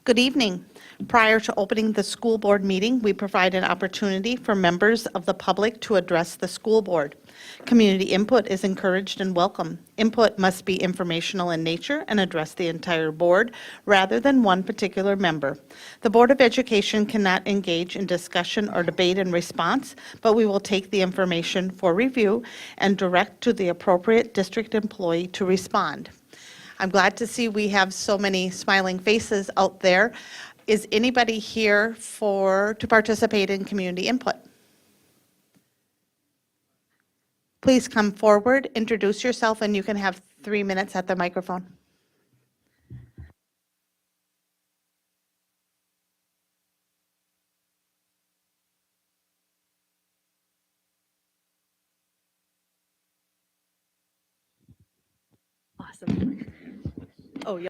Good evening. Prior to opening the school board meeting, we provide an opportunity for members of the public to address the school board. Community input is encouraged and welcome. Input must be informational in nature and address the entire board rather than one particular member. The Board of Education cannot engage in discussion or debate in response, but we will take the information for review and direct to the appropriate district employee to respond. I'm glad to see we have so many smiling faces out there. Is anybody here to participate in community input? Please come forward, introduce yourself, and you can have 3 minutes at the microphone. Awesome. Oh, yeah.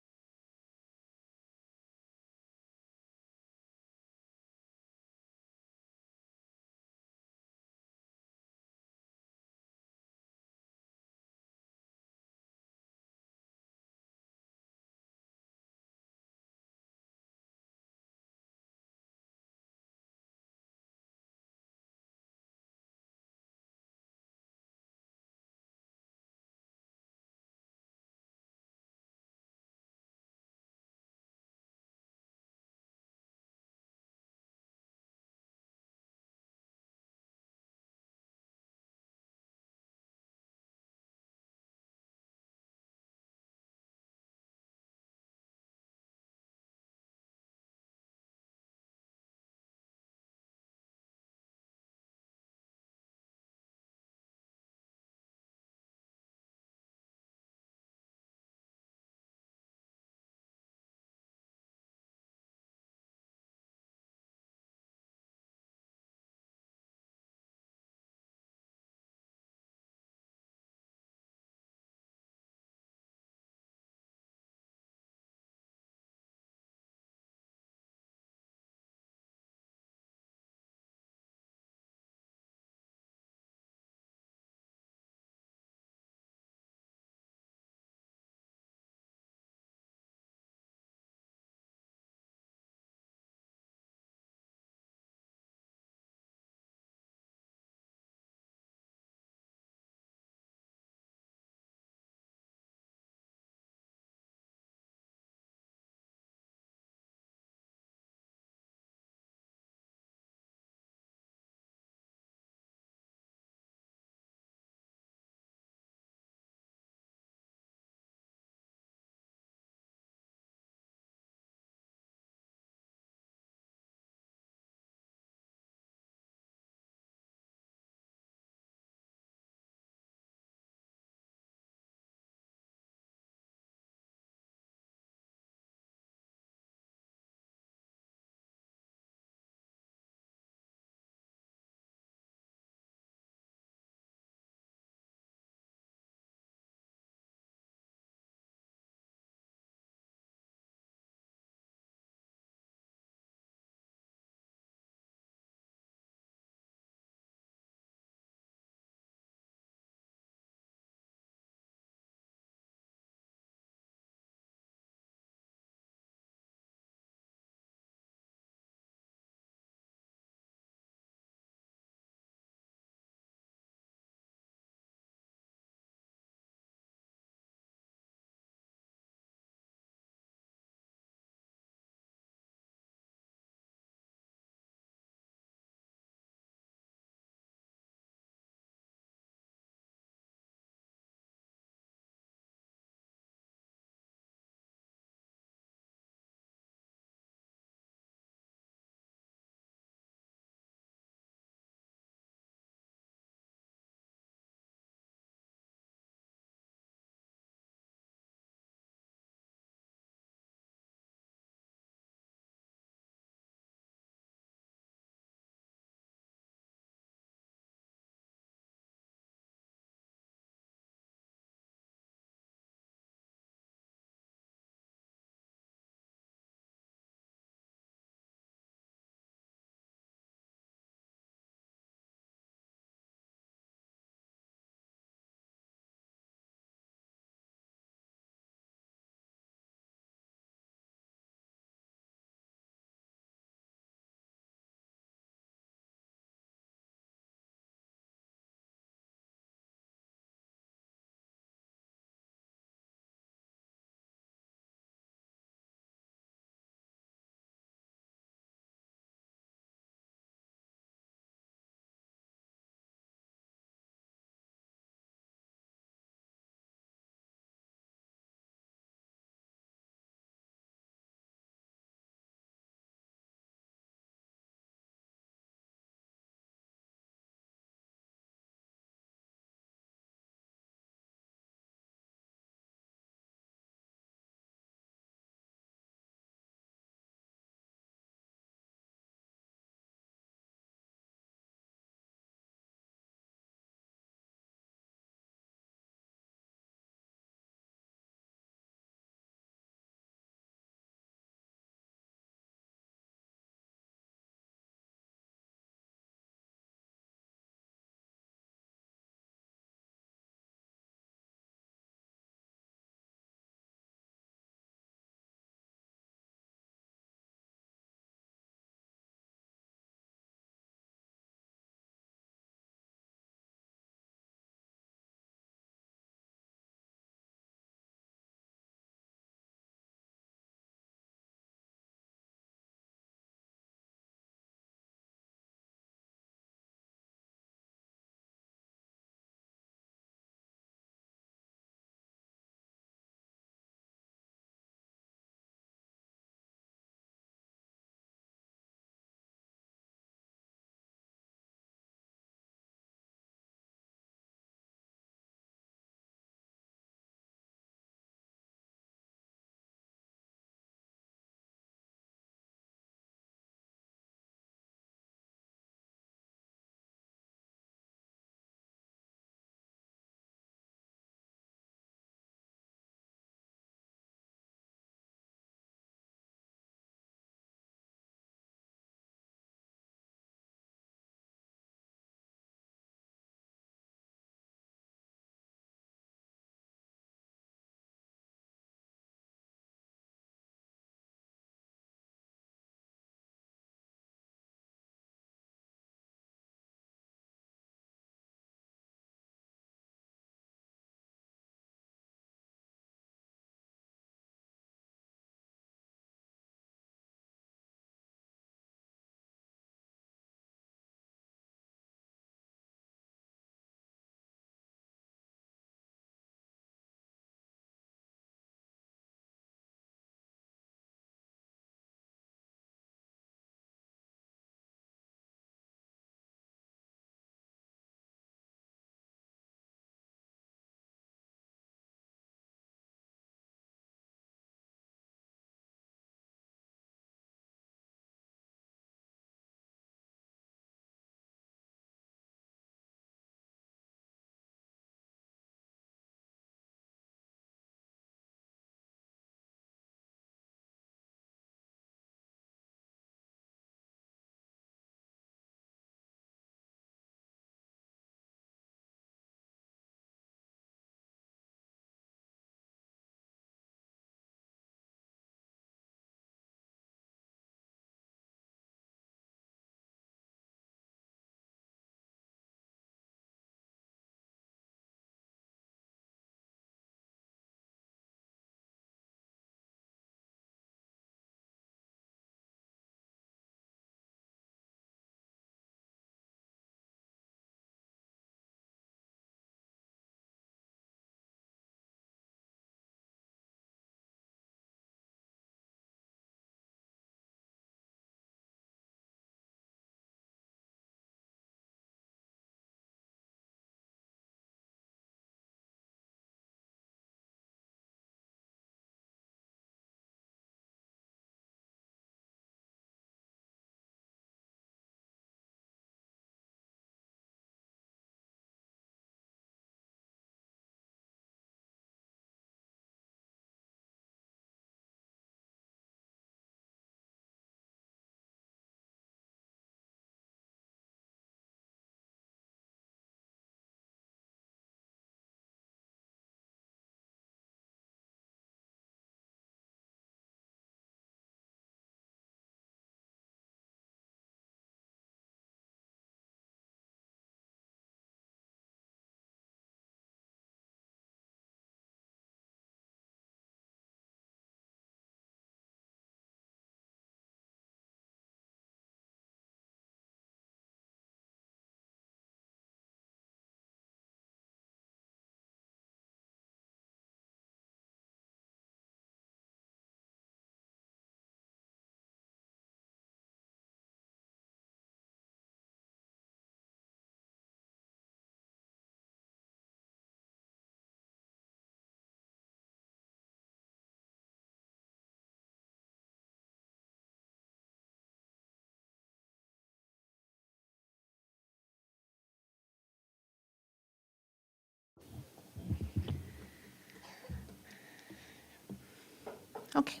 Okay.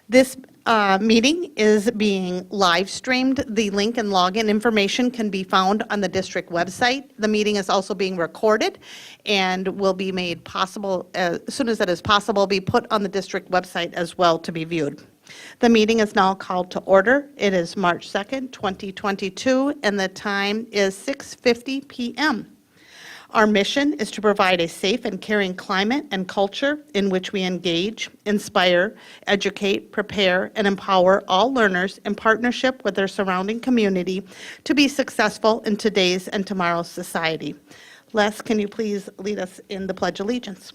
This meeting is being live streamed. The link and login information can be found on the district website. The meeting is also being recorded and will be made possible, as soon as it is possible, be put on the district website as well to be viewed. The meeting is now called to order. It is March 2nd, 2022, and the time is 6:50 p.m. Our mission is to provide a safe and caring climate and culture in which we engage, inspire, educate, prepare, and empower all learners in partnership with their surrounding community to be successful in today's and tomorrow's society. Les, can you please lead us in the Pledge of Allegiance?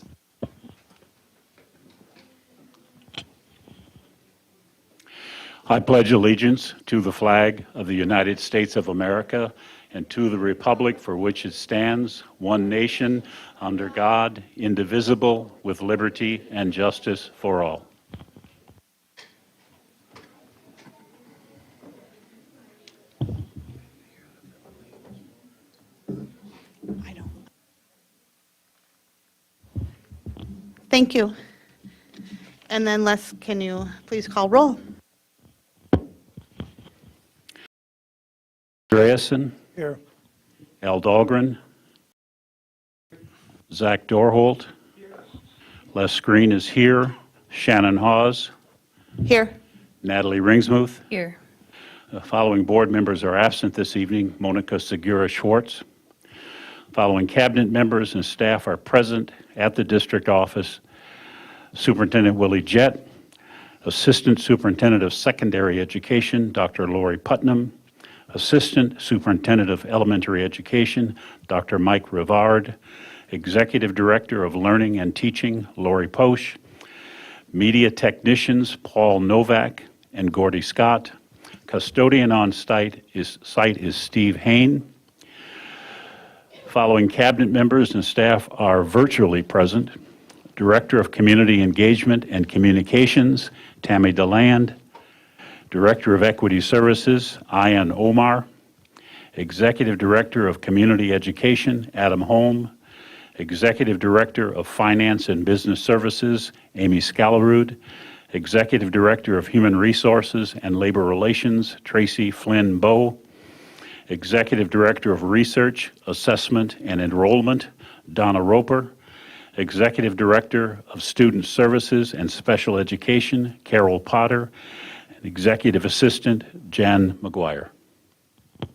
I pledge allegiance to the flag of the United States of America and to the republic for which it stands, one nation, under God, indivisible, with liberty and justice for all. I don't. Thank you. And then Les, can you please call roll? Andreasen. Here. Al Dahlgren. Zach Dorholt. Les Green is here. Shannon Hawes. Here. Natalie Ringsmuth. Here. The following board members are absent this evening. Monica Segura Schwartz. Following cabinet members and staff are present at the district office. Superintendent Willie Jett. Assistant Superintendent of Secondary Education, Dr. Lori Putnam. Assistant Superintendent of Elementary Education, Dr. Mike Rivard. Executive Director of Learning and Teaching, Lori Posch. Media Technicians, Paul Novak and Gordy Scott. Custodian on site is Steve Hain. Following cabinet members and staff are virtually present. Director of Community Engagement and Communications, Tammy DeLand. Director of Equity Services, Ayan Omar. Executive Director of Community Education, Adam Holm. Executive Director of Finance and Business Services, Amy Scalarud. Executive Director of Human Resources and Labor Relations, Tracy Flynn Bowe. Executive Director of Research, Assessment and Enrollment, Donna Roper. Executive Director of Student Services and Special Education, Carol Potter. And Executive Assistant, Jan McGuire.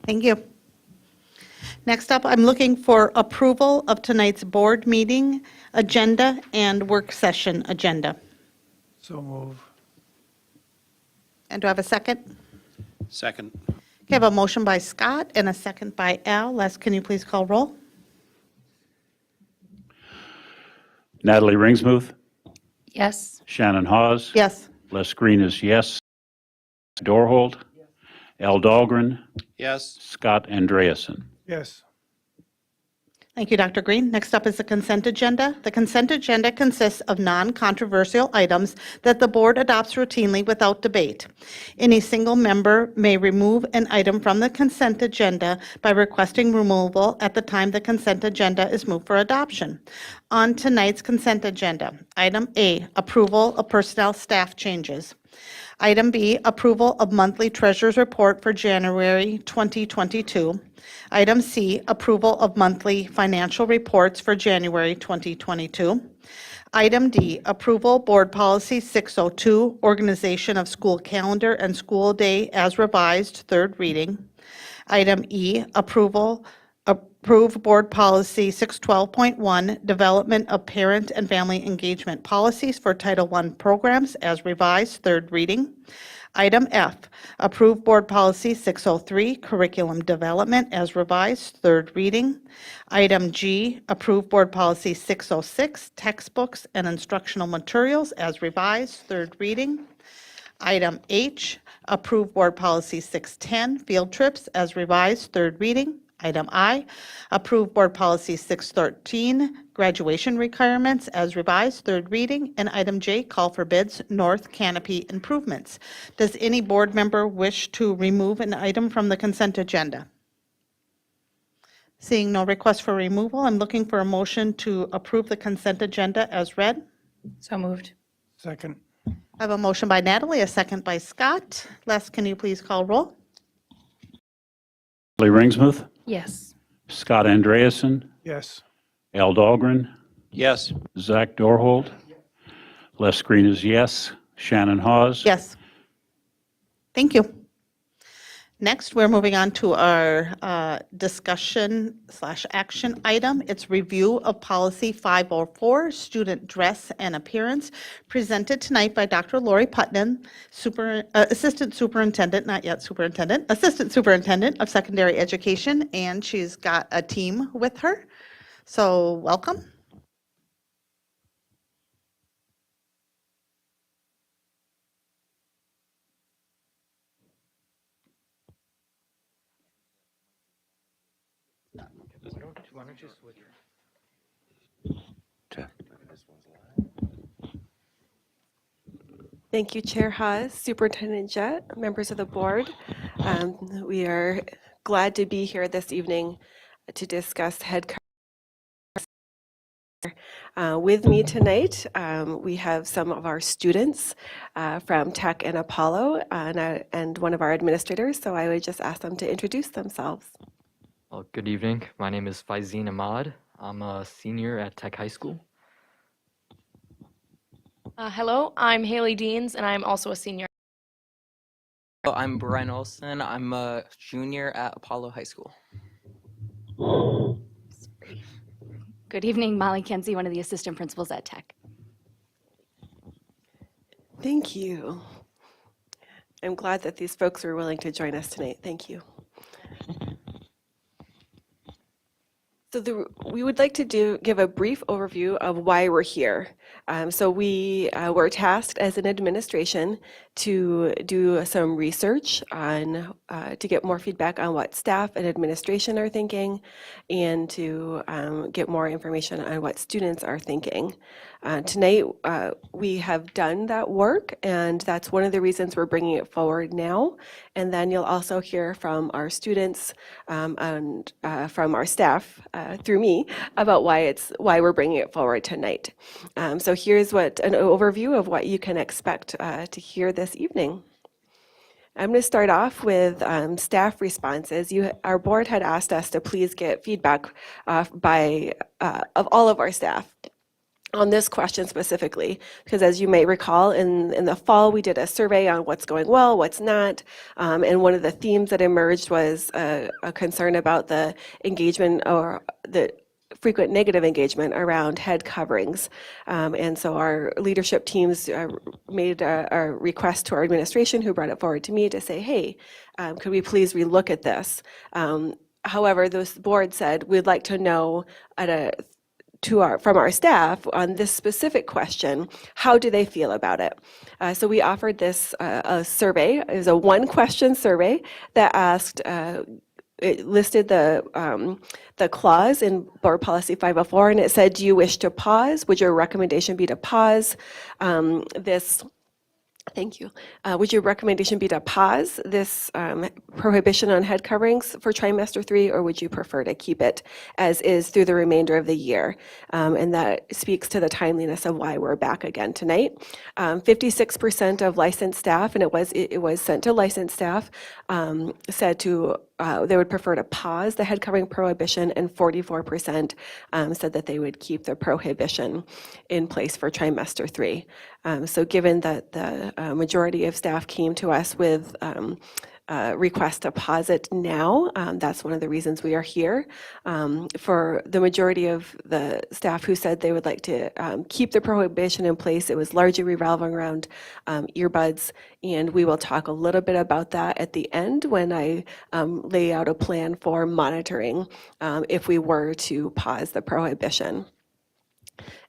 Thank you. Next up, I'm looking for approval of tonight's board meeting agenda and work session agenda. So move. And do I have a second? Second. Okay, I have a motion by Scott and a second by Al. Les, can you please call roll? Natalie Ringsmuth. Yes. Shannon Hawes. Yes. Les Green is yes. Dorholt. Al Dahlgren. Yes. Scott Andreasen. Yes. Thank you, Dr. Green. Next up is the consent agenda. The consent agenda consists of non-controversial items that the board adopts routinely without debate. Any single member may remove an item from the consent agenda by requesting removal at the time the consent agenda is moved for adoption. On tonight's consent agenda, item A, approval of personnel staff changes. Item B, approval of monthly treasurer's report for January 2022. Item C, approval of monthly financial reports for January 2022. Item D, approval board policy 602, organization of school calendar and school day as revised, third reading. Item E, approve board policy 612.1, development of parent and family engagement policies for Title I programs as revised, third reading. Item F, approve board policy 603, curriculum development as revised, third reading. Item G, approve board policy 606, textbooks and instructional materials as revised, third reading. Item H, approve board policy 610, field trips as revised, third reading. Item I, approve board policy 613, graduation requirements as revised, third reading. And item J, call for bids, north canopy improvements. Does any board member wish to remove an item from the consent agenda? Seeing no request for removal, I'm looking for a motion to approve the consent agenda as read. So moved. Second. I have a motion by Natalie, a second by Scott. Les, can you please call roll? Natalie Ringsmuth, Yes. Scott Andreasen, Yes. Al Dahlgren, Yes. Zach Dorhold. Les Green is yes. Shannon Hawes. Yes. Thank you. Next, we're moving on to our discussion/action item. It's review of policy 504, student dress and appearance, presented tonight by Dr. Lori Putnam, Assistant Superintendent, not yet Superintendent, Assistant Superintendent of Secondary Education, and she's got a team with her. So welcome. Why don't you switch? Thank you, Chair Haas, Superintendent Jett, members of the board. We are glad to be here this evening to discuss head coverage. With me tonight, we have some of our students from Tech and Apollo and one of our administrators, so I would just ask them to introduce themselves. Well, good evening. My name is Faizeen Ahmad. I'm a senior at Tech High School. Hello, I'm Haley Deans, and I'm also a senior. Oh, I'm Brian Olson. I'm a junior at Apollo High School. Good evening, Molly Kenzie, one of the assistant principals at Tech. Thank you. I'm glad that these folks were willing to join us tonight. Thank you. So we would like to give a brief overview of why we're here. So we were tasked as an administration to do some research on to get more feedback on what staff and administration are thinking, and to get more information on what students are thinking. Tonight, we have done that work, and that's one of the reasons we're bringing it forward now. And then you'll also hear from our students and from our staff through me about why we're bringing it forward tonight. So here's an overview of what you can expect to hear this evening. I'm going to start off with staff responses. Our board had asked us to please get feedback of all of our staff on this question specifically, because as you may recall, in the fall, we did a survey on what's going well, what's not, and one of the themes that emerged was a concern about the engagement or the frequent negative engagement around head coverings. And so our leadership teams made a request to our administration, who brought it forward to me to say, hey, could we please relook at this? However, the board said, we'd like to know from our staff on this specific question, how do they feel about it? So we offered this a survey. It was a one-question survey that asked, it listed the clause in Board Policy 504, and it said, do you wish to pause? Would your recommendation be to pause this? Thank you. Would your recommendation be to pause this prohibition on head coverings for trimester 3, or would you prefer to keep it as is through the remainder of the year? And that speaks to the timeliness of why we're back again tonight. 56% of licensed staff, and it was sent to licensed staff, said they would prefer to pause the head covering prohibition, and 44% said that they would keep the prohibition in place for trimester 3. So given that the majority of staff came to us with request to pause it now, that's one of the reasons we are here. For the majority of the staff who said they would like to keep the prohibition in place, it was largely revolving around earbuds, and we will talk a little bit about that at the end when I lay out a plan for monitoring if we were to pause the prohibition.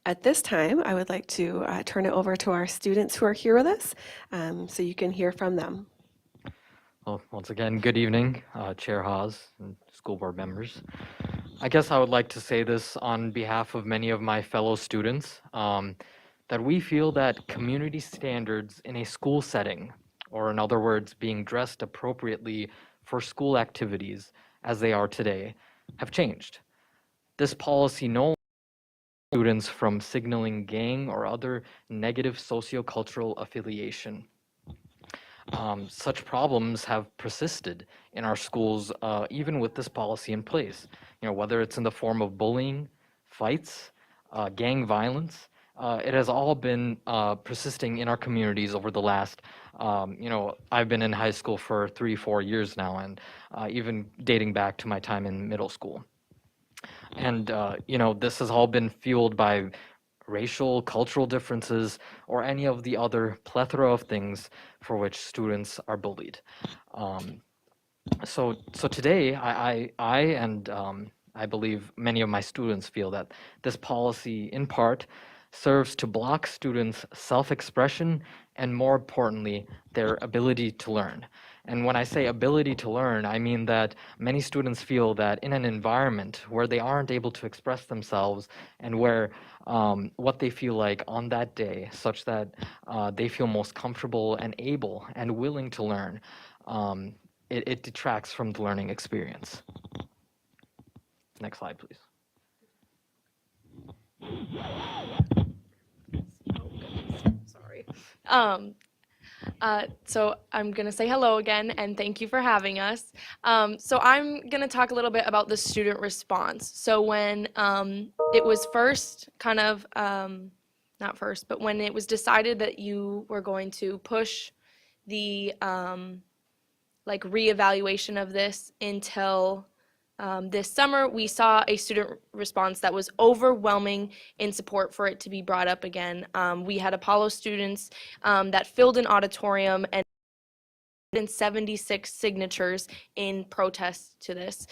At this time, I would like to turn it over to our students who are here with us so you can hear from them. Well, once again, good evening, Chair Haas and school board members. I guess I would like to say this on behalf of many of my fellow students, that we feel that community standards in a school setting, or in other words, being dressed appropriately for school activities as they are today, have changed. This policy no students from signaling gang or other negative sociocultural affiliation. Such problems have persisted in our schools, even with this policy in place. Whether it's in the form of bullying, fights, gang violence, it has all been persisting in our communities over the last, I've been in high school for 3-4 years now, and even dating back to my time in middle school. And, this has all been fueled by racial, cultural differences, or any of the other plethora of things for which students are bullied. So today, I and I believe many of my students feel that this policy, in part, serves to block students' self-expression and, more importantly, their ability to learn. And when I say ability to learn, I mean that many students feel that in an environment where they aren't able to express themselves and where what they feel like on that day, such that they feel most comfortable and able and willing to learn, it detracts from the learning experience. Next slide, please. Sorry. So I'm going to say hello again, and thank you for having us. So I'm going to talk a little bit about the student response. So when it was first kind of, not first, but when it was decided that you were going to push the like reevaluation of this until this summer, we saw a student response that was overwhelming in support for it to be brought up again. We had Apollo students that filled an auditorium and 76 signatures in protest to this.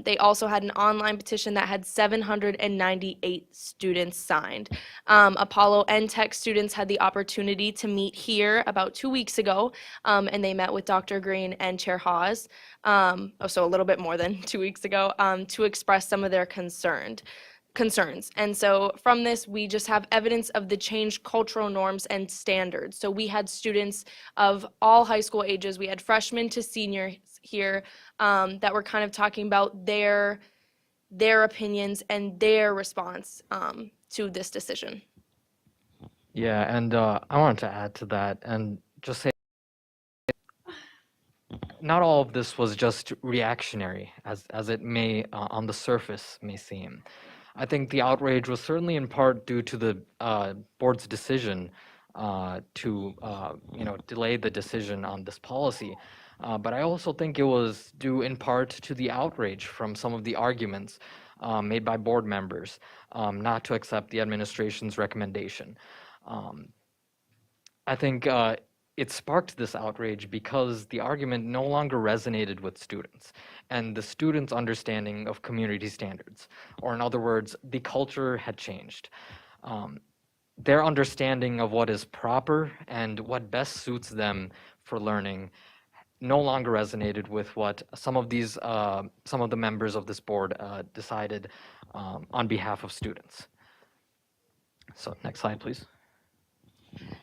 They also had an online petition that had 798 students signed. Apollo and Tech students had the opportunity to meet here about 2 weeks ago, and they met with Dr. Green and Chair Hawes, so a little bit more than 2 weeks ago, to express some of their concerns. And so from this, we just have evidence of the changed cultural norms and standards. So we had students of all high school ages. We had freshmen to seniors here that were kind of talking about their opinions and their response to this decision. Yeah, and I wanted to add to that and just say not all of this was just reactionary, as it may, on the surface, may seem. I think the outrage was certainly in part due to the board's decision to, delay the decision on this policy. But I also think it was due in part to the outrage from some of the arguments made by board members not to accept the administration's recommendation. I think it sparked this outrage because the argument no longer resonated with students and the students' understanding of community standards, or in other words, the culture had changed. Their understanding of what is proper and what best suits them for learning no longer resonated with what some of the members of this board decided on behalf of students. So next slide, please.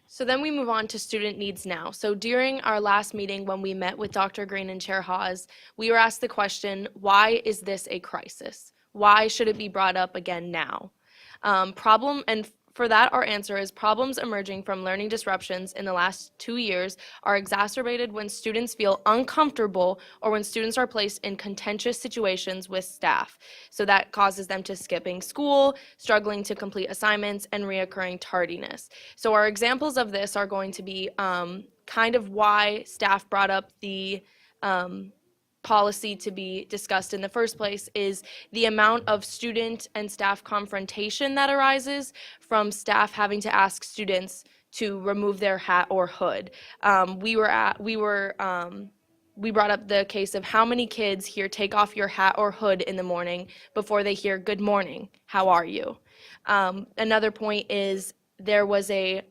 So then we move on to student needs now. So during our last meeting when we met with Dr. Green and Chair Hawes, we were asked the question, why is this a crisis? Why should it be brought up again now? For that, our answer is problems emerging from learning disruptions in the last 2 years are exacerbated when students feel uncomfortable or when students are placed in contentious situations with staff. So that causes them to skipping school, struggling to complete assignments, and reoccurring tardiness. So our examples of this are going to be kind of why staff brought up the policy to be discussed in the first place is the amount of student and staff confrontation that arises from staff having to ask students to remove their hat or hood. We brought up the case of how many kids here take off your hat or hood in the morning before they hear good morning, how are you? Another point is there was a,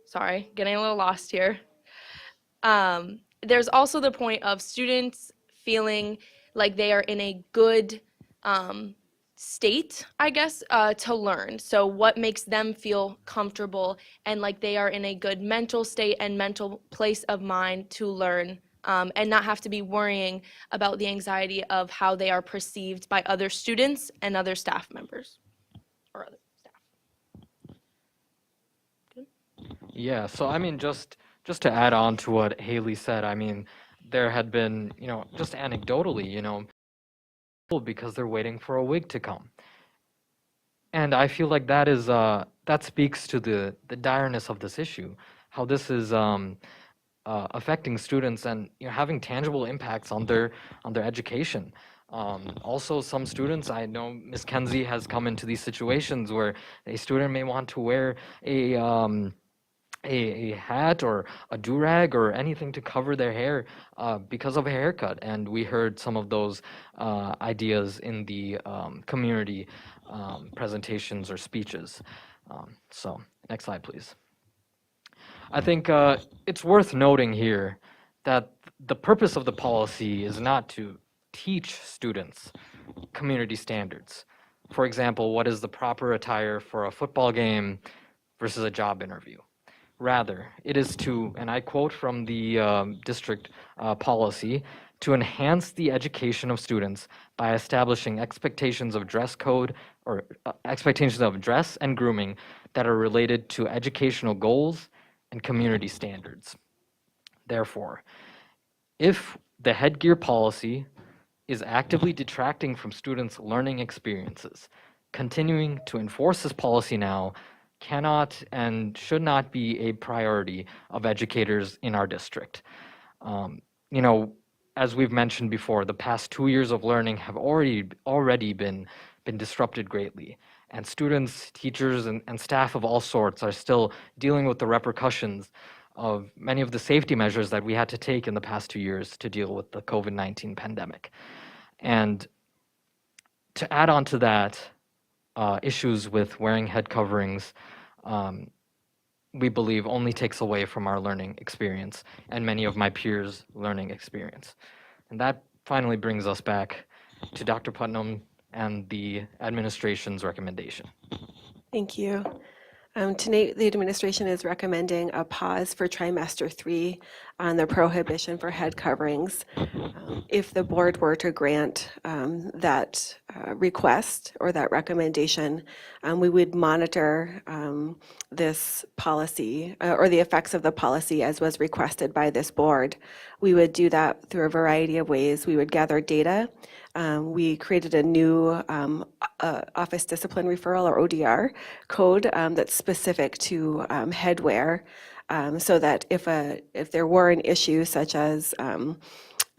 sorry, getting a little lost here. There's also the point of students feeling like they are in a good state, I guess, to learn. So what makes them feel comfortable and like they are in a good mental state and mental place of mind to learn and not have to be worrying about the anxiety of how they are perceived by other students and other staff members or other staff. Yeah, so I mean, just to add on to what Haley said, I mean, there had been, just anecdotally, because they're waiting for a wig to come. And I feel like that speaks to the direness of this issue, how this is affecting students and having tangible impacts on their education. Also, some students, I know Miss Kenzie has come into these situations where a student may want to wear a hat or a do-rag or anything to cover their hair because of a haircut. And we heard some of those ideas in the community presentations or speeches. So next slide, please. I think it's worth noting here that the purpose of the policy is not to teach students community standards. For example, what is the proper attire for a football game versus a job interview? Rather, it is to, and I quote from the district policy, to enhance the education of students by establishing expectations of dress code or expectations of dress and grooming that are related to educational goals and community standards. Therefore, if the headgear policy is actively detracting from students' learning experiences, continuing to enforce this policy now cannot and should not be a priority of educators in our district. You know, as we've mentioned before, the past 2 years of learning have already been disrupted greatly, and students, teachers, and staff of all sorts are still dealing with the repercussions of many of the safety measures that we had to take in the past 2 years to deal with the COVID-19 pandemic. And to add on to that, issues with wearing head coverings, we believe only takes away from our learning experience and many of my peers' learning experience. And that finally brings us back to Dr. Putnam and the administration's recommendation. Thank you. Tonight, the administration is recommending a pause for trimester 3 on the prohibition for head coverings. If the board were to grant that request or that recommendation, we would monitor this policy or the effects of the policy as was requested by this board. We would do that through a variety of ways. We would gather data. We created a new office discipline referral or ODR code that's specific to headwear, so that if there were an issue such as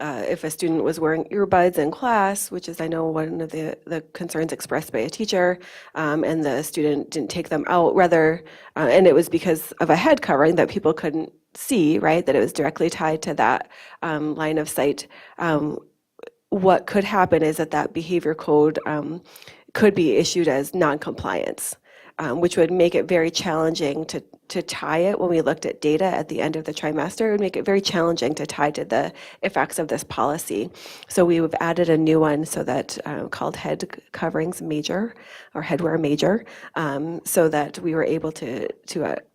if a student was wearing earbuds in class, which is I know one of the concerns expressed by a teacher, and the student didn't take them out, rather, and it was because of a head covering that people couldn't see, right, that it was directly tied to that line of sight. What could happen is that behavior code could be issued as noncompliance, which would make it very challenging to tie it. When we looked at data at the end of the trimester, it would make it very challenging to tie to the effects of this policy. So we have added a new one so that called head coverings major or headwear major, so that we were able to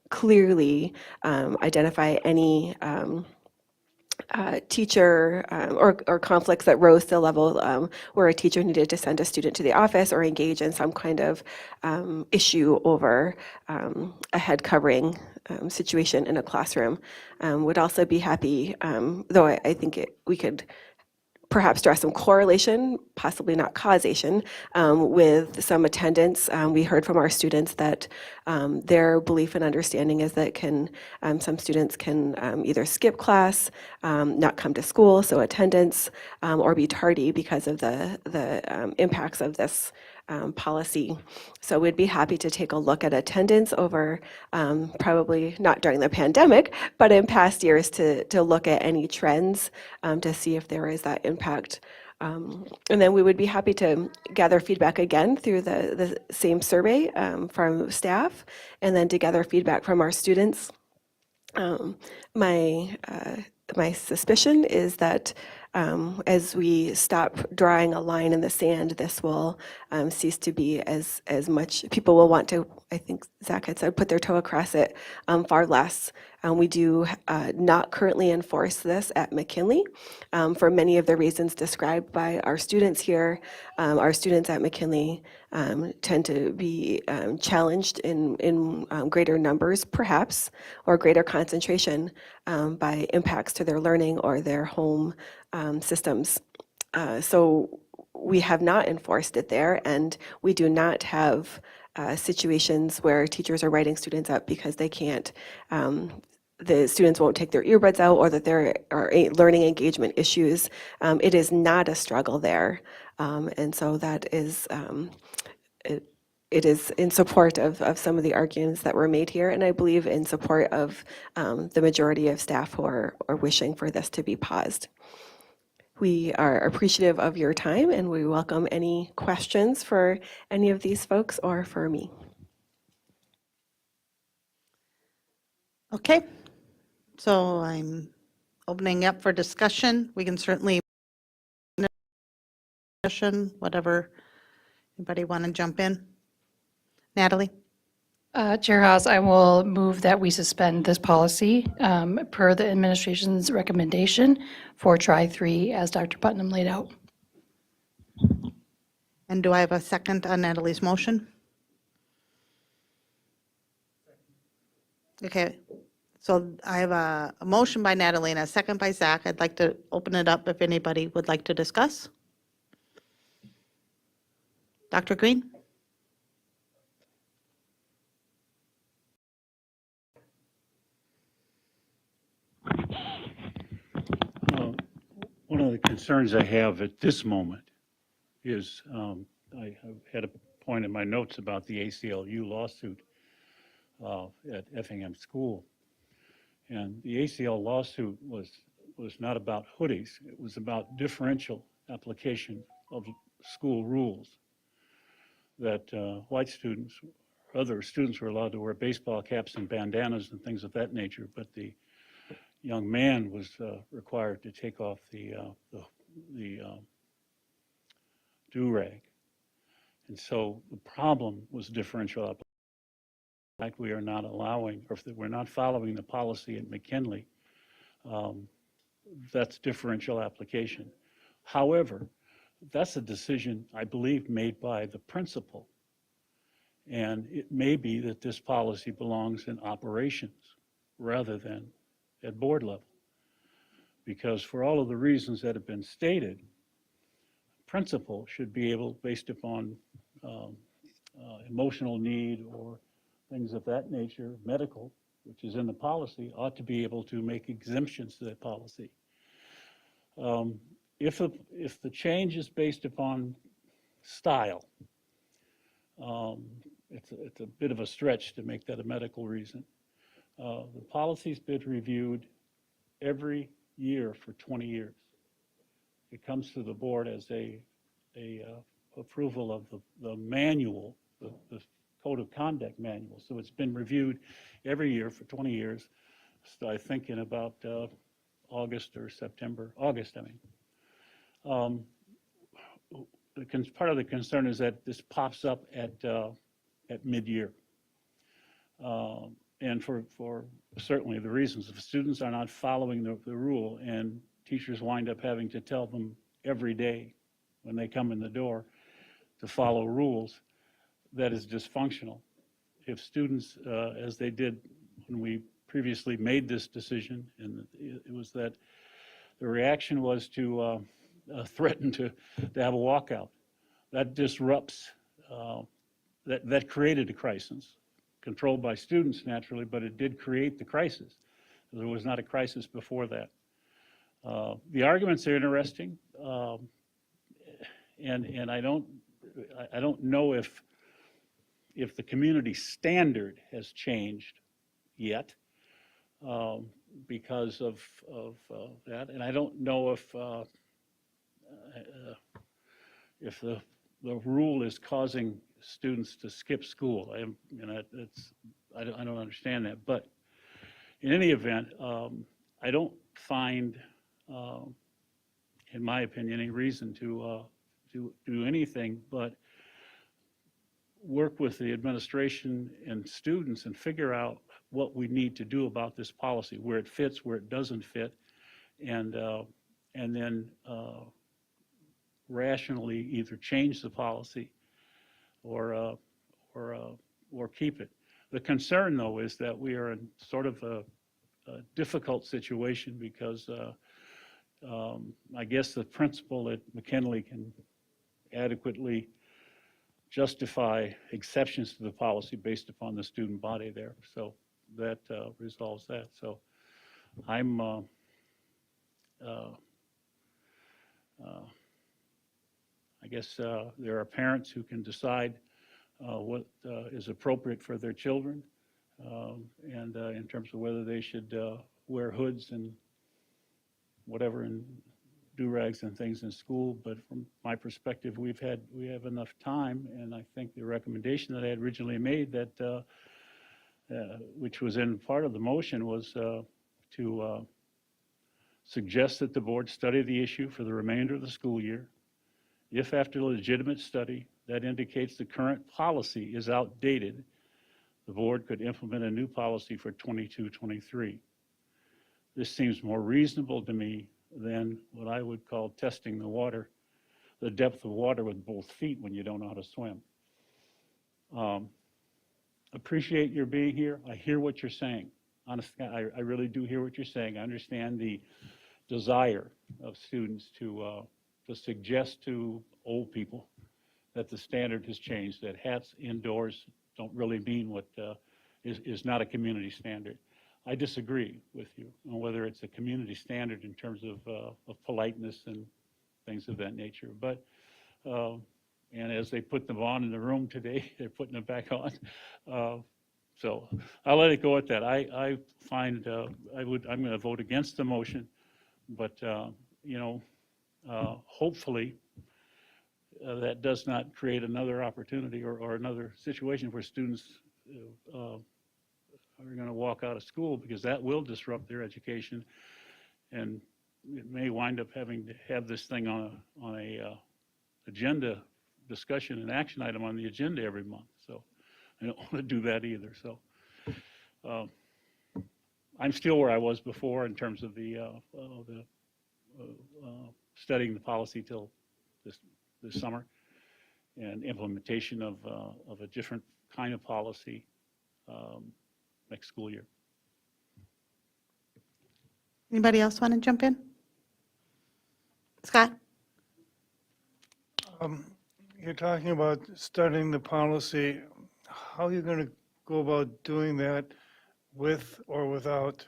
clearly identify any teacher or conflicts that rose to the level where a teacher needed to send a student to the office or engage in some kind of issue over a head covering situation in a classroom. Would also be happy, though I think we could perhaps draw some correlation, possibly not causation, with some attendance. We heard from our students that their belief and understanding is that some students can either skip class, not come to school, so attendance, or be tardy because of the impacts of this policy. So we'd be happy to take a look at attendance over probably not during the pandemic, but in past years to look at any trends to see if there is that impact. And then we would be happy to gather feedback again through the same survey from staff, and then to gather feedback from our students. My suspicion is that as we stop drawing a line in the sand, this will cease to be as much. People will want to, I think Zach had said, put their toe across it far less We do not currently enforce this at McKinley for many of the reasons described by our students here. Our students at McKinley tend to be challenged in greater numbers, perhaps, or greater concentration by impacts to their learning or their home systems. So we have not enforced it there, and we do not have situations where teachers are writing students up because they can't, the students won't take their earbuds out or that there are learning engagement issues. It is not a struggle there. And so that is, it is in support of some of the arguments that were made here, and I believe in support of the majority of staff who are wishing for this to be paused. We are appreciative of your time, and we welcome any questions for any of these folks or for me. Okay, so I'm opening up for discussion. We can certainly discussion, whatever. Anybody want to jump in? Natalie? Chair Haas, I will move that we suspend this policy per the administration's recommendation for try-3 as Dr. Putnam laid out. And do I have a second on Natalie's motion? Okay, so I have a motion by Natalie and a second by Zach. I'd like to open it up if anybody would like to discuss. Dr. Green? One of the concerns I have at this moment is I have had a point in my notes about the ACLU lawsuit at Effingham School. And the ACL lawsuit was not about hoodies. It was about differential application of school rules, that white students, other students were allowed to wear baseball caps and bandanas and things of that nature, but the young man was required to take off the do-rag. And so the problem was differential application. Like we are not allowing, or if we're not following the policy at McKinley, that's differential application. However, that's a decision, I believe, made by the principal. And it may be that this policy belongs in operations rather than at board level. Because for all of the reasons that have been stated, principal should be able, based upon emotional need or things of that nature, medical, which is in the policy, ought to be able to make exemptions to that policy. If the change is based upon style, it's a bit of a stretch to make that a medical reason. The policy's been reviewed every year for 20 years. It comes to the board as a approval of the manual, the code of conduct manual. So it's been reviewed every year for 20 years. So I think in about August or September, August, I mean. Part of the concern is that this pops up at mid-year. And for certainly the reasons, if students are not following the rule and teachers wind up having to tell them every day when they come in the door to follow rules, that is dysfunctional. If students, as they did when we previously made this decision, and it was that the reaction was to threaten to have a walkout. That disrupts, that created a crisis, controlled by students naturally, but it did create the crisis. There was not a crisis before that. The arguments are interesting, and I don't know if the community standard has changed yet because of that, and I don't know if the rule is causing students to skip school. I don't understand that, but in any event, I don't find, in my opinion, any reason to do anything but work with the administration and students and figure out what we need to do about this policy, where it fits, where it doesn't fit, and then rationally either change the policy or keep it. The concern, though, is that we are in sort of a difficult situation because I guess the principal at McKinley can adequately justify exceptions to the policy based upon the student body there. So that resolves that. So I'm I guess there are parents who can decide what is appropriate for their children, and in terms of whether they should wear hoods and whatever and do-rags and things in school. But from my perspective, we have enough time, and I think the recommendation that I had originally made that which was in part of the motion was to suggest that the board study the issue for the remainder of the school year. If after legitimate study that indicates the current policy is outdated, the board could implement a new policy for 22-23. This seems more reasonable to me than what I would call testing the water, the depth of water with both feet when you don't know how to swim. Appreciate your being here. I hear what you're saying. Honestly, I really do hear what you're saying. I understand the desire of students to suggest to old people that the standard has changed, that hats indoors don't really mean what is not a community standard. I disagree with you on whether it's a community standard in terms of politeness and things of that nature. But and as they put them on in the room today, they're putting them back on. So I'll let it go at that. I find I'm going to vote against the motion, but hopefully that does not create another opportunity or another situation where students are going to walk out of school, because that will disrupt their education, and it may wind up having to have this thing on a agenda discussion and action item on the agenda every month. So I don't want to do that either. So I'm still where I was before in terms of the studying the policy till this summer, and implementation of a different kind of policy next school year. Anybody else want to jump in? Scott? You're talking about studying the policy. How are you going to go about doing that with or without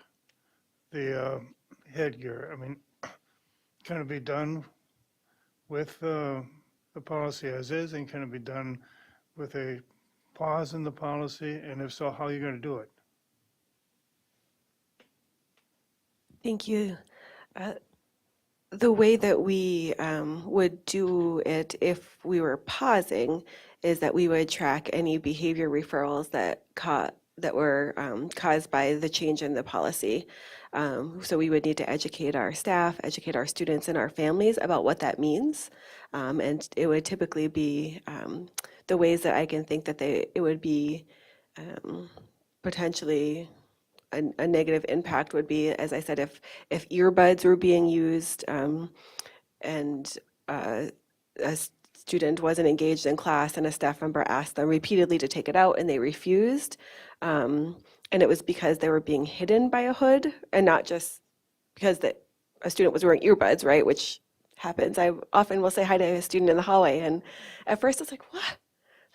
the headgear? I mean, can it be done with the policy as is, and can it be done with a pause in the policy? And if so, how are you going to do it? Thank you. The way that we would do it if we were pausing is that we would track any behavior referrals that were caused by the change in the policy. So we would need to educate our staff, educate our students and our families about what that means. And it would typically be the ways that I can think that it would be potentially a negative impact would be, as I said, if earbuds were being used and a student wasn't engaged in class and a staff member asked them repeatedly to take it out and they refused, and it was because they were being hidden by a hood and not just because a student was wearing earbuds, right, which happens. I often will say hi to a student in the hallway, and at first it's like, what?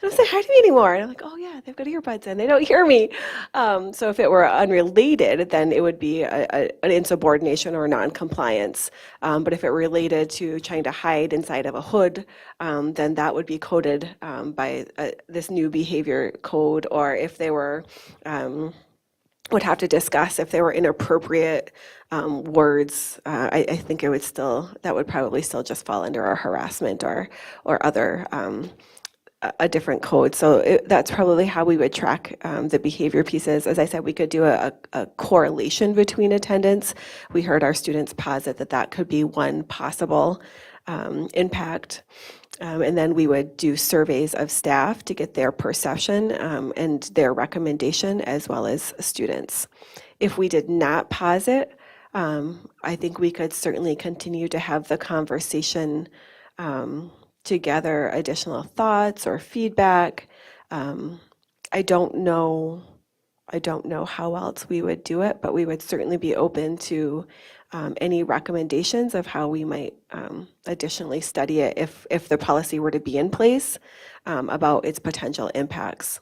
They don't say hi to me anymore. And I'm like, oh yeah, they've got earbuds in, they don't hear me. So if it were unrelated, then it would be an insubordination or non-compliance. But if it related to trying to hide inside of a hood, then that would be coded by this new behavior code. Or if they were, would have to discuss if they were inappropriate words, I think it would that would probably still just fall under our harassment or other a different code. So that's probably how we would track the behavior pieces. As I said, we could do a correlation between attendance. We heard our students posit that could be one possible impact. And then we would do surveys of staff to get their perception and their recommendation, as well as students. If we did not pause it, I think we could certainly continue to have the conversation to gather additional thoughts or feedback. I don't know how else we would do it, but we would certainly be open to any recommendations of how we might additionally study it if the policy were to be in place about its potential impacts.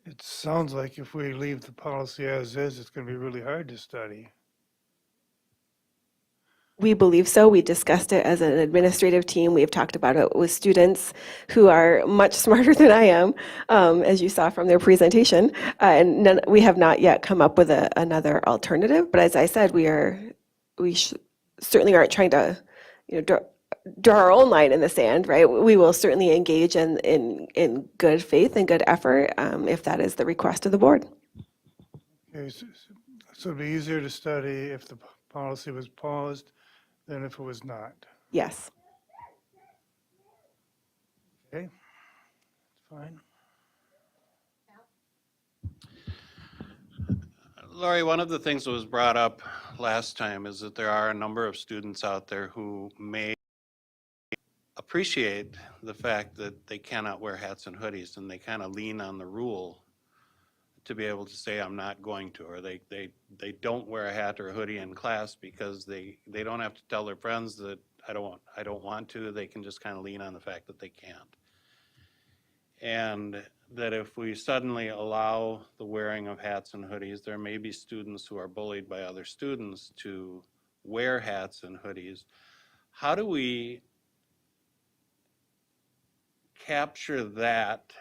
It sounds like if we leave the policy as is, it's going to be really hard to study. We believe so. We discussed it as an administrative team. We've talked about it with students who are much smarter than I am, as you saw from their presentation. And we have not yet come up with another alternative. But as I said, we certainly aren't trying to, draw our own line in the sand, right? We will certainly engage in good faith and good effort if that is the request of the board. Okay, so it'd be easier to study if the policy was paused than if it was not. Yes. Okay, fine. Laurie, one of the things that was brought up last time is that there are a number of students out there who may appreciate the fact that they cannot wear hats and hoodies, and they kind of lean on the rule to be able to say, I'm not going to, or they don't wear a hat or a hoodie in class because they don't have to tell their friends that I don't want to. They can just kind of lean on the fact that they can't. And that if we suddenly allow the wearing of hats and hoodies, there may be students who are bullied by other students to wear hats and hoodies. How do we capture that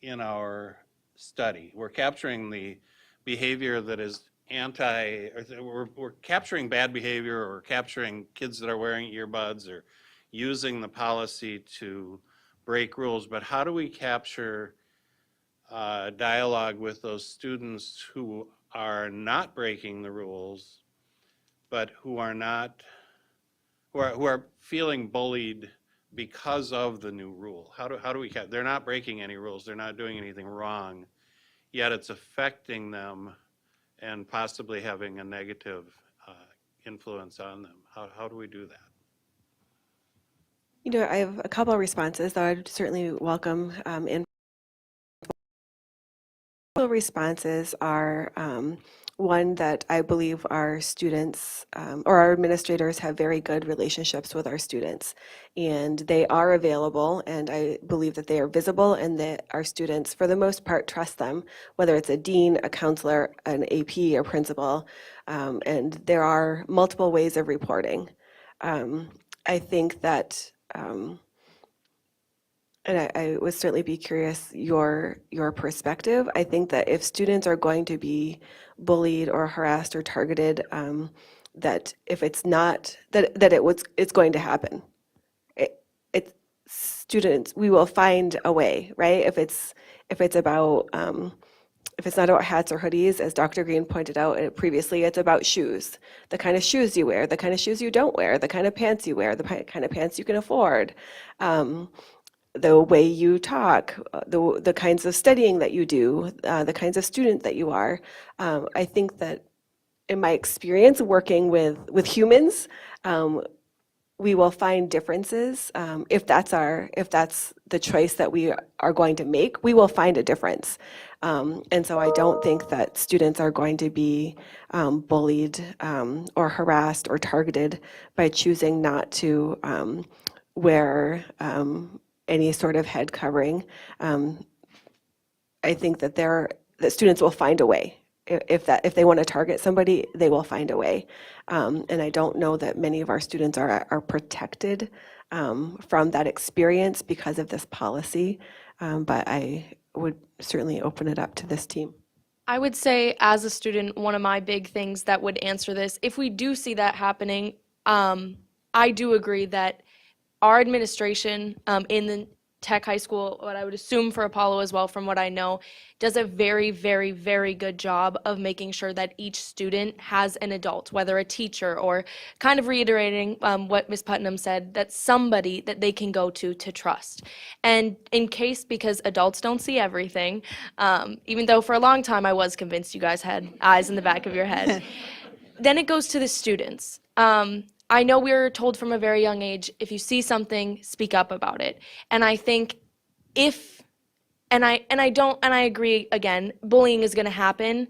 in our study? We're capturing the behavior that is we're capturing bad behavior, or capturing kids that are wearing earbuds or using the policy to break rules, but how do we capture dialogue with those students who are not breaking the rules, but who are feeling bullied because of the new rule? How do we they're not breaking any rules, they're not doing anything wrong, yet it's affecting them and possibly having a negative influence on them. How do we do that? I have a couple of responses that I'd certainly welcome. Responses are one, that I believe our students or our administrators have very good relationships with our students, and they are available, and I believe that they are visible, and that our students, for the most part, trust them, whether it's a dean, a counselor, an AP, or principal, and there are multiple ways of reporting. I think that and I would certainly be curious your perspective. I think that if students are going to be bullied or harassed or targeted, that if it's not it's going to happen. It's students. We will find a way, right? If it's about if it's not about hats or hoodies, as Dr. Green pointed out previously, it's about shoes. The kind of shoes you wear, the kind of shoes you don't wear, the kind of pants you wear, the kind of pants you can afford. The way you talk, the kinds of studying that you do, the kinds of student that you are. I think that in my experience working with humans, we will find differences. If that's the choice that we are going to make, we will find a difference. And so I don't think that students are going to be bullied or harassed or targeted by choosing not to wear any sort of head covering. I think that that students will find a way. If they want to target somebody, they will find a way. And I don't know that many of our students are protected from that experience because of this policy, but I would certainly open it up to this team. I would say, as a student, one of my big things that would answer this, if we do see that happening, I do agree that our administration Tech High School, what I would assume for Apollo as well, from what I know, does a very, very, very good job of making sure that each student has an adult, whether a teacher or kind of reiterating what Ms. Putnam said, that somebody that they can go to trust. And in case, because adults don't see everything, even though for a long time I was convinced you guys had eyes in the back of your head, then it goes to the students. I know we were told from a very young age, if you see something, speak up about it. And I think if, and I agree again, bullying is going to happen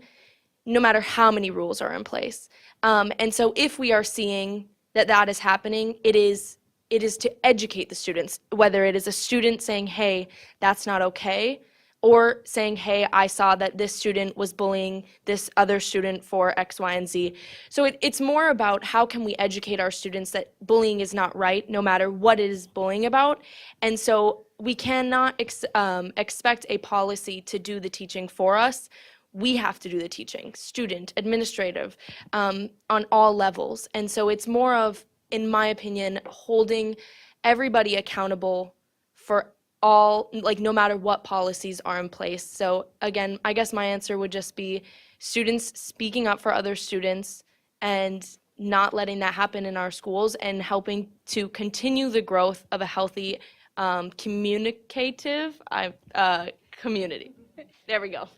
no matter how many rules are in place. And so if we are seeing that that is happening, it is to educate the students, whether it is a student saying, hey, that's not okay, or saying, hey, I saw that this student was bullying this other student for X, Y, and Z. So it's more about how can we educate our students that bullying is not right, no matter what it is bullying about. And so we cannot expect a policy to do the teaching for us. We have to do the teaching, student, administrative, on all levels. And so it's more of, in my opinion, holding everybody accountable for all, like, no matter what policies are in place. So again, I guess my answer would just be students speaking up for other students and not letting that happen in our schools, and helping to continue the growth of a healthy, communicative community. There we go.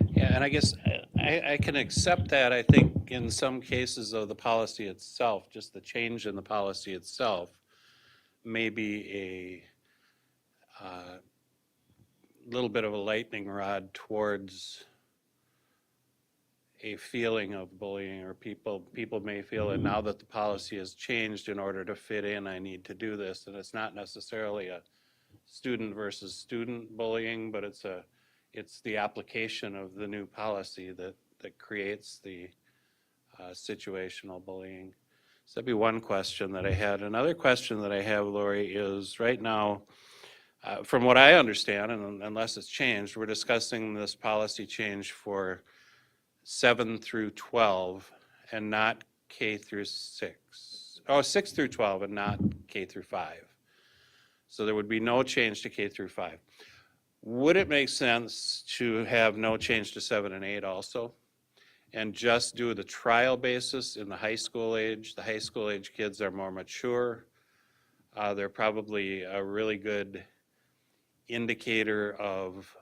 Yeah, and I guess I can accept that. I think in some cases of the policy itself, just the change in the policy itself may be a little bit of a lightning rod towards a feeling of bullying, or people may feel that now that the policy has changed, in order to fit in, I need to do this. And it's not necessarily a student versus student bullying, but it's the application of the new policy that creates the situational bullying. So that'd be one question that I had. Another question that I have, Lori, is right now, from what I understand, and unless it's changed, we're discussing this policy change for 7 through 12 and not K through 6. Oh, 6 through 12 and not K through 5. So there would be no change to K through 5. Would it make sense to have no change to 7 and 8 also? And just do the trial basis in the high school age? The high school age kids are more mature. They're probably a really good indicator of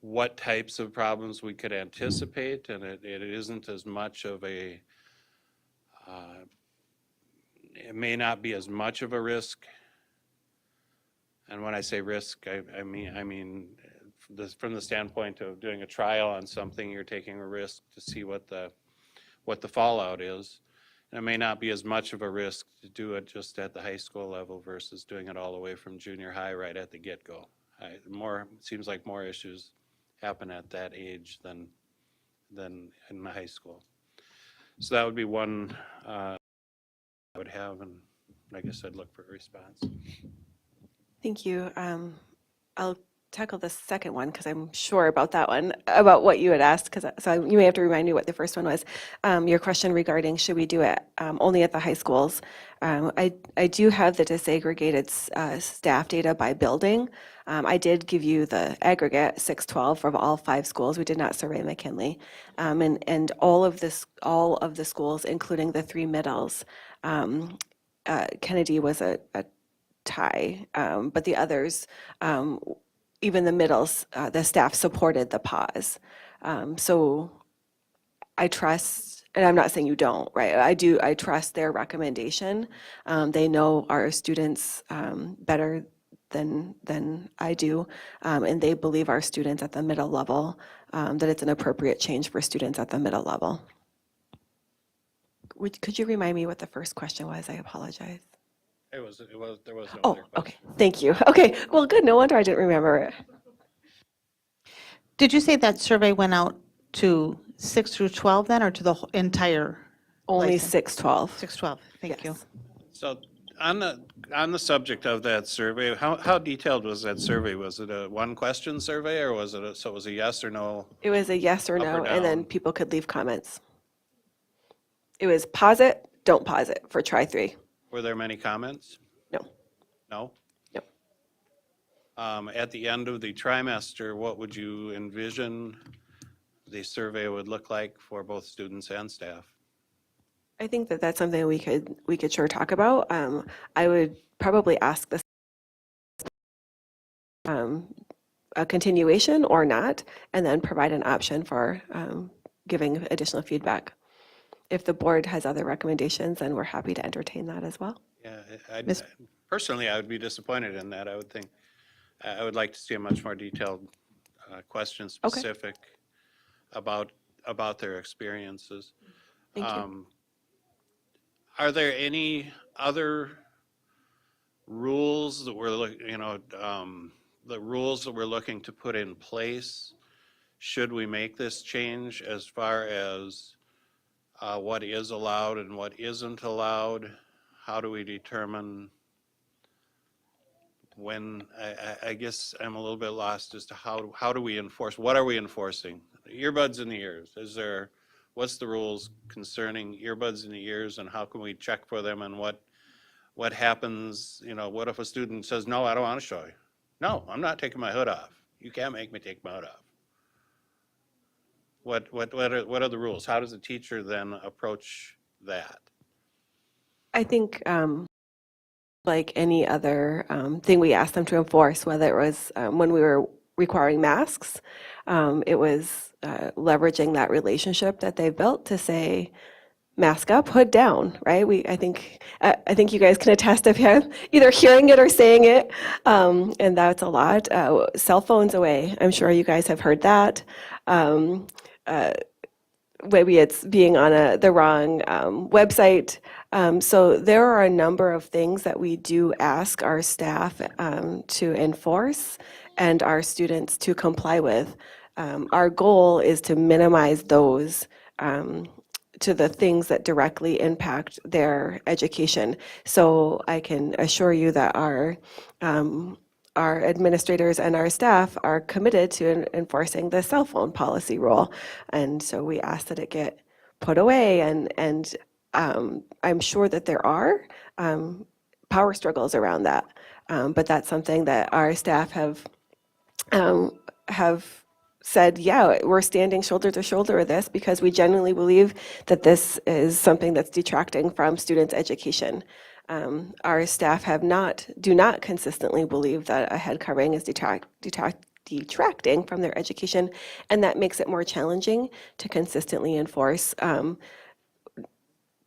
what types of problems we could anticipate, and it isn't as much of a, it may not be as much of a risk. And when I say risk, I mean from the standpoint of doing a trial on something, you're taking a risk to see what the fallout is. And it may not be as much of a risk to do it just at the high school level versus doing it all the way from junior high right at the get-go. It seems like more issues happen at that age than in the high school. So that would be one I would have, and I guess I'd look for a response. Thank you. I'll tackle the second one because I'm sure about that one, about what you had asked, so you may have to remind me what the first one was. Your question regarding should we do it only at the high schools. I do have the disaggregated staff data by building. I did give you the aggregate 612 of all 5 schools. We did not survey McKinley. And all of the schools, including the 3 middles, Kennedy was a tie, but the others, even the middles, the staff supported the pause. So I trust, and I'm not saying you don't, right? I trust their recommendation. They know our students better than I do, and they believe our students at the middle level, that it's an appropriate change for students at the middle level. Could you remind me what the first question was? I apologize. There was no other question. Okay, thank you. Okay, well, good, no wonder I didn't remember it. Did you say that survey went out to 6 through 12 then, or to the entire? Only license? 612. 612, thank you. Yes. So on the subject of that survey, how detailed was that survey? Was it a one question survey, or was it it was a yes or no? It was a yes or Up or no, and then down? people could leave comments. It was pause it, don't pause it for try 3. Were there many comments? No. No? No. At the end of the trimester, what would you envision the survey would look like for both students and staff? I think that that's something we could sure talk about. I would probably ask this a continuation or not, and then provide an option for giving additional feedback. If the board has other recommendations, then we're happy to entertain that as well. Yeah, Miss- personally, I would be disappointed in that. I would think, I would like to see a much more detailed question specific about their experiences. Thank you. Are there any other rules that the rules that we're looking to put in place? Should we make this change as far as what is allowed and what isn't allowed? How do we determine when, I guess I'm a little bit lost as to how do we enforce, what are we enforcing? Earbuds in the ears, what's the rules concerning earbuds in the ears, and how can we check for them, and what happens, what if a student says, no, I don't want to show you? No, I'm not taking my hood off. You can't make me take my hood off. What are the rules? How does a teacher then approach that? I think like any other thing we asked them to enforce, whether it was when we were requiring masks, it was leveraging that relationship that they've built to say, mask up, hood down, right? I think you guys can attest if you're either hearing it or saying it, and that's a lot. Cell phones away. I'm sure you guys have heard that. Maybe it's being on the wrong website. So there are a number of things that we do ask our staff to enforce and our students to comply with. Our goal is to minimize those to the things that directly impact their education. So I can assure you that our administrators and our staff are committed to enforcing the cell phone policy rule. And so we ask that it get put away, and I'm sure that there are power struggles around that. But that's something that our staff have said, yeah, we're standing shoulder to shoulder with this because we genuinely believe that this is something that's detracting from students' education. Our staff do not consistently believe that a head covering is detracting from their education, and that makes it more challenging to consistently enforce,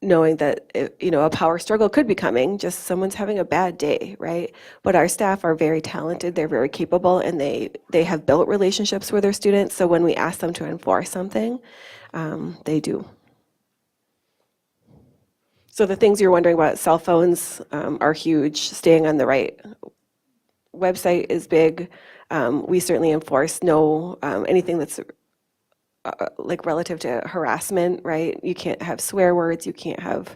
knowing that a power struggle could be coming, just someone's having a bad day, right? But our staff are very talented, they're very capable, and they have built relationships with their students, so when we ask them to enforce something, they do. So the things you're wondering about, cell phones are huge, staying on the right website is big. We certainly enforce no anything that's like relative to harassment, right? You can't have swear words, you can't have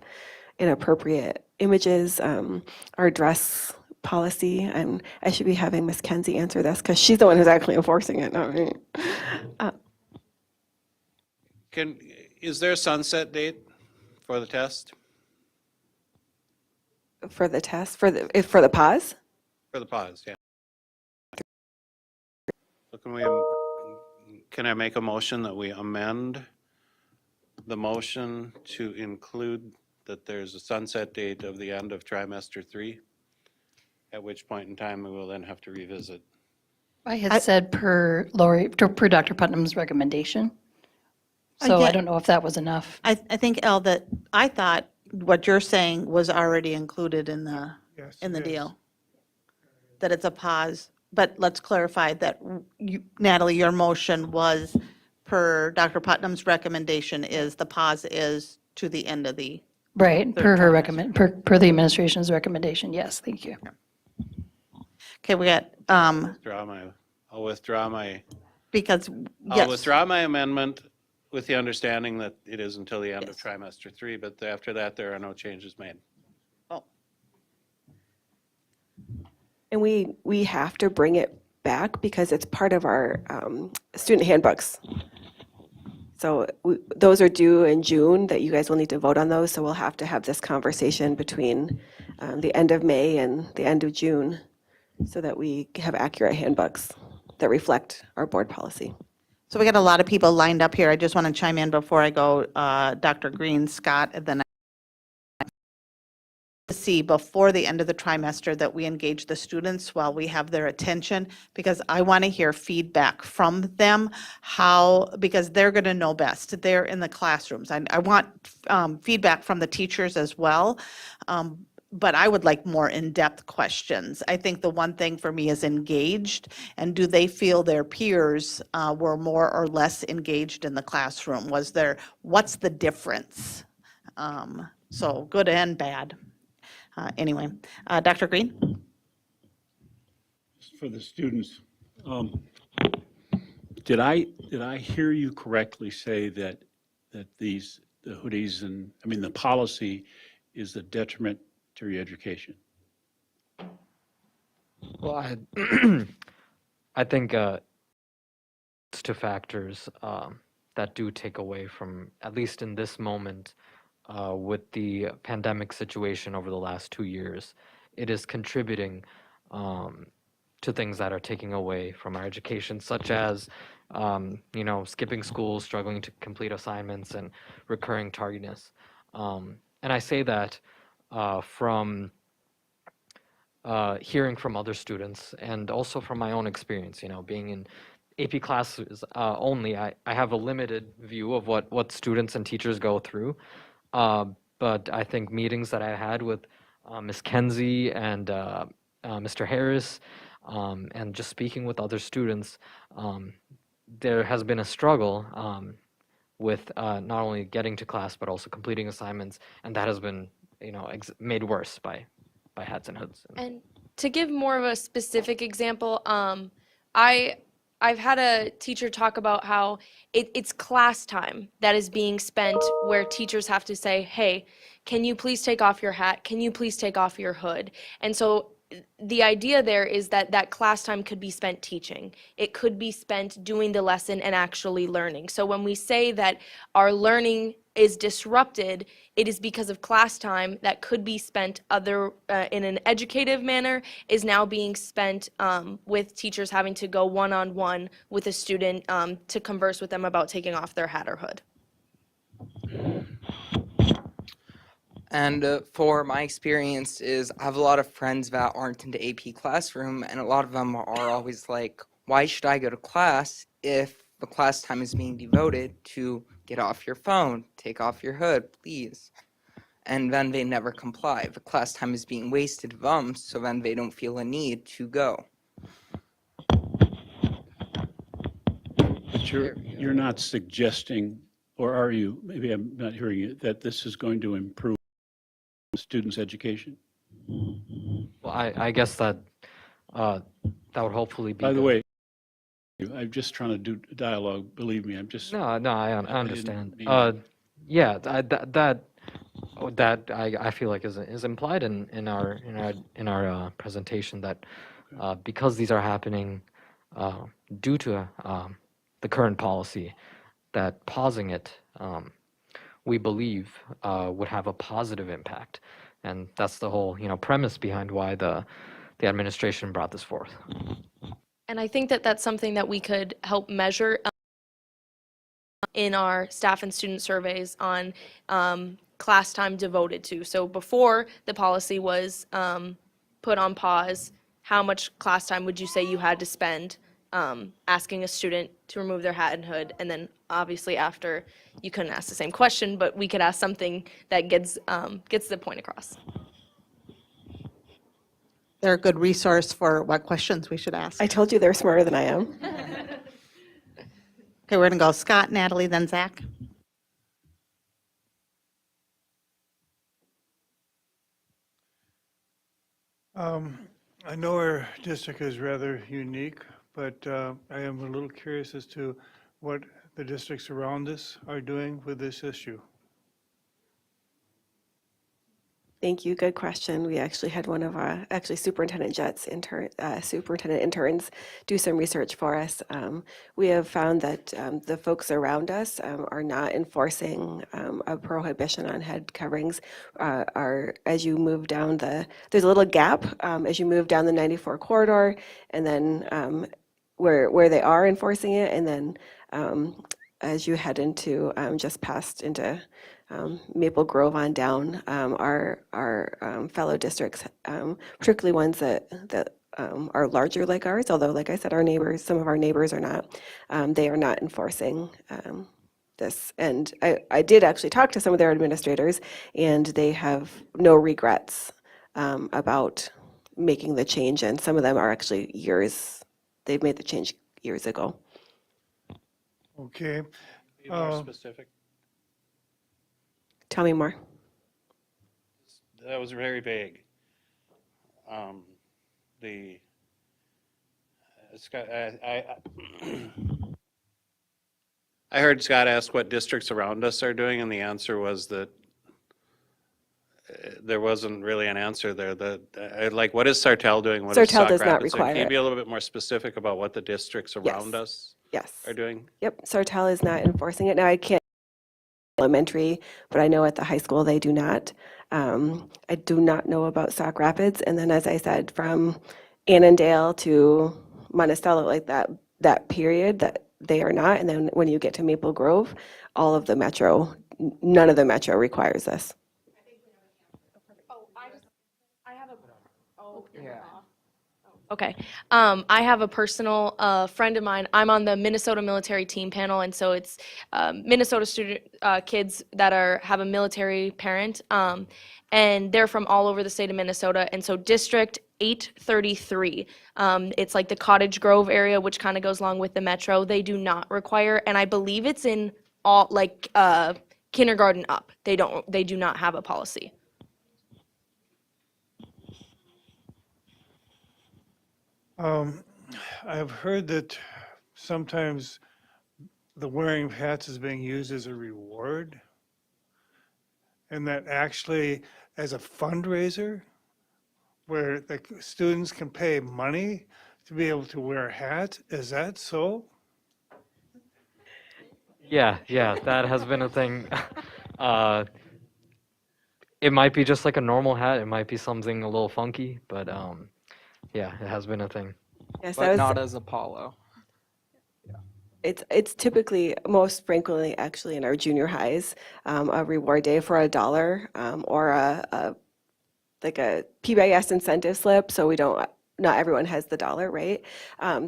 inappropriate images. Our dress policy, and I should be having Miss Kenzie answer this because she's the one who's actually enforcing it, not me. Is there a sunset date for the test? For the test, for the pause? For the pause, yeah. So can I make a motion that we amend the motion to include that there's a sunset date of the end of trimester 3, at which point in time we will then have to revisit? I had said per Dr. Putnam's recommendation. So I don't know if that was enough. I think, Elle, that I thought what you're saying was already included in the Yes, in the it is. deal. That it's a pause, but let's clarify that Natalie, your motion was per Dr. Putnam's recommendation is the pause is to the end of the, Right, Third per trimester. per the administration's recommendation, yes, thank you. okay, we got, I'll withdraw my because, I'll yes, withdraw my amendment with the understanding that it is until the end of Yes. trimester 3, but after that, there are no changes made. oh, And we have to bring it back because it's part of our student handbooks. So those are due in June, that you guys will need to vote on those, so we'll have to have this conversation between the end of May and the end of June so that we have accurate handbooks that reflect our board policy. So we got a lot of people lined up here. I just want to chime in before I go. Dr. Green, Scott, and then to see before the end of the trimester that we engage the students while we have their attention, because I want to hear feedback from them, because they're going to know best. They're in the classrooms. I want feedback from the teachers as well. But I would like more in-depth questions. I think the one thing for me is engaged, and do they feel their peers were more or less engaged in the classroom? What's the difference? So good and bad. Anyway, Dr. Green? For the students, did I hear you correctly say that the hoodies and, I mean, the policy is a detriment to your education? Well, I think it's two factors that do take away from, at least in this moment, with the pandemic situation over the last 2 years. It is contributing to things that are taking away from our education, such as, skipping school, struggling to complete assignments, and recurring tardiness. And I say that from hearing from other students and also from my own experience, being in AP classes only, I have a limited view of what students and teachers go through. But I think meetings that I had with Ms. Kenzie and Mr. Harris, and just speaking with other students, there has been a struggle with not only getting to class but also completing assignments, and that has been made worse by hats and hoods. And to give more of a specific example, I've had a teacher talk about how it's class time that is being spent where teachers have to say, hey, can you please take off your hat? Can you please take off your hood? And so the idea there is that class time could be spent teaching. It could be spent doing the lesson and actually learning. So when we say that our learning is disrupted, it is because of class time that could be spent in an educative manner is now being spent with teachers having to go one-on-one with a student to converse with them about taking off their hat or hood. And for my experience is I have a lot of friends that aren't into AP classroom, and a lot of them are always like, why should I go to class if the class time is being devoted to get off your phone, take off your hood, please? And then they never comply. The class time is being wasted of them, so then they don't feel a need to go. But you're not suggesting, or are you, maybe I'm not hearing you, that this is going to improve students' education? Well, I guess that would hopefully be By the good. way, I'm just trying to do dialogue, believe me, I'm just. No, I understand. mean Yeah, that I feel like is implied in our presentation, that because these are happening due to the current policy, that pausing it, we believe, would have a positive impact, and that's the whole premise behind why the administration brought this forth. And I think that that's something that we could help measure in our staff and student surveys on class time devoted to. So before the policy was put on pause, how much class time would you say you had to spend asking a student to remove their hat and hood? And then obviously after, you couldn't ask the same question, but we could ask something that gets the point across. They're a good resource for what questions we should ask. I told you they're smarter than I am. Okay, we're going to go Scott, Natalie, then Zach. I know our district is rather unique, but I am a little curious as to what the districts around us are doing with this issue. Thank you. Good question. We actually had one of our superintendent superintendent interns do some research for us. We have found that the folks around us are not enforcing a prohibition on head coverings. As you move down there's a little gap as you move down the 94 corridor, and then where they are enforcing it, and then as you head into just past into Maple Grove on down, our fellow districts, particularly ones that are larger like ours, although like I said, some of our neighbors are not, they are not enforcing this. And I did actually talk to some of their administrators, and they have no regrets about making the change, and some of them are actually they've made the change years ago. Okay. Be more specific. Tell me more. That was very vague. Scott, I heard Scott ask what districts around us are doing, and the answer was that there wasn't really an answer there. Like, what is Sartell doing? What is Sartell Sauk does not Rapids doing? require Can you it. be a little bit more specific about what the districts around us Yes. are doing? Yep. Sartell is not enforcing it. Now, I can't elementary, but I know at the high school they do not. I do not know about Sauk Rapids. And then, as I said, from Annandale to Monticello, like that period, that they are not. And then when you get to Maple Grove, all of the metro, none of the metro requires this. Okay. I have a personal friend of mine. I'm on the Minnesota military team panel, and so it's Minnesota student kids that have a military parent, and they're from all over the state of Minnesota. And so District 833, it's like the Cottage Grove area, which kind of goes along with the metro. They do not require, and I believe it's in all like kindergarten up. They do not have a policy. I've heard that sometimes the wearing of hats is being used as a reward, and that actually as a fundraiser where the students can pay money to be able to wear a hat. Is that so? Yeah, that has been a thing. It might be just like a normal hat. It might be something a little funky, but yeah, it has been a thing. Yes, But not as Apollo. It's typically, most frequently, actually in our junior highs, a reward day for $1 or like a PBIS incentive slip. So not everyone has the dollar, right?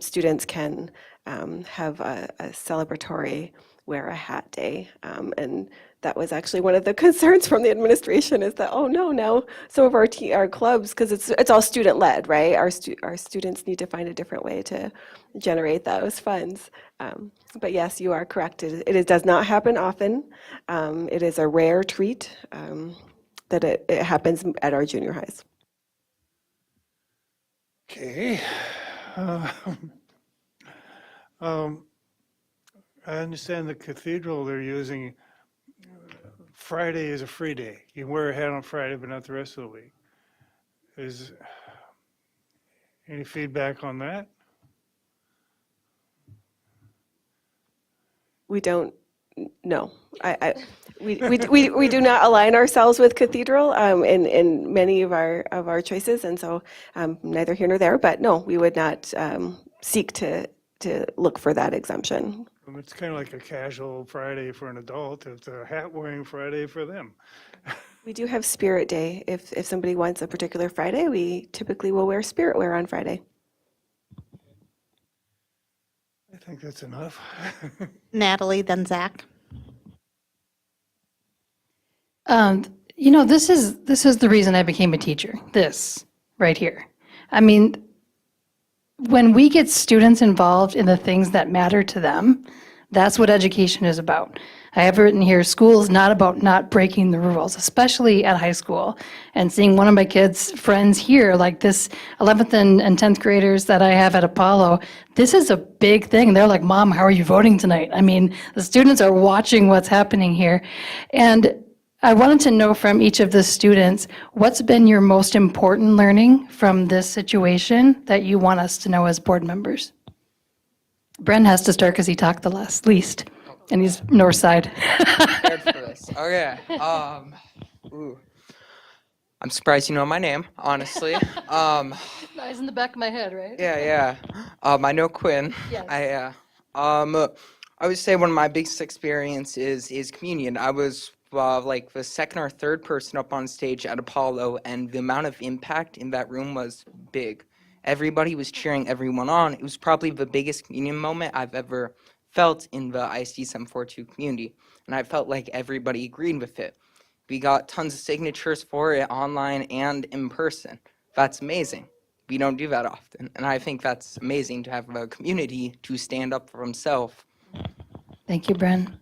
Students can have a celebratory wear a hat day, and that was actually one of the concerns from the administration is that, oh no, now some of our clubs, because it's all student led, right? Our students need to find a different way to generate those funds. But yes, you are correct. It does not happen often. It is a rare treat that it happens at our junior highs. Okay. I understand the cathedral, they're using Friday is a free day. You can wear a hat on Friday, but not the rest of the week. Is any feedback on that? We don't, no. We do not align ourselves with cathedral in many of our choices, and so neither here nor there. But no, we would not seek to look for that exemption. It's kind of like a casual Friday for an adult. It's a hat wearing Friday for them. We do have Spirit Day. If somebody wants a particular Friday, we typically will wear spirit wear on Friday. I think that's enough. Natalie, then Zach. This is the reason I became a teacher. This right here. I mean, when we get students involved in the things that matter to them, that's what education is about. I have written here, school is not about not breaking the rules, especially at high school. And seeing one of my kids' friends here, like this 11th and 10th graders that I have at Apollo, this is a big thing. They're like, Mom, how are you voting tonight? I mean, the students are watching what's happening here. And I wanted to know from each of the students, what's been your most important learning from this situation that you want us to know as board members? Bren has to start because he talked the least, and he's north side. Prepared for this. Okay. Ooh. I'm surprised you know my name, honestly. Eyes in the back of my head, right? Yeah. I know Quinn. Yes. I would say one of my biggest experiences is communion. I was like the second or third person up on stage at Apollo, and the amount of impact in that room was big. Everybody was cheering everyone on. It was probably the biggest communion moment I've ever felt in the ISD 742 community, and I felt like everybody agreed with it. We got tons of signatures for it online and in person. That's amazing. We don't do that often, and I think that's amazing to have a community to stand up for himself. Thank you, Bren.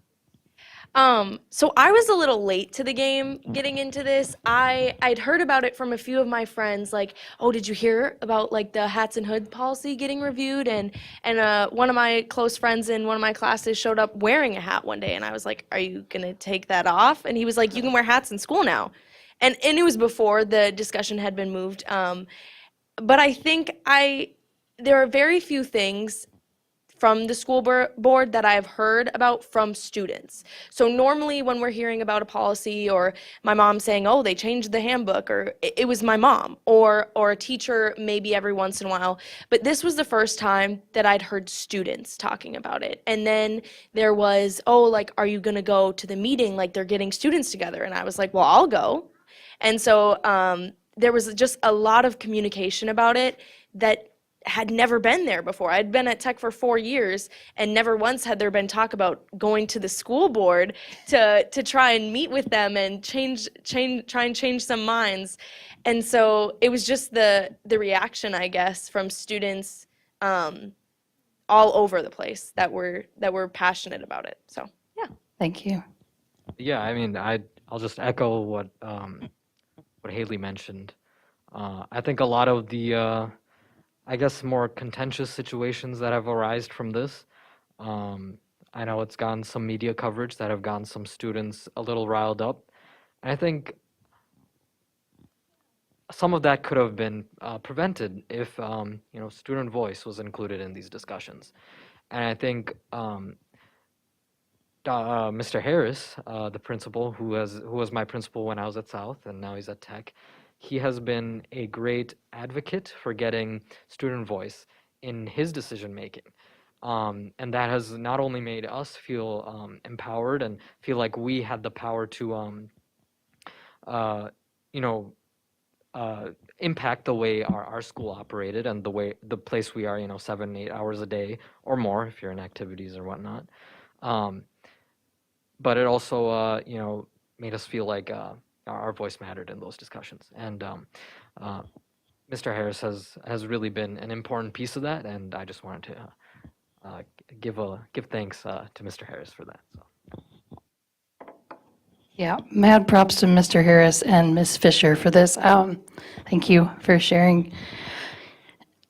So I was a little late to the game getting into this. I'd heard about it from a few of my friends, like, oh, did you hear about like the hats and hood policy getting reviewed? And one of my close friends in one of my classes showed up wearing a hat one day, and I was like, are you gonna take that off? And he was like, you can wear hats in school now. And it was before the discussion had been moved. But I think there are very few things from the school board that I've heard about from students. So normally when we're hearing about a policy or my mom saying, oh, they changed the handbook, or it was my mom or a teacher maybe every once in a while. But this was the first time that I'd heard students talking about it. And then there was, oh, like, are you gonna go to the meeting? Like they're getting students together. And I was like, well, I'll go. And so there was just a lot of communication about it that had never been there before. I'd been at Tech for 4 years, and never once had there been talk about going to the school board to try and meet with them and try and change some minds. And so it was just the reaction, I guess, from students all over the place that were passionate about it. So yeah. Thank you. Yeah, I mean, I'll just echo what Haley mentioned. I think a lot of the I guess more contentious situations that have arisen from this. I know it's gotten some media coverage that have gotten some students a little riled up. And I think some of that could have been prevented if student voice was included in these discussions. And I think Mr. Harris, the principal, who was my principal when I was at South and now he's at Tech, he has been a great advocate for getting student voice in his decision making. And that has not only made us feel empowered and feel like we had the power to, impact the way our school operated and the place we are, 7, 8 hours a day or more if you're in activities or whatnot. But it also, made us feel like our voice mattered in those discussions. And Mr. Harris has really been an important piece of that, and I just wanted to give thanks to Mr. Harris for that. So. Yeah, mad props to Mr. Harris and Ms. Fisher for this. Thank you for sharing.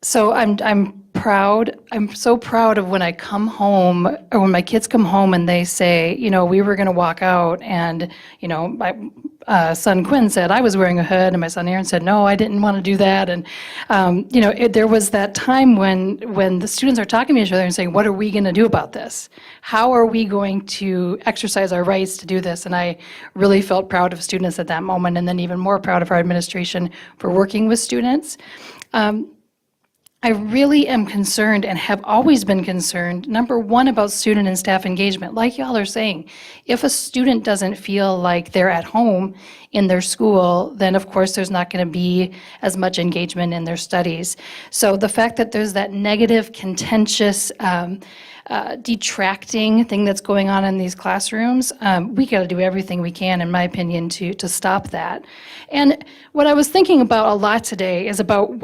So I'm proud. I'm so proud of when I come home or when my kids come home and they say, we were going to walk out and, my son Quinn said I was wearing a hood and my son Aaron said, no, I didn't want to do that. And, there was that time when the students are talking to each other and saying, what are we going to do about this? How are we going to exercise our rights to do this? And I really felt proud of students at that moment, and then even more proud of our administration for working with students. I really am concerned and have always been concerned, number one, about student and staff engagement. Like y'all are saying, if a student doesn't feel like they're at home in their school, then of course there's not going to be as much engagement in their studies. So the fact that there's that negative, contentious, detracting thing that's going on in these classrooms, we got to do everything we can, in my opinion, to stop that. And what I was thinking about a lot today is about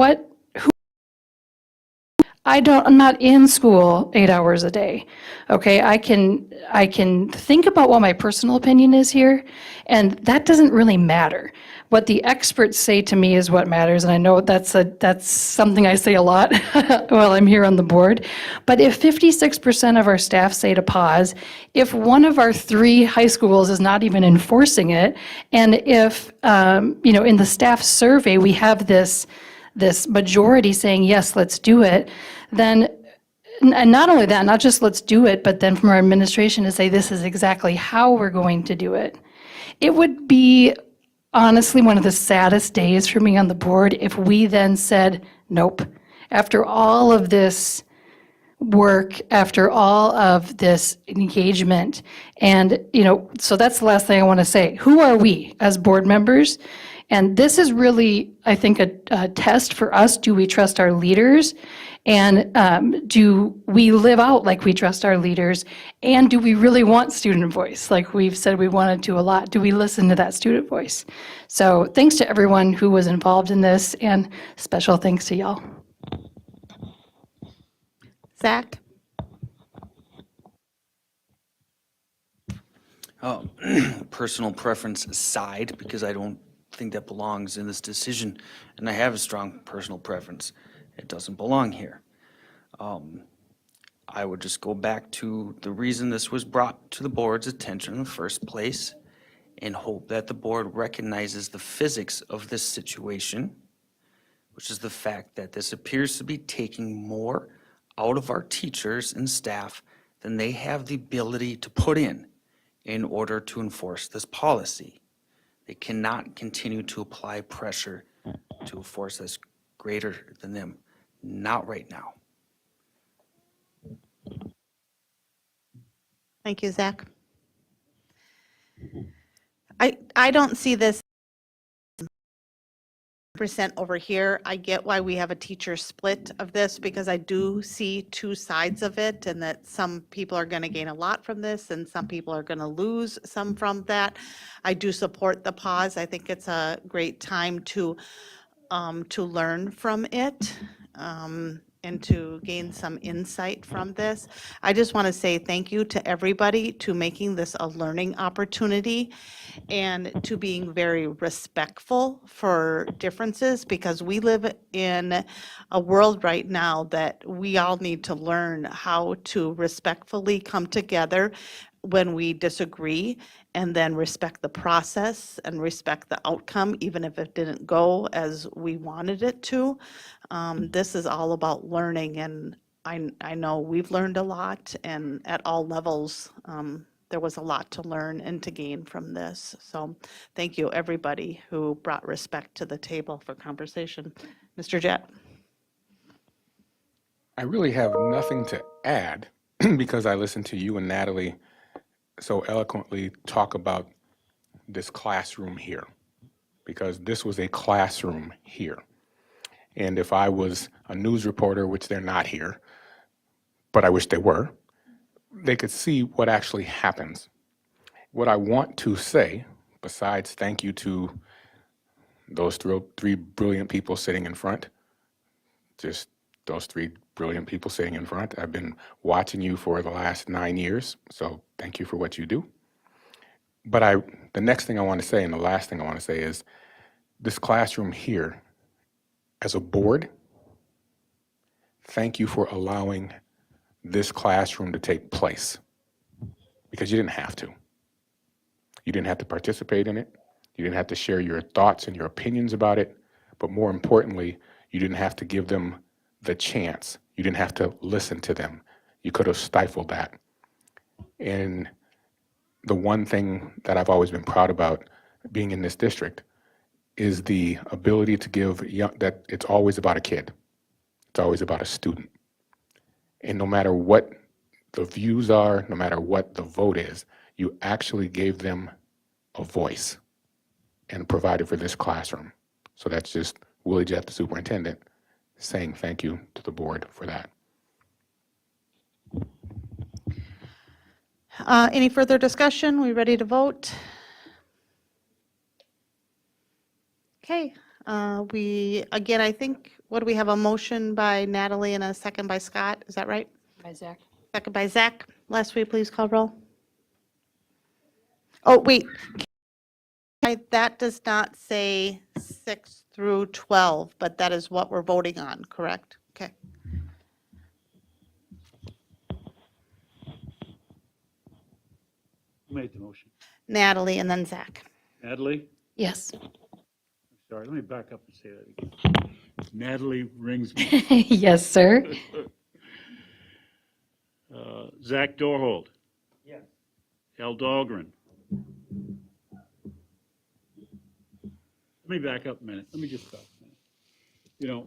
I'm not in school 8 hours a day. Okay, I can think about what my personal opinion is here, and that doesn't really matter. What the experts say to me is what matters, and I know that's something I say a lot while I'm here on the board. But if 56% of our staff say to pause, if one of our 3 high schools is not even enforcing it, and if in the staff survey we have this majority saying, yes, let's do it, then, and not only that, not just let's do it, but then from our administration to say this is exactly how we're going to do it. It would be honestly one of the saddest days for me on the board if we then said, nope. After all of this work, after all of this engagement, and, so that's the last thing I want to say. Who are we as board members? And this is really, I think, a test for us. Do we trust our leaders? And do we live out like we trust our leaders? And do we really want student voice? Like we've said we wanted to a lot. Do we listen to that student voice? So thanks to everyone who was involved in this, and special thanks to y'all. Zach? Personal preference aside, because I don't think that belongs in this decision, and I have a strong personal preference. It doesn't belong here. I would just go back to the reason this was brought to the board's attention in the first place, and hope that the board recognizes the physics of this situation, which is the fact that this appears to be taking more out of our teachers and staff than they have the ability to put in order to enforce this policy. They cannot continue to apply pressure to a force that's greater than them. Not right now. Thank you, Zach. I don't see this percent over here. I get why we have a teacher split of this, because I do see 2 sides of it, and that some people are going to gain a lot from this and some people are going to lose some from that. I do support the pause. I think it's a great time to learn from it. And to gain some insight from this. I just want to say thank you to everybody to making this a learning opportunity, and to being very respectful for differences, because we live in a world right now that we all need to learn how to respectfully come together when we disagree, and then respect the process and respect the outcome, even if it didn't go as we wanted it to. This is all about learning, and I know we've learned a lot, and at all levels, there was a lot to learn and to gain from this. So thank you, everybody who brought respect to the table for conversation. Mr. Jett? I really have nothing to add because I listened to you and Natalie so eloquently talk about this classroom here, because this was a classroom here. And if I was a news reporter, which they're not here, but I wish they were, they could see what actually happens. What I want to say, besides thank you to those 3 brilliant people sitting in front, just those 3 brilliant people sitting in front. I've been watching you for the last 9 years, so thank you for what you do. But the next thing I want to say, and the last thing I want to say, is this classroom here, as a board, thank you for allowing this classroom to take place, because you didn't have to. You didn't have to participate in it. You didn't have to share your thoughts and your opinions about it. But more importantly, you didn't have to give them the chance. You didn't have to listen to them. You could have stifled that. And the one thing that I've always been proud about being in this district is the ability to give that it's always about a kid. It's always about a student. And no matter what the views are, no matter what the vote is, you actually gave them a voice and provided for this classroom. So that's just Willie Jett, the superintendent, saying thank you to the board for that. Any further discussion? We ready to vote? Okay, Again, I think, what do we have, a motion by Natalie and a second by Scott, is that right? By Zach. Second by Zach. Last, will you please call roll? Oh, wait. That does not say 6 through 12, but that is what we're voting on, correct? Okay. Who made the motion? Natalie and then Zach. Natalie? Yes. Sorry, let me back up and say that again. Natalie Ringsby. Yes, sir. Zach Dorhold. Yes. Al Dahlgren. Let me back up a minute. Let me just stop a minute. You know,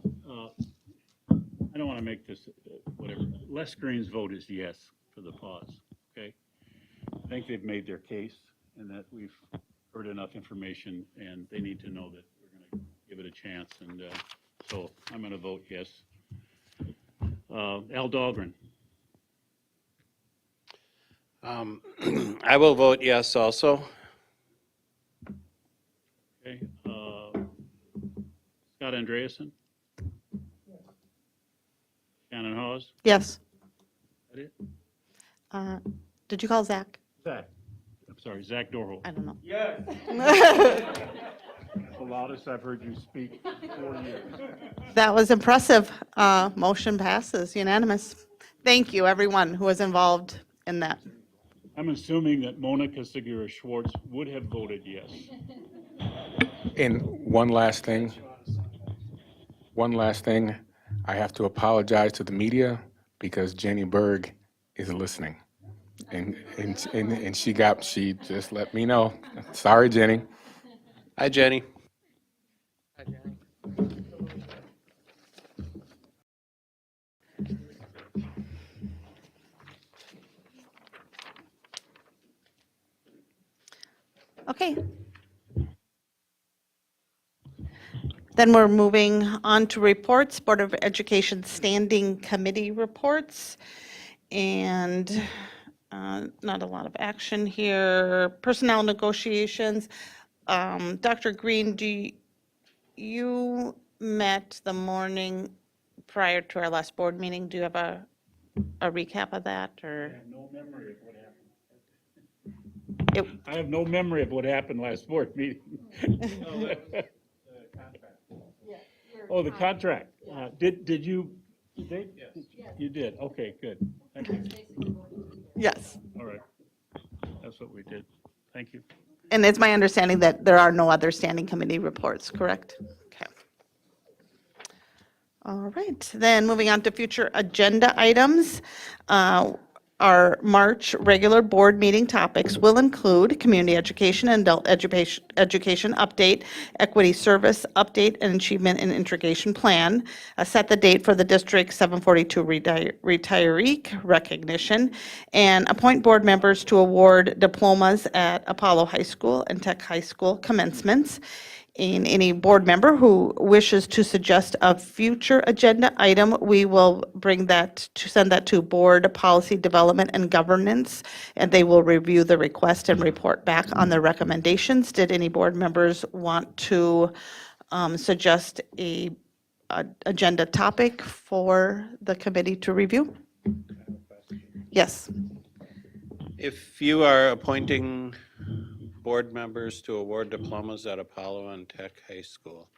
I don't want to make this whatever. Les Green's vote is yes for the pause, okay? I think they've made their case and that we've heard enough information and they need to know that we're going to give it a chance. And so I'm going to vote yes. Al Dahlgren. I will vote yes also. Okay. Scott Andreasen? Shannon Hawes? Yes. Is that it? Did you call Zach? Zach. I'm sorry, Zach Dorhold. I don't know. The loudest I've heard you speak in 4 years. That was impressive. Motion passes unanimous. Thank you, everyone who was involved in that. I'm assuming that Monica Segura Schwartz would have voted yes. And one last thing, I have to apologize to the media because Jenny Berg is listening. And she just let me know. Sorry, Jenny. Hi, Jenny. Hi, Jenny. Okay. Then we're moving on to reports, Board of Education Standing Committee reports. And not a lot of action here. Personnel negotiations. Dr. Green, you met the morning prior to our last board meeting. Do you have a recap of that, or? I have no memory of what happened. It- I have no memory of what happened last board meeting. Oh, the contract. Did you? Yes. You did? Okay, good. Thank you. Yes. All right. That's what we did. Thank you. And it's my understanding that there are no other standing committee reports, correct? Okay. All right, then moving on to future agenda items. Our March regular board meeting topics will include community education and adult education update, equity service update, and achievement and integration plan, set the date for the District 742 retiree recognition, and appoint board members to award diplomas at Apollo High School and Tech High School commencements. And any board member who wishes to suggest a future agenda item, we will send that to Board Policy Development and Governance, and they will review the request and report back on their recommendations. Did any board members want to suggest a agenda topic for the committee to review? Yes. If you are appointing board members to award diplomas at Apollo and Tech High School,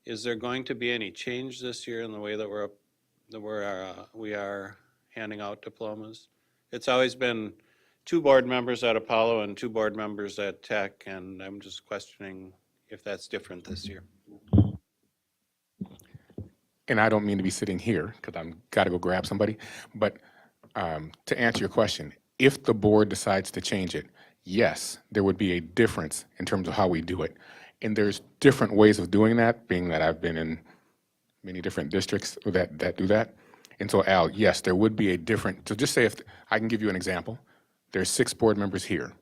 is there going to be any change this year in the way that we are handing out diplomas? It's always been 2 board members at Apollo and 2 board members at Tech, and I'm just questioning if that's different this year. And I don't mean to be sitting here because I've got to go grab somebody, but to answer your question, if the board decides to change it, yes, there would be a difference in terms of how we do it. And there's different ways of doing that, being that I've been in many different districts that do that. And so, Al, yes, there would be a different, so just say if, I can give you an example. There's 6 board members here,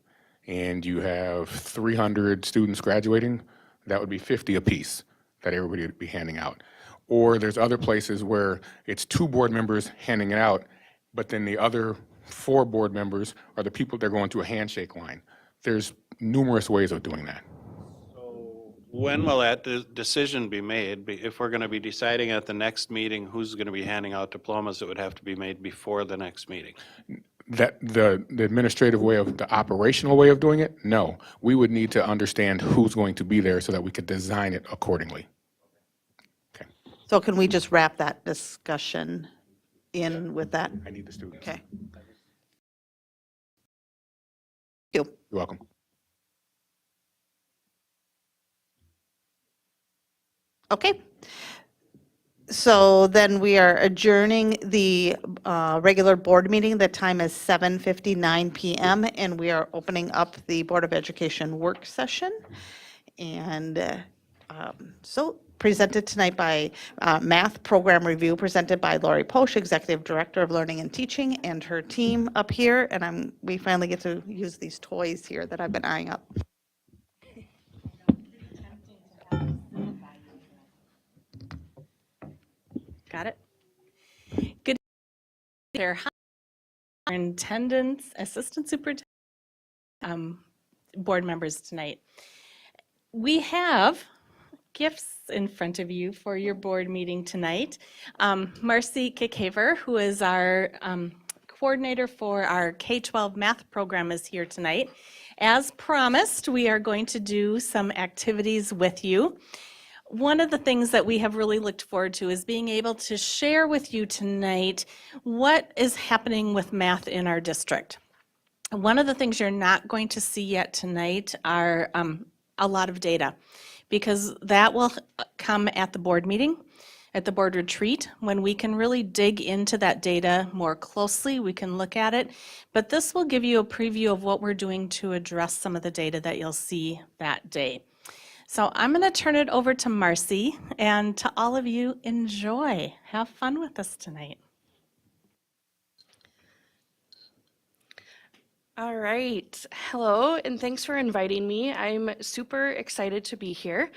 and you have 300 students graduating, that would be 50 apiece that everybody would be handing out. Or there's other places where it's 2 board members handing it out, but then the other 4 board members are the people that are going through a handshake line. There's numerous ways of doing that. So When will that decision be made? If we're going to be deciding at the next meeting who's going to be handing out diplomas, it would have to be made before the next meeting. That the administrative way of the operational way of doing it, no. We would need to understand who's going to be there so that we could design it accordingly. Okay. So can we just wrap that discussion in with that? I need the students. Okay. Thank you. You're welcome. Okay. So then we are adjourning the regular board meeting. The time is 7:59 PM, and we are opening up the Board of Education work session. And so presented tonight by Math Program Review, presented by Lori Posch, Executive Director of Learning and Teaching, and her team up here. And we finally get to use these toys here that I've been eyeing up. Got it? Good there. Superintendents, assistant superintendent, board members tonight. We have gifts in front of you for your board meeting tonight. Marcy Kickhaver, who is our coordinator for our K-12 math program, is here tonight. As promised, we are going to do some activities with you. One of the things that we have really looked forward to is being able to share with you tonight what is happening with math in our district. One of the things you're not going to see yet tonight are a lot of data, because that will come at the board meeting, at the board retreat, when we can really dig into that data more closely. We can look at it, but this will give you a preview of what we're doing to address some of the data that you'll see that day. So I'm going to turn it over to Marcy, and to all of you, enjoy. Have fun with us tonight. All right. Hello, and thanks for inviting me. I'm super excited to be here.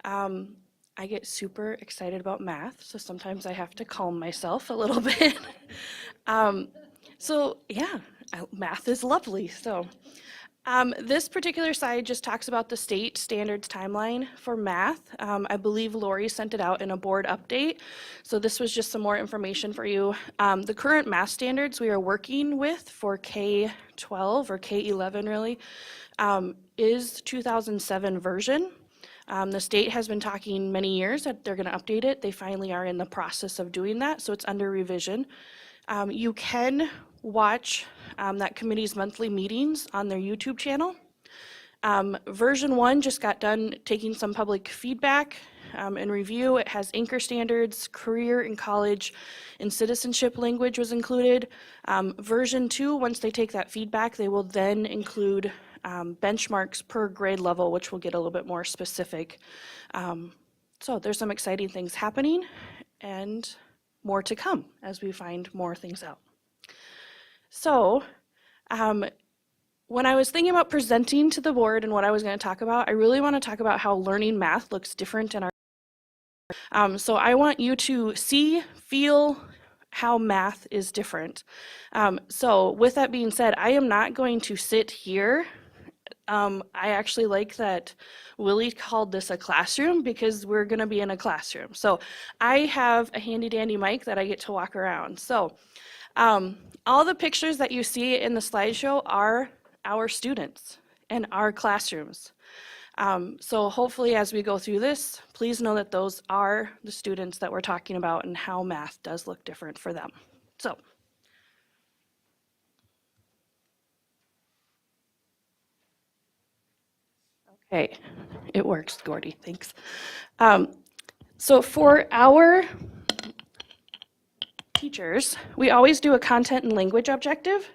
I get super excited about math, so sometimes I have to calm myself a little bit. Math is lovely. This particular slide just talks about the state standards timeline for math. I believe Lori sent it out in a board update, so this was just some more information for you. The current math standards we are working with for K-12 or K-11 really is 2007 version. The state has been talking many years that they're going to update it. They finally are in the process of doing that, so it's under revision. You can watch that committee's monthly meetings on their YouTube channel. Version 1 just got done taking some public feedback and review. It has anchor standards, career and college, and citizenship language was included. Version 2, once they take that feedback, they will then include benchmarks per grade level, which will get a little bit more specific. So there's some exciting things happening and more to come as we find more things out. So when I was thinking about presenting to the board and what I was going to talk about, I really want to talk about how learning math looks different in our so I want you to see, feel how math is different. So with that being said, I am not going to sit here. I actually like that Willie called this a classroom because we're going to be in a classroom. So I have a handy dandy mic that I get to walk around. So all the pictures that you see in the slideshow are our students and our classrooms. So hopefully as we go through this, please know that those are the students that we're talking about and how math does look different for them. So. Okay, it works, Gordy, thanks. So for our teachers, we always do a content and language objective.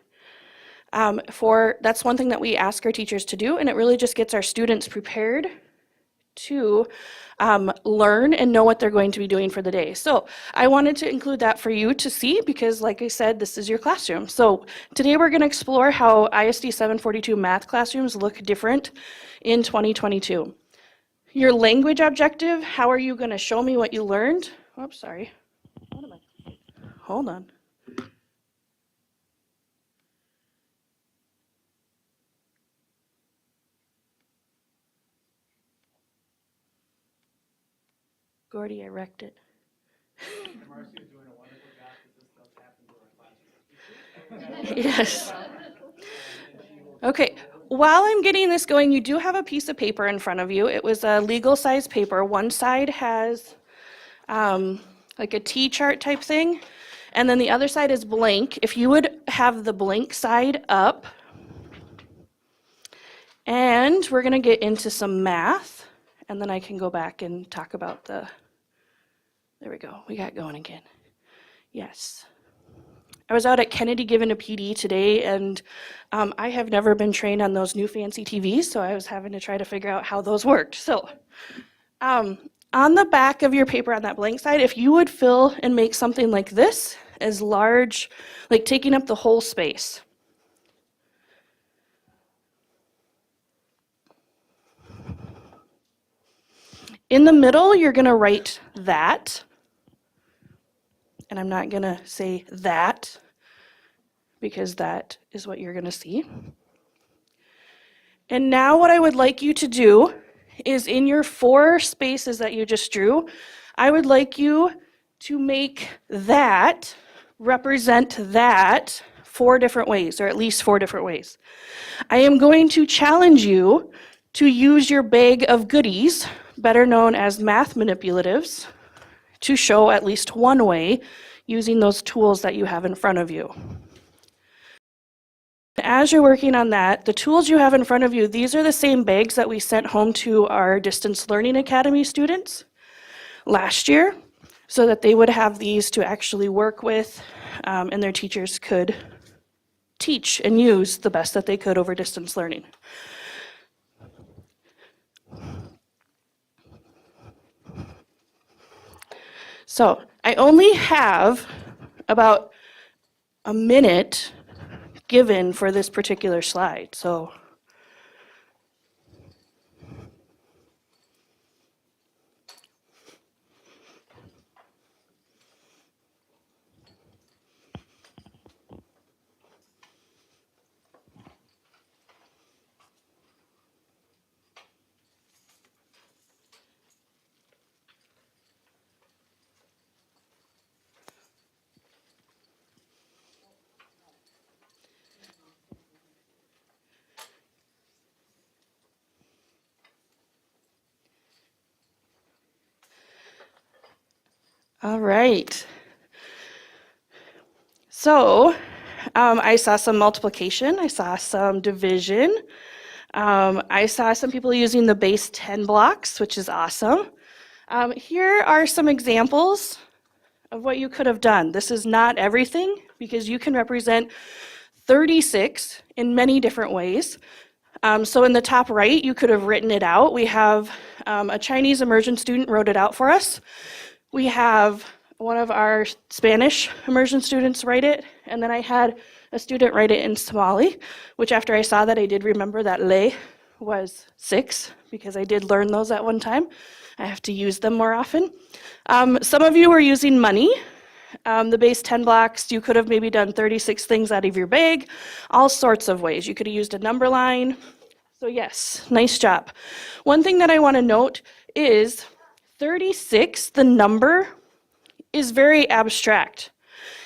That's one thing that we ask our teachers to do, and it really just gets our students prepared to learn and know what they're going to be doing for the day. So I wanted to include that for you to see because, like I said, this is your classroom. So today we're going to explore how ISD 742 math classrooms look different in 2022. Your language objective, how are you going to show me what you learned? Oops, sorry. Hold on. Gordy, I wrecked it. Yes. Okay, while I'm getting this going, you do have a piece of paper in front of you. It was a legal size paper. One side has like a T-chart type thing, and then the other side is blank. If you would have the blank side up, and we're gonna get into some math, and then I can go back and talk about there we go, we got going again. Yes. I was out at Kennedy giving a PD today, and I have never been trained on those new fancy TVs, so I was having to try to figure out how those worked. So on the back of your paper on that blank side, if you would fill and make something like this, as large, like taking up the whole space. In the middle, you're going to write that. And I'm not going to say that, because that is what you're going to see. And now what I would like you to do is, in your 4 spaces that you just drew, I would like you to make that represent that 4 different ways, or at least 4 different ways. I am going to challenge you to use your bag of goodies, better known as math manipulatives, to show at least one way using those tools that you have in front of you. As you're working on that, the tools you have in front of you, these are the same bags that we sent home to our Distance Learning Academy students last year, so that they would have these to actually work with, and their teachers could teach and use the best that they could over distance learning. So I only have about a minute given for this particular slide. So all right. So I saw some multiplication, I saw some division, I saw some people using the base 10 blocks, which is awesome. Here are some examples of what you could have done. This is not everything, because you can represent 36 in many different ways. So in the top right, you could have written it out. We have a Chinese immersion student wrote it out for us. We have one of our Spanish immersion students write it, and then I had a student write it in Somali, which after I saw that, I did remember that le was 6, because I did learn those at one time. I have to use them more often. Some of you were using money. The base 10 blocks, you could have maybe done 36 things out of your bag, all sorts of ways. You could have used a number line. So yes, nice job. One thing that I want to note is 36, the number, is very abstract.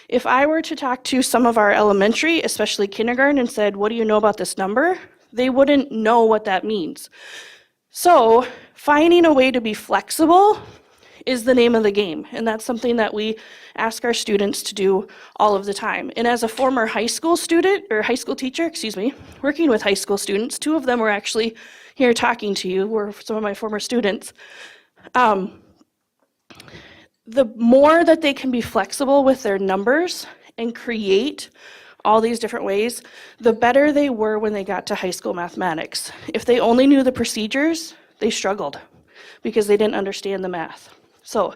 If I were to talk to some of our elementary, especially kindergarten, and said, what do you know about this number? They wouldn't know what that means. So finding a way to be flexible is the name of the game, and that's something that we ask our students to do all of the time. And as a former high school student, or high school teacher, working with high school students, 2 of them were actually here talking to you, were some of my former students. The more that they can be flexible with their numbers and create all these different ways, the better they were when they got to high school mathematics. If they only knew the procedures, they struggled because they didn't understand the math. So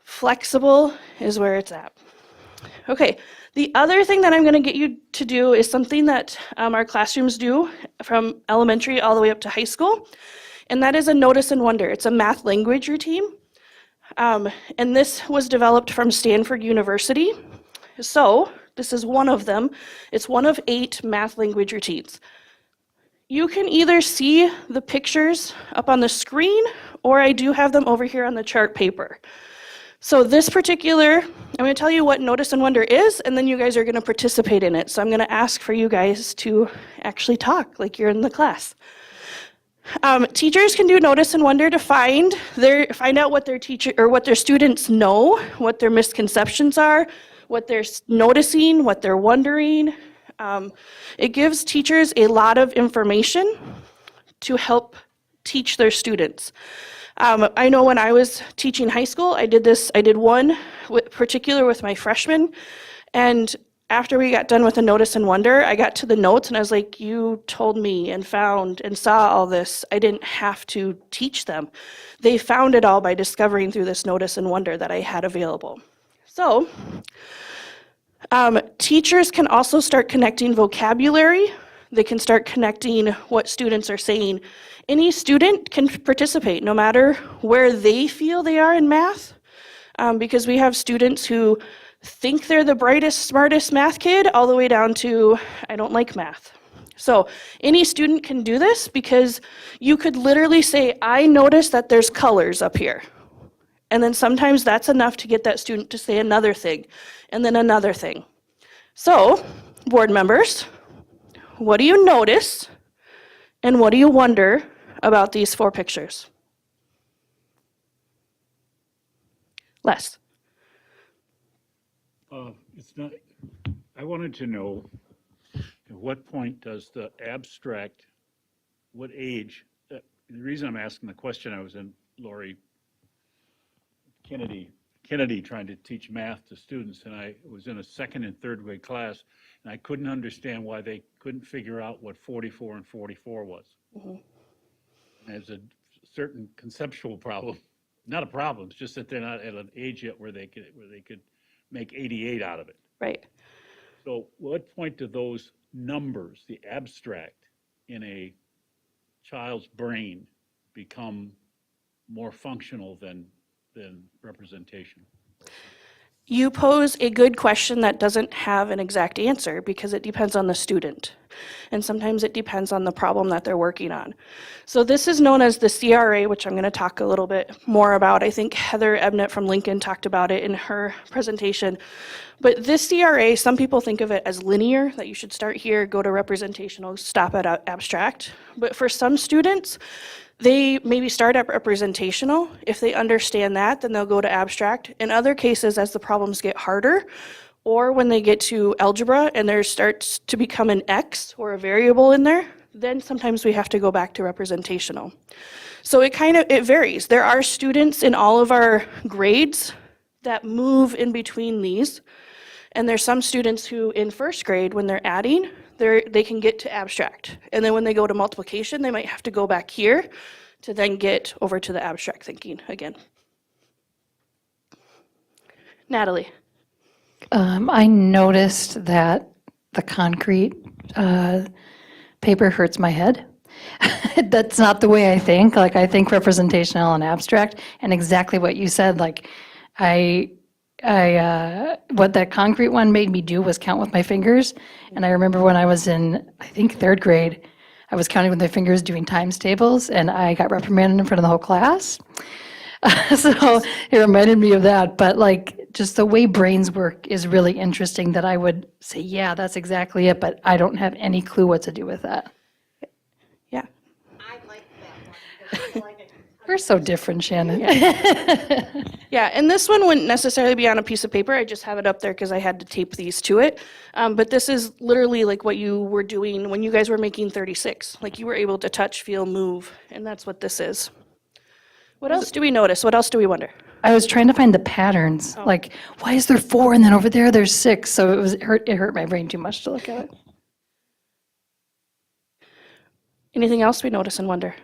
flexible is where it's at. Okay, the other thing that I'm going to get you to do is something that our classrooms do from elementary all the way up to high school, and that is a notice and wonder. It's a math language routine, and this was developed from Stanford University. So this is one of them. It's one of 8 math language routines. you can either see the pictures up on the screen, or I do have them over here on the chart paper. So this particular, I'm going to tell you what Notice and Wonder is, and then you guys are going to participate in it. So I'm going to ask for you guys to actually talk like you're in the class. Teachers can do Notice and Wonder to find out what their teacher or what their students know, what their misconceptions are, what they're noticing, what they're wondering. It gives teachers a lot of information to help teach their students. I know when I was teaching high school, I did one particular with my freshmen, and after we got done with the Notice and Wonder, I got to the notes and I was like, you told me and found and saw all this. I didn't have to teach them. They found it all by discovering through this Notice and Wonder that I had available. So, teachers can also start connecting vocabulary. They can start connecting what students are saying. Any student can participate, no matter where they feel they are in math, because we have students who think they're the brightest, smartest math kid, all the way down to, I don't like math. So any student can do this, because you could literally say, I noticed that there's colors up here. And then sometimes that's enough to get that student to say another thing, and then another thing. So, board members, what do you notice, and what do you wonder about these 4 pictures? Les. It's not, I wanted to know, at what point does the abstract, what age, the reason I'm asking the question, I was in Lori Kennedy trying to teach math to students, and I was in a 2nd and 3rd grade class, and I couldn't understand why they couldn't figure out what 44 and 44 was. Mm-hmm. There's a certain conceptual problem. Not a problem, it's just that they're not at an age yet where they could make 88 out of it. Right. So what point do those numbers, the abstract, in a child's brain become more functional than representation? You pose a good question that doesn't have an exact answer, because it depends on the student. And sometimes it depends on the problem that they're working on. So this is known as the CRA, which I'm going to talk a little bit more about. I think Heather Ebnett from Lincoln talked about it in her presentation. But this CRA, some people think of it as linear, that you should start here, go to representational, stop at abstract. But for some students, they maybe start at representational. If they understand that, then they'll go to abstract. In other cases, as the problems get harder, or when they get to algebra and there starts to become an X or a variable in there, then sometimes we have to go back to representational. So it varies. There are students in all of our grades that move in between these. And there's some students who in 1st grade, when they're adding, they can get to abstract. And then when they go to multiplication, they might have to go back here to then get over to the abstract thinking again. Natalie. I noticed that the concrete paper hurts my head. That's not the way I think. Like, I think representational and abstract, and exactly what you said. Like, what that concrete one made me do was count with my fingers. And I remember when I was in, I think, 3rd grade, I was counting with my fingers doing times tables, and I got reprimanded in front of the whole class. So it reminded me of that. But like, just the way brains work is really interesting, that I would say, yeah, that's exactly it, but I don't have any clue what to do with that. Yeah. I like that one, because I feel like it. We're so different, Shannon. Yeah, and this one wouldn't necessarily be on a piece of paper. I just have it up there because I had to tape these to it. But this is literally like what you were doing when you guys were making 36. Like, you were able to touch, feel, move, and that's what this is. What else do we notice? What else do we wonder? I was trying to find the patterns. Like, why is there 4 and then over there there's 6? So it hurt my brain too much to look at it. Anything else we notice and wonder?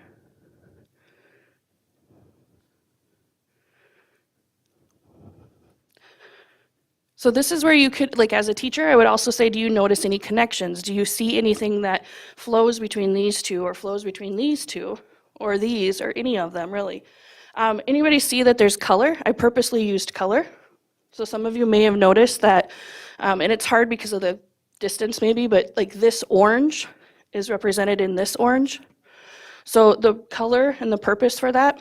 So this is where you could, like, as a teacher, I would also say, do you notice any connections? Do you see anything that flows between these two, or flows between these two, or these, or any of them, really? Anybody see that there's color? I purposely used color. So some of you may have noticed that, and it's hard because of the distance maybe, but like this orange is represented in this orange. So the color and the purpose for that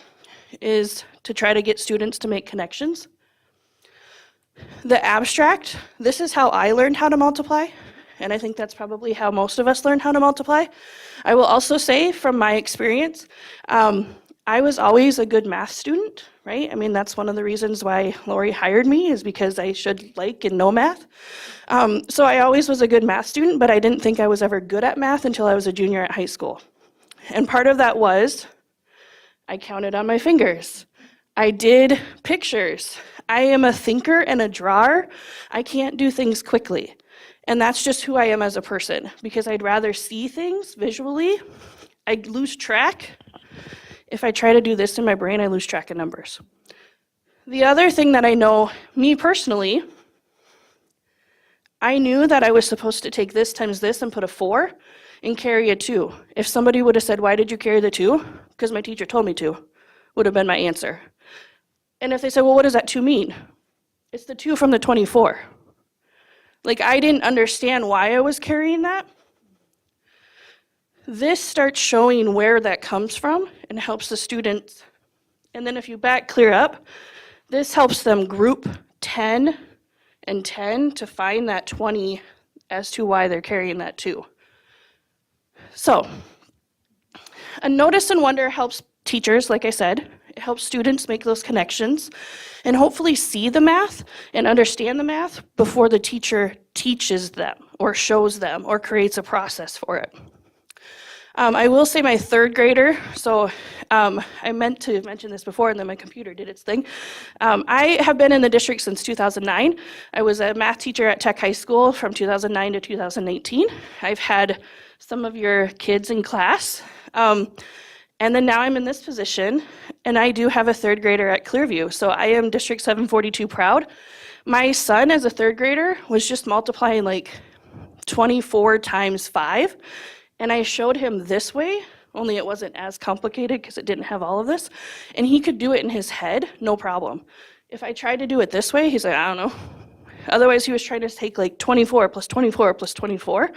is to try to get students to make connections. The abstract, this is how I learned how to multiply, and I think that's probably how most of us learn how to multiply. I will also say from my experience, I was always a good math student, right? I mean, that's one of the reasons why Lori hired me, is because I should like and know math. So I always was a good math student, but I didn't think I was ever good at math until I was a junior at high school. And part of that was I counted on my fingers. I did pictures. I am a thinker and a drawer. I can't do things quickly. And that's just who I am as a person, because I'd rather see things visually. I lose track. If I try to do this in my brain, I lose track of numbers. The other thing that I know, me personally, I knew that I was supposed to take this times this and put a 4 and carry a 2. If somebody would have said, why did you carry the 2? Because my teacher told me to, would have been my answer. And if they said, well, what does that 2 mean? It's the 2 from the 24. Like, I didn't understand why I was carrying that. This starts showing where that comes from and helps the students. And then if you back clear up, this helps them group 10 and 10 to find that 20 as to why they're carrying that 2. So, a notice and wonder helps teachers, like I said. It helps students make those connections and hopefully see the math and understand the math before the teacher teaches them or shows them or creates a process for it. I will say my third grader, so I meant to mention this before and then my computer did its thing. I have been in the district since 2009. I was a math teacher at Tech High School from 2009 to 2018. I've had some of your kids in class. And then now I'm in this position, and I do have a third grader at Clearview, so I am District 742 proud. My son, as a third grader, was just multiplying like 24 times 5, and I showed him this way, only it wasn't as complicated because it didn't have all of this, and he could do it in his head, no problem. If I tried to do it this way, he's like, I don't know. Otherwise, he was trying to take like 24 plus 24 plus 24.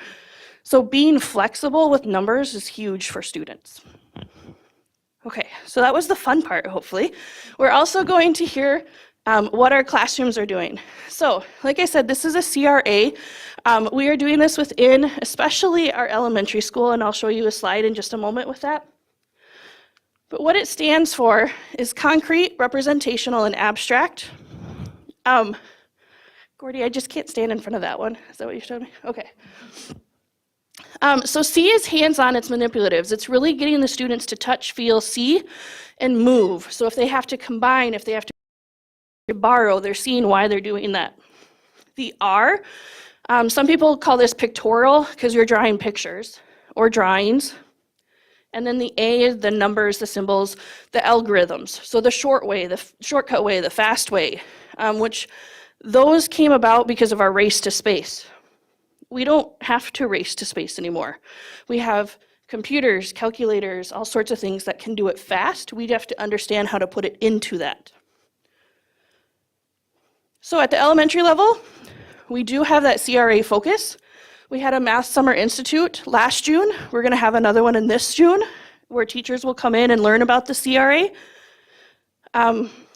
So being flexible with numbers is huge for students. Okay, so that was the fun part, hopefully. We're also going to hear what our classrooms are doing. So, like I said, this is a CRA. We are doing this within, especially our elementary school, and I'll show you a slide in just a moment with that. But what it stands for is concrete, representational, and abstract. Gordy, I just can't stand in front of that one. Is that what you showed me? Okay. So C is hands-on, it's manipulatives. It's really getting the students to touch, feel, see, and move. So if they have to combine, if they have to borrow, they're seeing why they're doing that. The R, some people call this pictorial because you're drawing pictures or drawings. And then the A is the numbers, the symbols, the algorithms. So the short way, the shortcut way, the fast way, which those came about because of our race to space. We don't have to race to space anymore. We have computers, calculators, all sorts of things that can do it fast. We have to understand how to put it into that. So at the elementary level, we do have that CRA focus. We had a Math Summer Institute last June. We're going to have another one in this June where teachers will come in and learn about the CRA.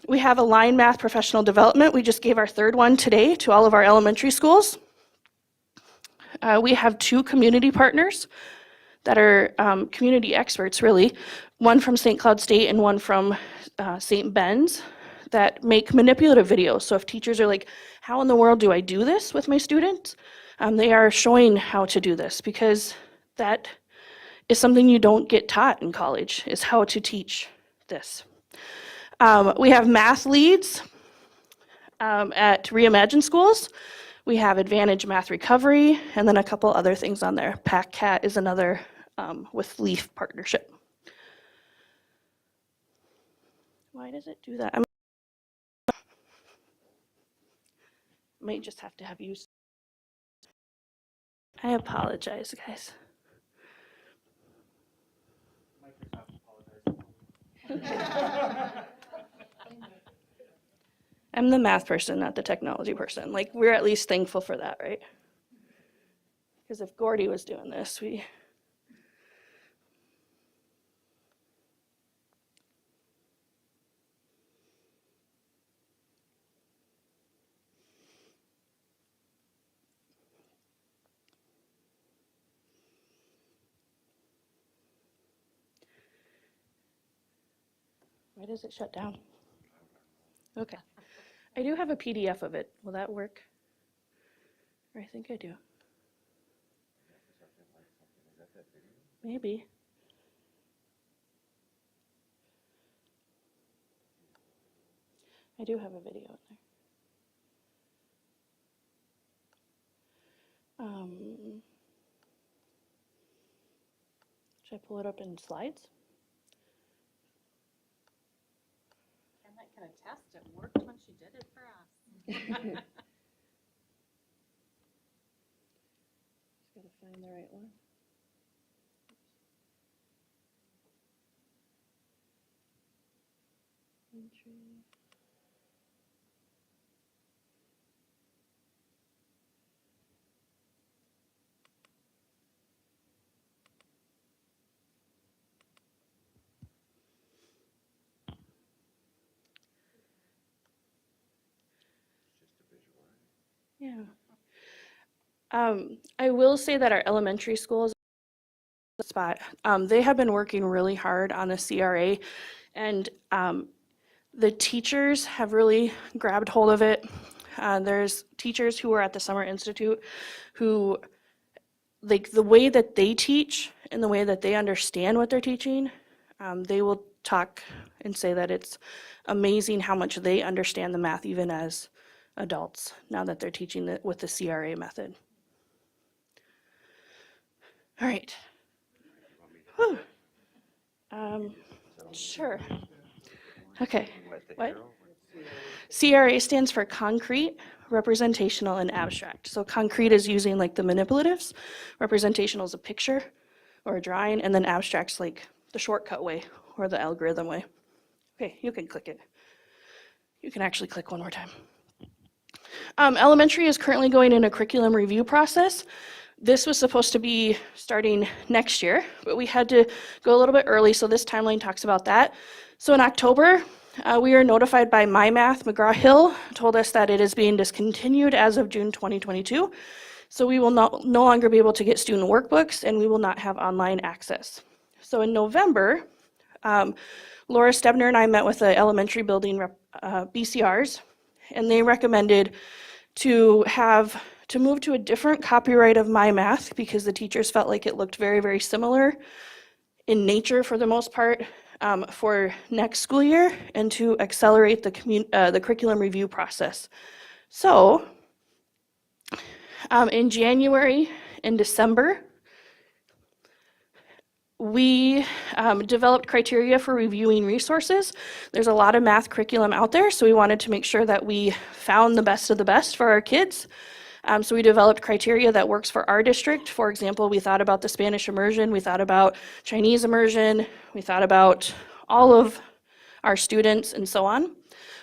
We have a line math professional development. We just gave our third one today to all of our elementary schools. We have 2 community partners that are community experts, really. One from St. Cloud State and one from St. Ben's that make manipulative videos. So if teachers are like, how in the world do I do this with my students? They are showing how to do this because that is something you don't get taught in college, is how to teach this. We have math leads at Reimagine schools. We have Advantage Math Recovery, and then a couple other things on there. PACCAT is another with LEAF partnership. Why does it do that? I might just have to have you. I apologize, guys. I'm the math person, not the technology person. Like, we're at least thankful for that, right? Because if Gordy was doing this, we Why does it shut down? Okay. I do have a PDF of it. Will that work? Or I think I do. Maybe. I do have a video in there. Should I pull it up in slides? And I can attest, it worked when she did it for us. Just gotta find the right one. Entry. Yeah. I will say that our elementary schools spot, they have been working really hard on the CRA, and the teachers have really grabbed hold of it. There's teachers who are at the Summer Institute who, like, the way that they teach and the way that they understand what they're teaching, they will talk and say that it's amazing how much they understand the math even as adults now that they're teaching it with the CRA method. All right. Whew. Sure. Okay. What? CRA stands for concrete, representational, and abstract. So concrete is using like the manipulatives. Representational is a picture or a drawing, and then abstract's like the shortcut way or the algorithm way. Okay, you can click it. You can actually click one more time. Elementary is currently going in a curriculum review process. This was supposed to be starting next year, but we had to go a little bit early, so this timeline talks about that. So in October, we were notified by My Math McGraw-Hill, told us that it is being discontinued as of June 2022. So we will no longer be able to get student workbooks, and we will not have online access. So in November, Laura Stebner and I met with the elementary building BCRs, and they recommended to move to a different copyright of My Math because the teachers felt like it looked very, very similar in nature for the most part for next school year, and to accelerate the curriculum review process. So in January and December, we developed criteria for reviewing resources. There's a lot of math curriculum out there, so we wanted to make sure that we found the best of the best for our kids. So we developed criteria that works for our district. For example, we thought about the Spanish immersion, we thought about Chinese immersion, we thought about all of our students and so on.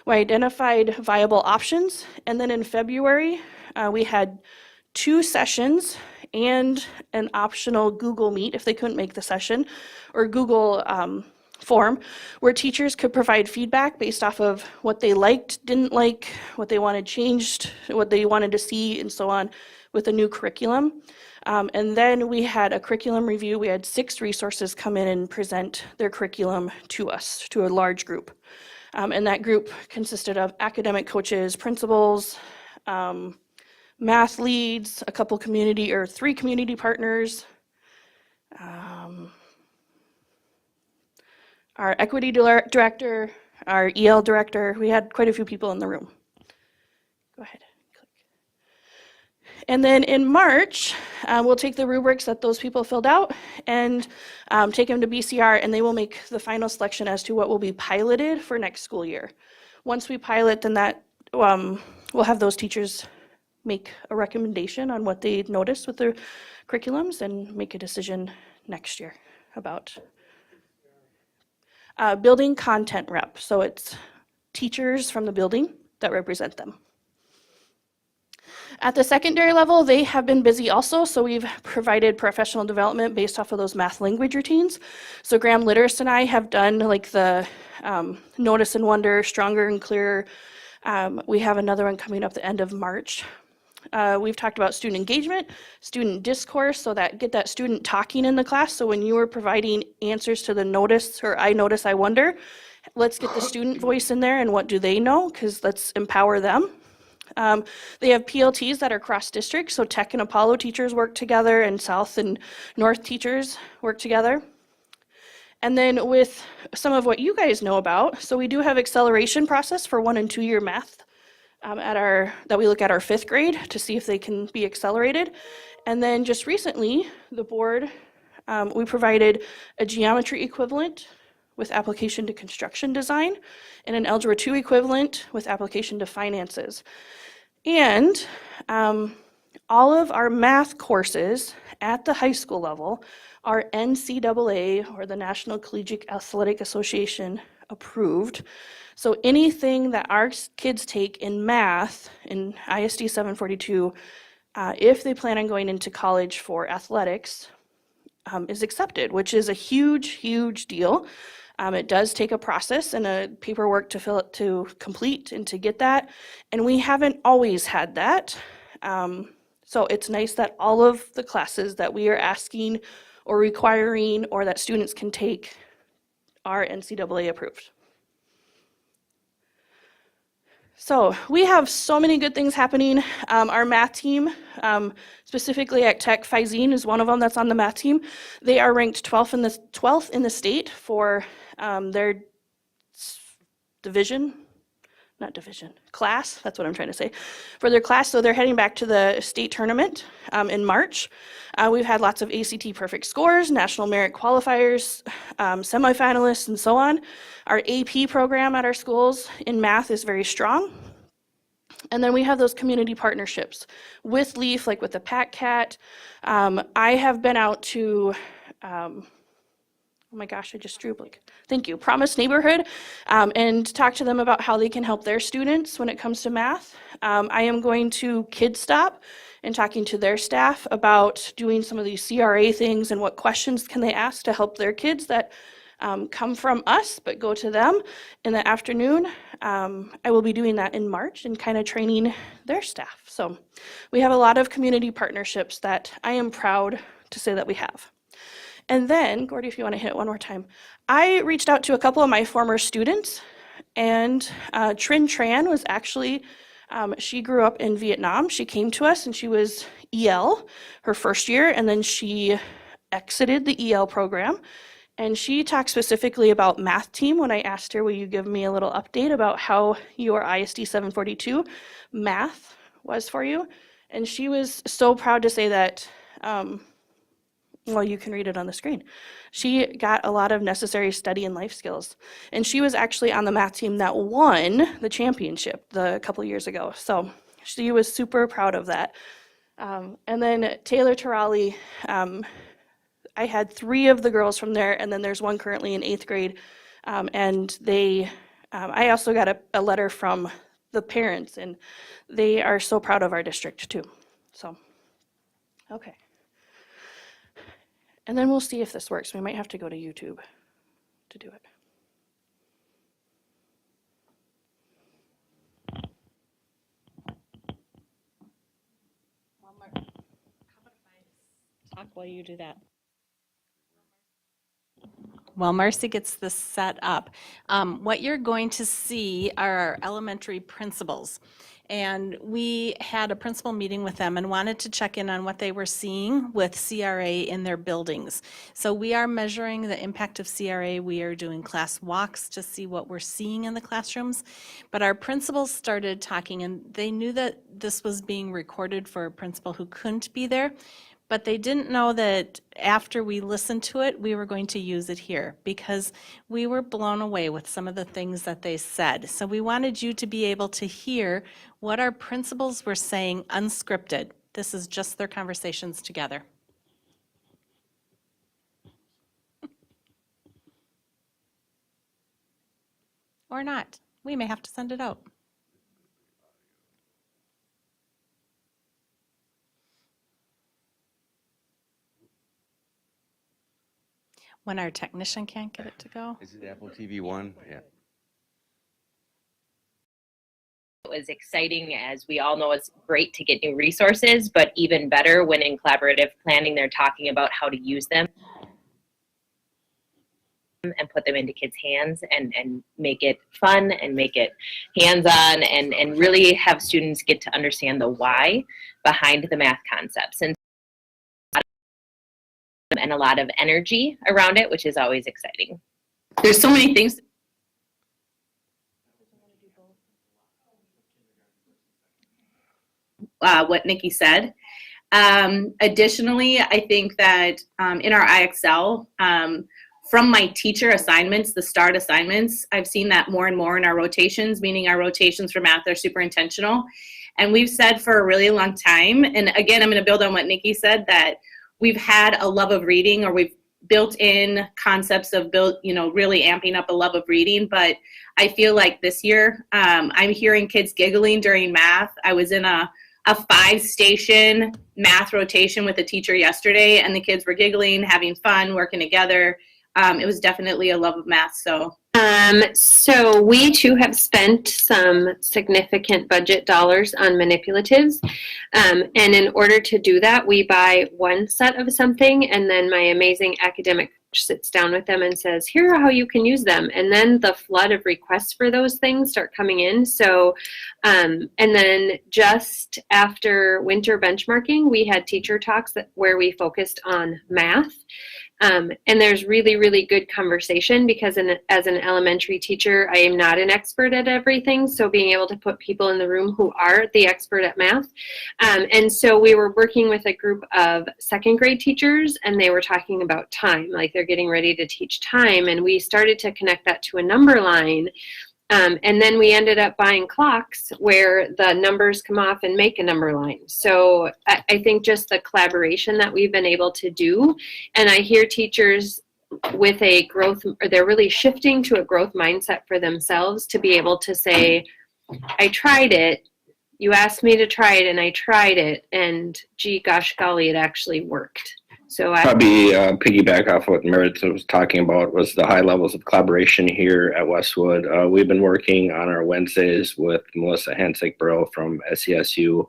We identified viable options, and then in February, we had 2 sessions and an optional Google Meet if they couldn't make the session, or Google form, where teachers could provide feedback based off of what they liked, didn't like, what they wanted changed, what they wanted to see, and so on with the new curriculum. And then we had a curriculum review. We had 6 resources come in and present their curriculum to us, to a large group. And that group consisted of academic coaches, principals, math leads, a couple 3 community partners, our equity director, our EL director. We had quite a few people in the room. Go ahead. Click. And then in March, we'll take the rubrics that those people filled out and take them to BCR, and they will make the final selection as to what will be piloted for next school year. Once we pilot, then that we'll have those teachers make a recommendation on what they noticed with their curriculums and make a decision next year about building content rep. So it's teachers from the building that represent them. At the secondary level, they have been busy also, so we've provided professional development based off of those math language routines. So Graham Litterst and I have done like the Notice and Wonder, Stronger and Clearer. We have another one coming up the end of March. We've talked about student engagement, student discourse, so that get that student talking in the class. So when you were providing answers to the notice or I notice, I wonder, let's get the student voice in there and what do they know, because let's empower them. They have PLTs that are cross-district, so Tech and Apollo teachers work together and South and North teachers work together. And then with some of what you guys know about, so we do have acceleration process for 1 and 2 year math that we look at our 5th grade to see if they can be accelerated. And then just recently, the board, we provided a geometry equivalent with application to construction design and an Algebra 2 equivalent with application to finances. And all of our math courses at the high school level are NCAA, or the National Collegiate Athletic Association, approved. So anything that our kids take in math in ISD 742, if they plan on going into college for athletics, is accepted, which is a huge, huge deal. It does take a process and a paperwork to complete and to get that, and we haven't always had that. So it's nice that all of the classes that we are asking or requiring or that students can take are NCAA approved. So we have so many good things happening. Our math team, specifically at Tech, Faizine is one of them that's on the math team. They are ranked 12th in the state for their class, that's what I'm trying to say, for their class. So they're heading back to the state tournament in March. We've had lots of ACT perfect scores, national merit qualifiers, semifinalists, and so on. Our AP program at our schools in math is very strong. And then we have those community partnerships with LEAF, like with the PAC-CAT. I have been out to, oh my gosh, I just drew a blank. Thank you, Promise Neighborhood, and talk to them about how they can help their students when it comes to math. I am going to Kids Stop and talking to their staff about doing some of these CRA things and what questions can they ask to help their kids that come from us but go to them in the afternoon. I will be doing that in March and kind of training their staff. So we have a lot of community partnerships that I am proud to say that we have. And then, Gordy, if you want to hit it one more time, I reached out to a couple of my former students, and Trin Tran was actually, she grew up in Vietnam. She came to us and she was EL her first year, and then she exited the EL program. And she talked specifically about math team when I asked her, will you give me a little update about how your ISD 742 math was for you? And she was so proud to say that, well, you can read it on the screen. She got a lot of necessary study and life skills. And she was actually on the math team that won the championship a couple years ago. So she was super proud of that. And then Taylor Tarali, I had 3 of the girls from there, and then there's one currently in 8th grade. And I also got a letter from the parents, and they are so proud of our district too. So, okay. And then we'll see if this works. We might have to go to YouTube to do it. Talk while you do that. While Marcy gets this set up, what you're going to see are our elementary principals. And we had a principal meeting with them and wanted to check in on what they were seeing with CRA in their buildings. So we are measuring the impact of CRA. We are doing class walks to see what we're seeing in the classrooms. But our principals started talking, and they knew that this was being recorded for a principal who couldn't be there. But they didn't know that after we listened to it, we were going to use it here, because we were blown away with some of the things that they said. So we wanted you to be able to hear what our principals were saying unscripted. This is just their conversations together. Or not. We may have to send it out. When our technician can't get it to go. Is it Apple TV 1? Yeah. It was exciting. As we all know, it's great to get new resources, but even better when in collaborative planning, they're talking about how to use them. and put them into kids' hands and make it fun and make it hands-on and really have students get to understand the why behind the math concepts and a lot of energy around it, which is always exciting. There's so many things. What Nikki said. Additionally, I think that in our IXL, from my teacher assignments, the START assignments, I've seen that more and more in our rotations, meaning our rotations for math are super intentional. And we've said for a really long time, and again, I'm going to build on what Nikki said, that we've had a love of reading, or we've built in concepts of really amping up a love of reading. But I feel like this year, I'm hearing kids giggling during math. I was in a 5-station math rotation with a teacher yesterday, and the kids were giggling, having fun, working together. It was definitely a love of math. So we too have spent some significant budget dollars on manipulatives. And in order to do that, we buy one set of something, and then my amazing academic sits down with them and says, here are how you can use them. And then the flood of requests for those things start coming in. So, and then just after winter benchmarking, we had teacher talks where we focused on math. And there's really, really good conversation because as an elementary teacher, I am not an expert at everything. So being able to put people in the room who are the expert at math. And so we were working with a group of second grade teachers, and they were talking about time, like they're getting ready to teach time. And we started to connect that to a number line. And then we ended up buying clocks where the numbers come off and make a number line. So I think just the collaboration that we've been able to do, and I hear teachers with a growth, or they're really shifting to a growth mindset for themselves to be able to say, I tried it, you asked me to try it, and I tried it, and gee, gosh golly, it actually worked. So Probably piggyback off what Meredith was talking about was the high levels of collaboration here at Westwood. We've been working on our Wednesdays with Melissa Hansick-Burrow from SESU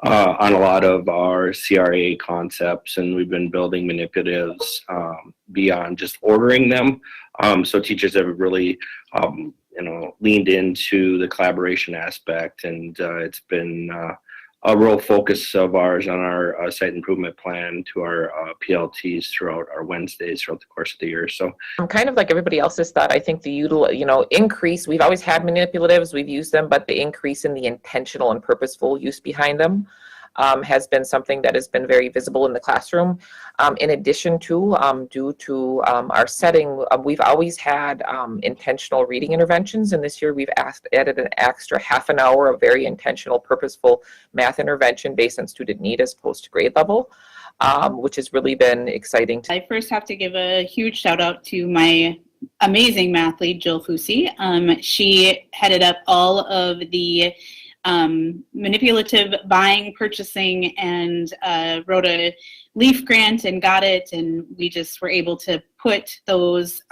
on a lot of our CRA concepts, and we've been building manipulatives beyond just ordering them. So teachers have really leaned into the collaboration aspect, and it's been a real focus of ours on our site improvement plan to our PLTs throughout our Wednesdays throughout the course of the year. So kind of like everybody else's thought, I think the increase, we've always had manipulatives, we've used them, but the increase in the intentional and purposeful use behind them has been something that has been very visible in the classroom. In addition to, due to our setting, we've always had intentional reading interventions, and this year we've added an extra half an hour of very intentional, purposeful math intervention based on student need as opposed to grade level, which has really been exciting. I first have to give a huge shout out to my amazing math lead, Jill Fusi. She headed up all of the manipulative buying, purchasing, and wrote a LEAF grant and got it, and we just were able to put those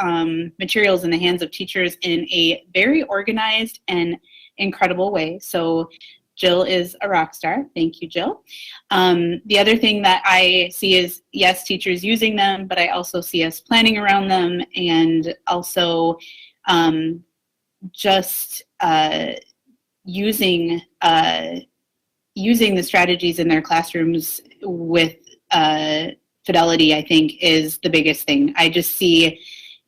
materials in the hands of teachers in a very organized and incredible way. So Jill is a rock star. Thank you, Jill. The other thing that I see is, yes, teachers using them, but I also see us planning around them, and also just using the strategies in their classrooms with fidelity, I think, is the biggest thing. I just see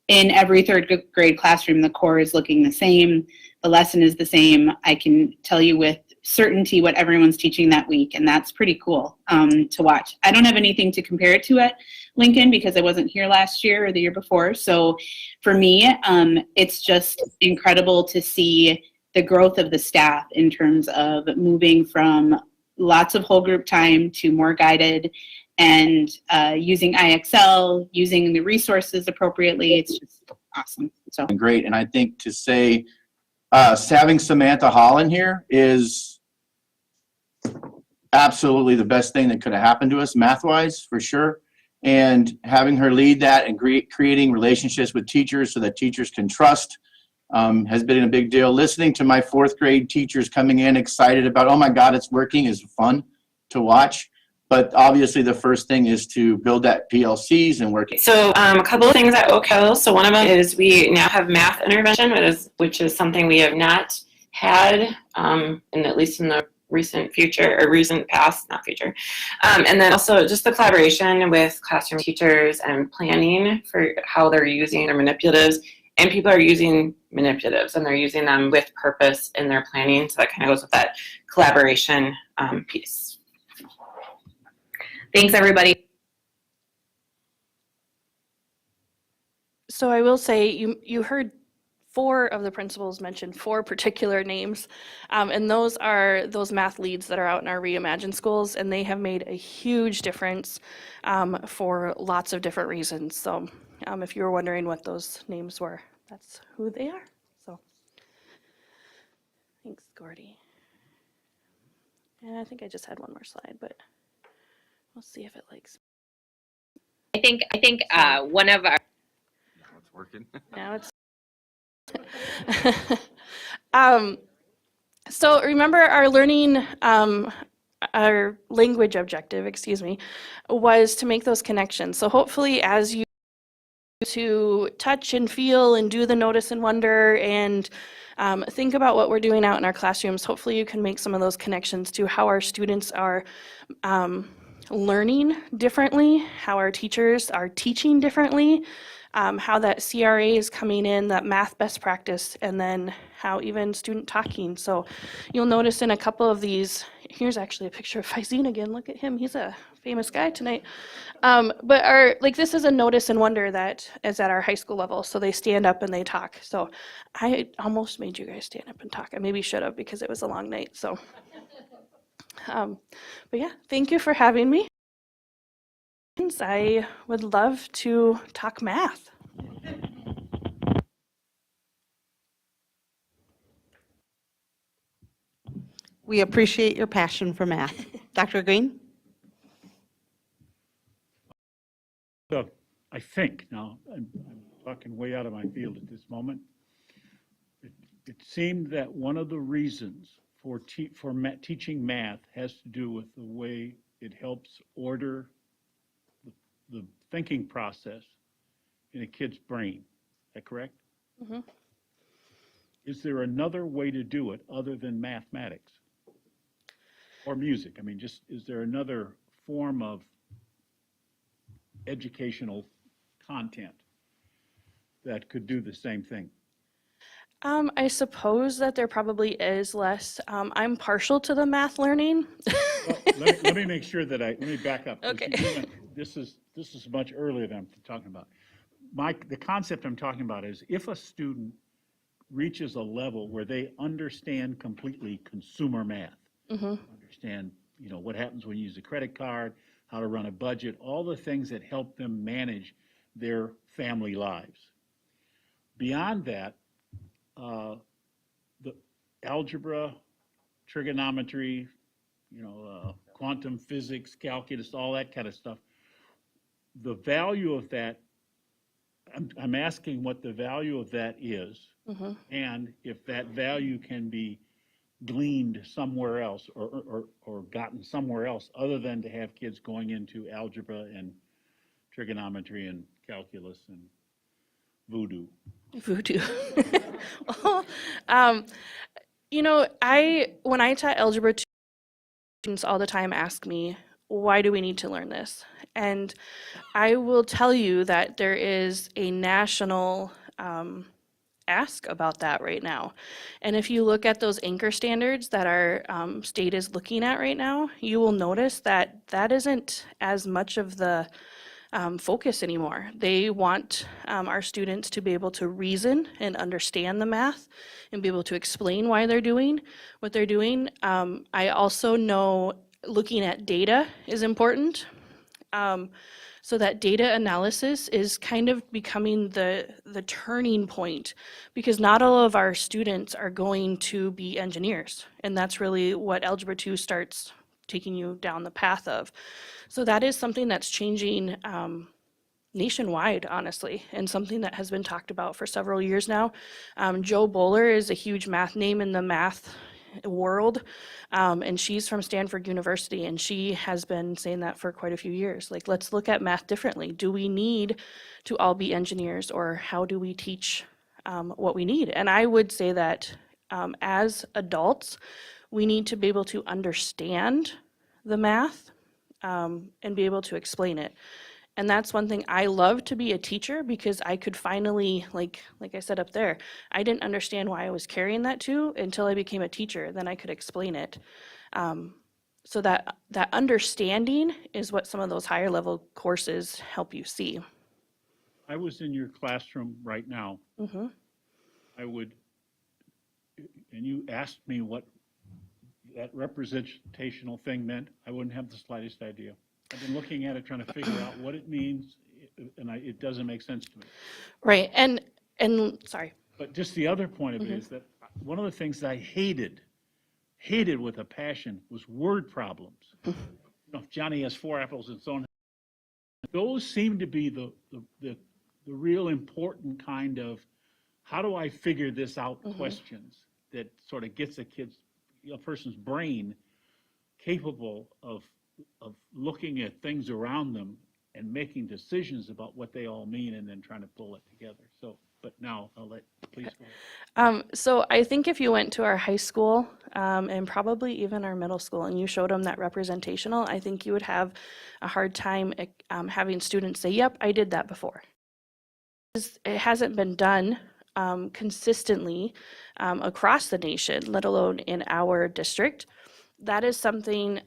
in every third grade classroom, the core is looking the same. The lesson is the same. I can tell you with certainty what everyone's teaching that week, and that's pretty cool to watch. I don't have anything to compare it to at Lincoln because I wasn't here last year or the year before. So for me, it's just incredible to see the growth of the staff in terms of moving from lots of whole group time to more guided, and using IXL, using the resources appropriately. It's just awesome. So great. And I think to say having Samantha Holland here is absolutely the best thing that could have happened to us math-wise, for sure. And having her lead that and creating relationships with teachers so that teachers can trust has been a big deal. Listening to my fourth grade teachers coming in excited about, oh my God, it's working, is fun to watch. But obviously, the first thing is to build that PLCs and work. So a couple of things at Oak Hill. So one of them is we now have math intervention, which is something we have not had, in at least in the recent future or recent past, not future. And then also just the collaboration with classroom teachers and planning for how they're using their manipulatives. And people are using manipulatives and they're using them with purpose in their planning. So that kind of goes with that collaboration piece. Thanks, everybody. So I will say, you heard 4 of the principals mention 4 particular names, and those are those math leads that are out in our Reimagine schools, and they have made a huge difference for lots of different reasons. So if you were wondering what those names were, that's who they are. So thanks, Gordy. And I think I just had one more slide, but we'll see if it likes. I think one of our It's working. Now it's so remember our learning, our language objective, excuse me, was to make those connections. So hopefully as you to touch and feel and do the notice and wonder and think about what we're doing out in our classrooms, hopefully you can make some of those connections to how our students are learning differently, how our teachers are teaching differently, how that CRA is coming in, that math best practice, and then how even student talking. So you'll notice in a couple of these, here's actually a picture of Faizine again. Look at him, he's a famous guy tonight. But this is a notice and wonder that is at our high school level. So they stand up and they talk. So I almost made you guys stand up and talk. I maybe should have because it was a long night. So, but yeah, thank you for having me. I would love to talk math. We appreciate your passion for math. Dr. Green? So I think, now, I'm talking way out of my field at this moment, it seemed that one of the reasons for teaching math has to do with the way it helps order the thinking process in a kid's brain. Is that correct? Mm-hmm. Is there another way to do it other than mathematics or music? I mean, just is there another form of educational content that could do the same thing? I suppose that there probably is less. I'm partial to the math learning. Well, let me make sure that let me back up. Okay. This is much earlier than I'm talking about. The concept I'm talking about is if a student reaches a level where they understand completely consumer math, Mm-hmm. understand, what happens when you use a credit card, how to run a budget, all the things that help them manage their family lives. Beyond that, the algebra, trigonometry, quantum physics, calculus, all that kind of stuff, the value of that, I'm asking what the value of that is, Mm-hmm. and if that value can be gleaned somewhere else or gotten somewhere else other than to have kids going into algebra and trigonometry and calculus and voodoo. Voodoo. Well, when I taught algebra, students all the time ask me, why do we need to learn this? And I will tell you that there is a national ask about that right now. And if you look at those anchor standards that our state is looking at right now, you will notice that that isn't as much of the focus anymore. They want our students to be able to reason and understand the math and be able to explain why they're doing what they're doing. I also know looking at data is important. So that data analysis is kind of becoming the turning point because not all of our students are going to be engineers. And that's really what Algebra 2 starts taking you down the path of. So that is something that's changing nationwide, honestly, and something that has been talked about for several years now. Joe Bowler is a huge math name in the math world. And she's from Stanford University, and she has been saying that for quite a few years. Like, let's look at math differently. Do we need to all be engineers, or how do we teach what we need? And I would say that as adults, we need to be able to understand the math and be able to explain it. And that's one thing I love to be a teacher, because I could finally, like I said up there, I didn't understand why I was carrying that too until I became a teacher. Then I could explain it. So that understanding is what some of those higher level courses help you see. I was in your classroom right now. Mm-hmm. I would, and you asked me what that representational thing meant, I wouldn't have the slightest idea. I've been looking at it, trying to figure out what it means, and it doesn't make sense to me. Right. And sorry. But just the other point of it is that one of the things that I hated with a passion, was word problems. You know, if Johnny has 4 apples and so on, those seem to be the real important kind of, how do I figure this out questions that sort of gets a person's brain capable of looking at things around them and making decisions about what they all mean, and then trying to pull it together. So, but now please go ahead. So I think if you went to our high school and probably even our middle school, and you showed them that representational, I think you would have a hard time having students say, yep, I did that before. It hasn't been done consistently across the nation, let alone in our district. That is something,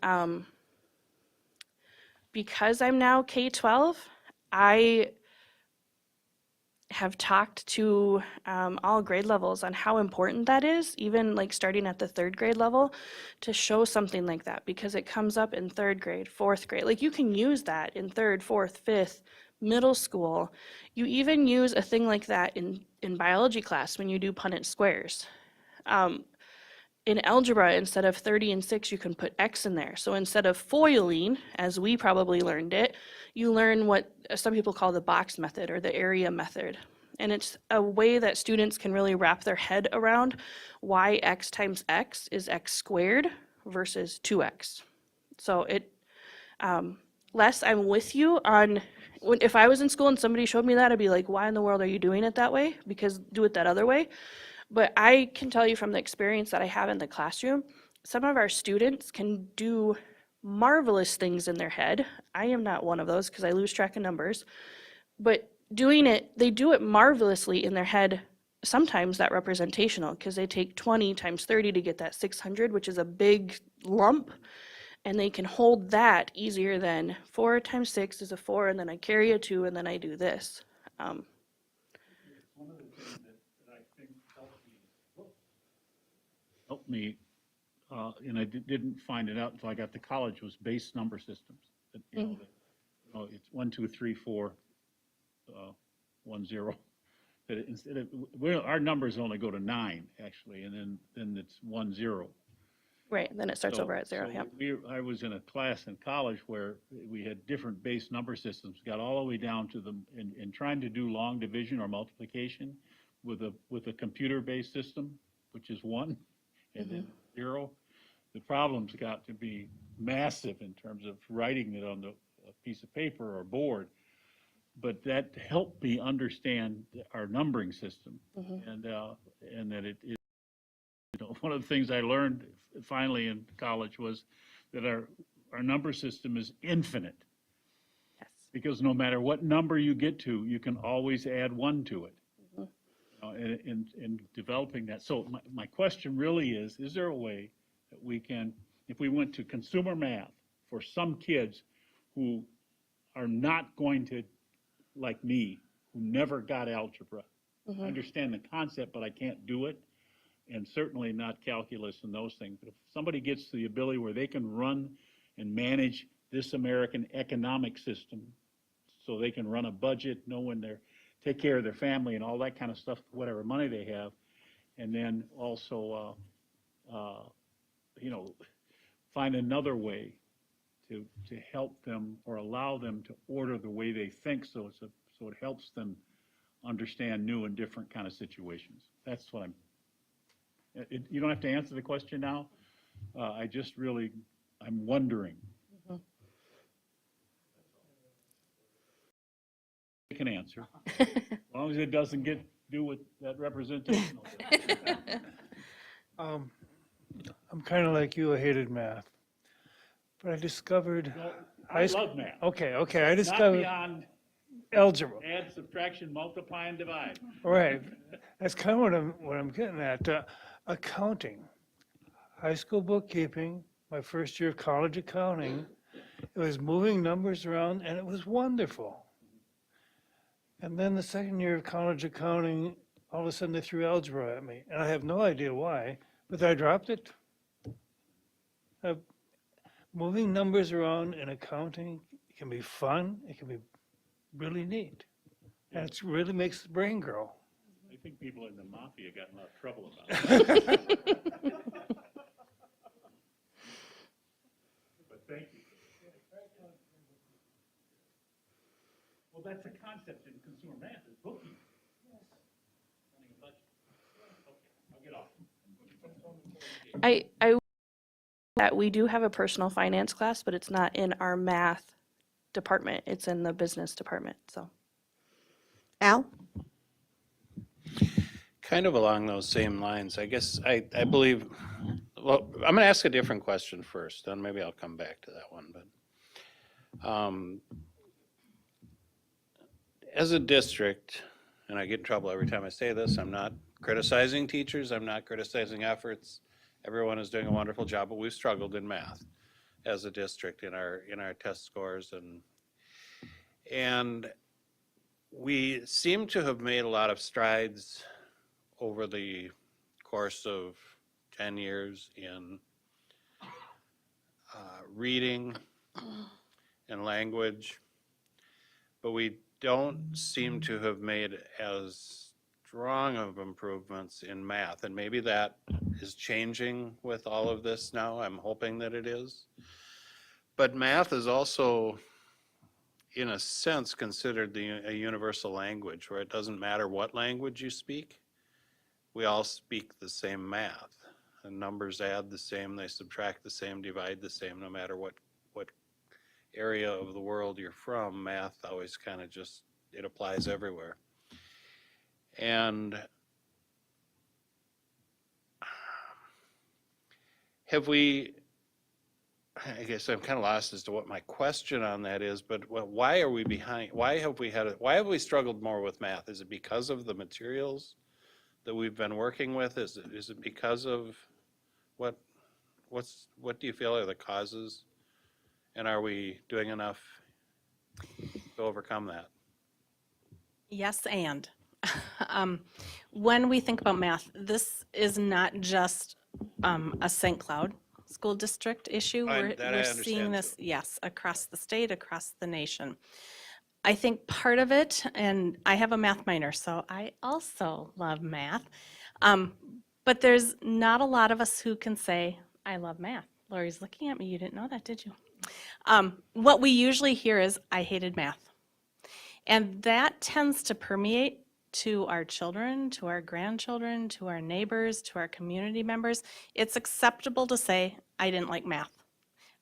because I'm now K-12, I have talked to all grade levels on how important that is, even like starting at the 3rd grade level, to show something like that, because it comes up in 3rd grade, 4th grade. Like, you can use that in 3rd, 4th, 5th, middle school. You even use a thing like that in biology class when you do Punnett squares. In algebra, instead of 30 and 6, you can put X in there. So instead of foiling, as we probably learned it, you learn what some people call the box method or the area method. And it's a way that students can really wrap their head around why X times X is X squared versus 2X. So Les, I'm with you on, if I was in school and somebody showed me that, I'd be like, why in the world are you doing it that way? Because do it that other way. But I can tell you from the experience that I have in the classroom, some of our students can do marvelous things in their head. I am not one of those, because I lose track of numbers. But doing it, they do it marvelously in their head, sometimes that representational, because they take 20 times 30 to get that 600, which is a big lump. And they can hold that easier than 4 times 6 is a 4, and then I carry a 2, and then I do this. One of the things that I think helped me, and I didn't find it out until I got to college, was base number systems. That, it's 1, 2, 3, 4, 1, 0. That instead of, our numbers only go to 9 actually, and then it's 1, 0. Right, then it starts over at 0. Yep. I was in a class in college where we had different base number systems, got all the way down to in trying to do long division or multiplication with a computer-based system, which is 1 and then 0. The problems got to be massive in terms of writing it on a piece of paper or board. But that helped me understand our numbering system, and that it one of the things I learned finally in college was that our number system is infinite. Yes. Because no matter what number you get to, you can always add 1 to it. In developing that. So my question really is there a way that we can, if we went to consumer math for some kids who are not going to, like me, who never got algebra, I understand the concept, but I can't do it, and certainly not calculus and those things. But if somebody gets to the ability where they can run and manage this American economic system, so they can run a budget, know when they're, take care of their family and all that kind of stuff, whatever money they have, and then also, find another way to help them or allow them to order the way they think, so it helps them understand new and different kind of situations. That's what I'm. You don't have to answer the question now. I just really, I'm wondering. You can answer, as long as it doesn't do with that representational. I'm kind of like you, I hated math. But I discovered. I love math. Okay, I Not discovered beyond algebra. add, subtraction, multiply, and divide. Right. That's kind of what I'm getting at. Accounting, high school bookkeeping, my first year of college accounting. It was moving numbers around and it was wonderful. And then the second year of college accounting, all of a sudden they threw algebra at me. And I have no idea why, but I dropped it. Moving numbers around in accounting can be fun. It can be really neat. And it really makes the brain grow. I think people in the mafia got in a lot of trouble about it. But thank you. Well, that's a concept in consumer math, is bookkeeping. Running a budget. Okay, I'll get off. I that we do have a personal finance class, but it's not in our math department. It's in the business department, so. Al? Kind of along those same lines, I guess I believe, well, I'm going to ask a different question first, then maybe I'll come back to that one. But as a district, and I get in trouble every time I say this, I'm not criticizing teachers, I'm not criticizing efforts. Everyone is doing a wonderful job, but we've struggled in math as a district in our test scores, and we seem to have made a lot of strides over the course of 10 years in reading and language, but we don't seem to have made as strong of improvements in math, and maybe that is changing with all of this now. I'm hoping that it is. But math is also, in a sense, considered a universal language, where it doesn't matter what language you speak. We all speak the same math. And numbers add the same, they subtract the same, divide the same, no matter what area of the world you're from. Math always kind of just, it applies everywhere. And have we, I guess I'm kind of lost as to what my question on that is, but why are we behind? Why have we struggled more with math? Is it because of the materials that we've been working with? Is it because of what do you feel are the causes? And are we doing enough to overcome that? Yes, and when we think about math, this is not just a St. Cloud school district issue. We're seeing this, yes, across the state, across the nation. I think part of it, and I have a math minor, so I also love math, but there's not a lot of us who can say, I love math. Lori's looking at me, you didn't know that, did you? What we usually hear is, I hated math. And that tends to permeate to our children, to our grandchildren, to our neighbors, to our community members. It's acceptable to say, I didn't like math.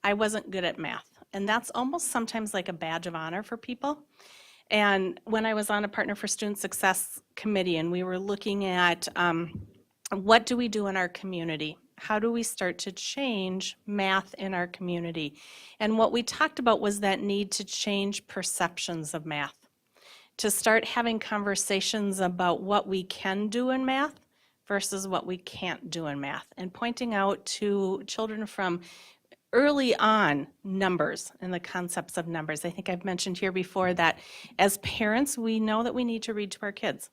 I wasn't good at math. And that's almost sometimes like a badge of honor for people. And when I was on a Partner for Student Success committee and we were looking at what do we do in our community? How do we start to change math in our community? And what we talked about was that need to change perceptions of math, to start having conversations about what we can do in math versus what we can't do in math, and pointing out to children from early on numbers and the concepts of numbers. I think I've mentioned here before that as parents, we know that we need to read to our kids.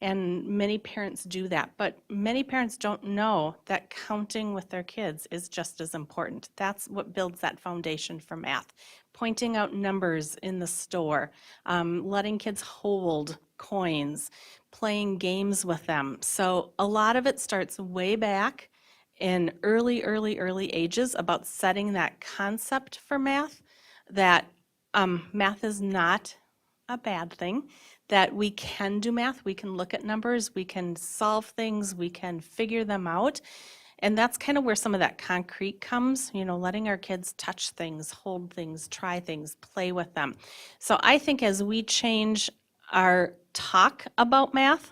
And many parents do that, but many parents don't know that counting with their kids is just as important. That's what builds that foundation for math. Pointing out numbers in the store, letting kids hold coins, playing games with them. So a lot of it starts way back in early ages about setting that concept for math, that math is not a bad thing, that we can do math, we can look at numbers, we can solve things, we can figure them out. And that's kind of where some of that concrete comes, letting our kids touch things, hold things, try things, play with them. So I think as we change our talk about math,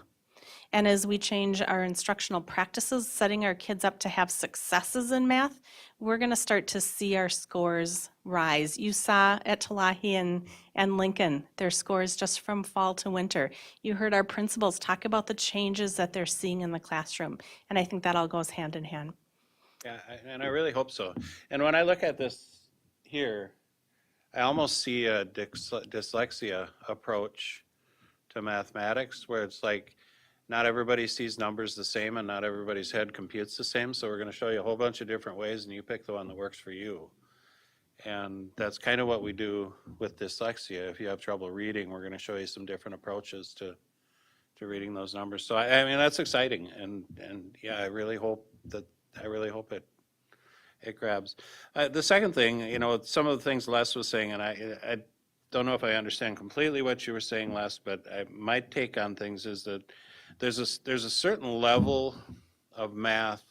and as we change our instructional practices, setting our kids up to have successes in math, we're going to start to see our scores rise. You saw at Talahi and Lincoln, their scores just from fall to winter. You heard our principals talk about the changes that they're seeing in the classroom, and I think that all goes hand in hand. Yeah, and I really hope so. And when I look at this here, I almost see a dyslexia approach to mathematics where it's like not everybody sees numbers the same and not everybody's head computes the same. So we're going to show you a whole bunch of different ways and you pick the one that works for you. And that's kind of what we do with dyslexia. If you have trouble reading, we're going to show you some different approaches to reading those numbers. So I mean, that's exciting. And yeah, I really hope it grabs. The second thing, some of the things Les was saying, and I don't know if I understand completely what you were saying, Les, but my take on things is that there's a certain level of math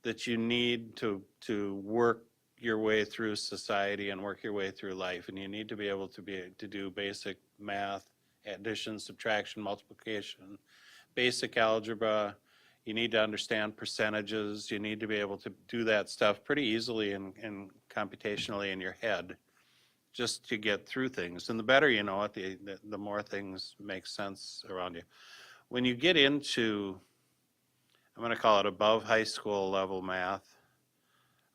that you need to work your way through society and work your way through life, and you need to be able to do basic math, addition, subtraction, multiplication, basic algebra. You need to understand percentages. You need to be able to do that stuff pretty easily and computationally in your head just to get through things. And the better you know it, the more things make sense around you. When you get into, I'm going to call it above high school level math,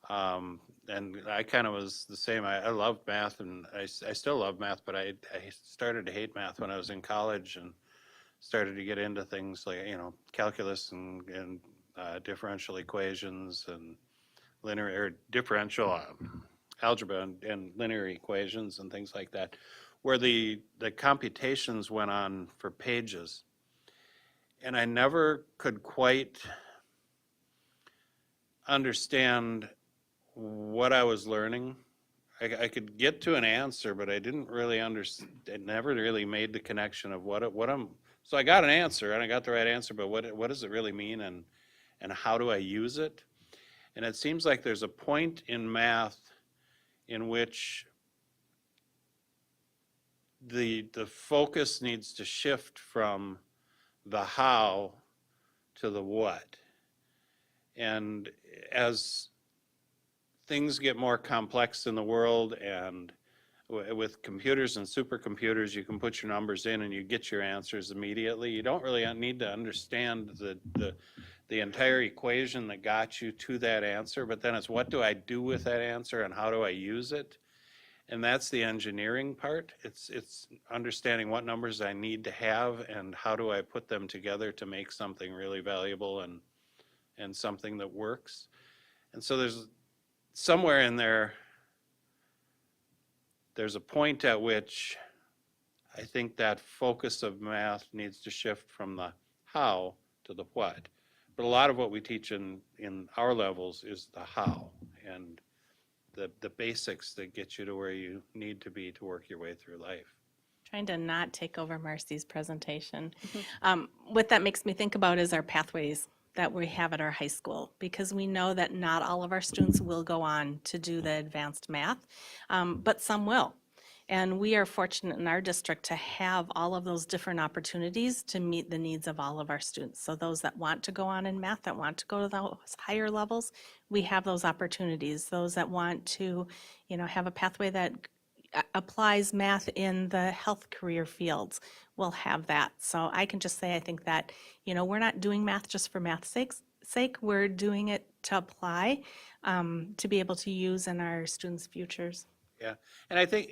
and I kind of was the same. I loved math, and I still love math, but I started to hate math when I was in college and started to get into things like, calculus and differential equations and linear or differential algebra and linear equations and things like that, where the computations went on for pages. And I never could quite understand what I was learning. I could get to an answer, but I didn't really understand. It never really made the connection of what I'm. So I got an answer, and I got the right answer, but what does it really mean, and how do I use it? And it seems like there's a point in math in which the focus needs to shift from the how to the what. And as things get more complex in the world, and with computers and supercomputers, you can put your numbers in and you get your answers immediately. You don't really need to understand the entire equation that got you to that answer, but then it's what do I do with that answer and how do I use it? And that's the engineering part. It's understanding what numbers I need to have and how do I put them together to make something really valuable and something that works. And so there's somewhere in there, there's a point at which I think that focus of math needs to shift from the how to the what. But a lot of what we teach in our levels is the how and the basics that get you to where you need to be to work your way through life. Trying to not take over Marcy's presentation. What that makes me think about is our pathways that we have at our high school, because we know that not all of our students will go on to do the advanced math, but some will. And we are fortunate in our district to have all of those different opportunities to meet the needs of all of our students. So those that want to go on in math, that want to go to those higher levels, we have those opportunities. Those that want to, have a pathway that applies math in the health career fields will have that. So I can just say, I think that, we're not doing math just for math's sake. We're doing it to apply, to be able to use in our students' futures. Yeah, and I think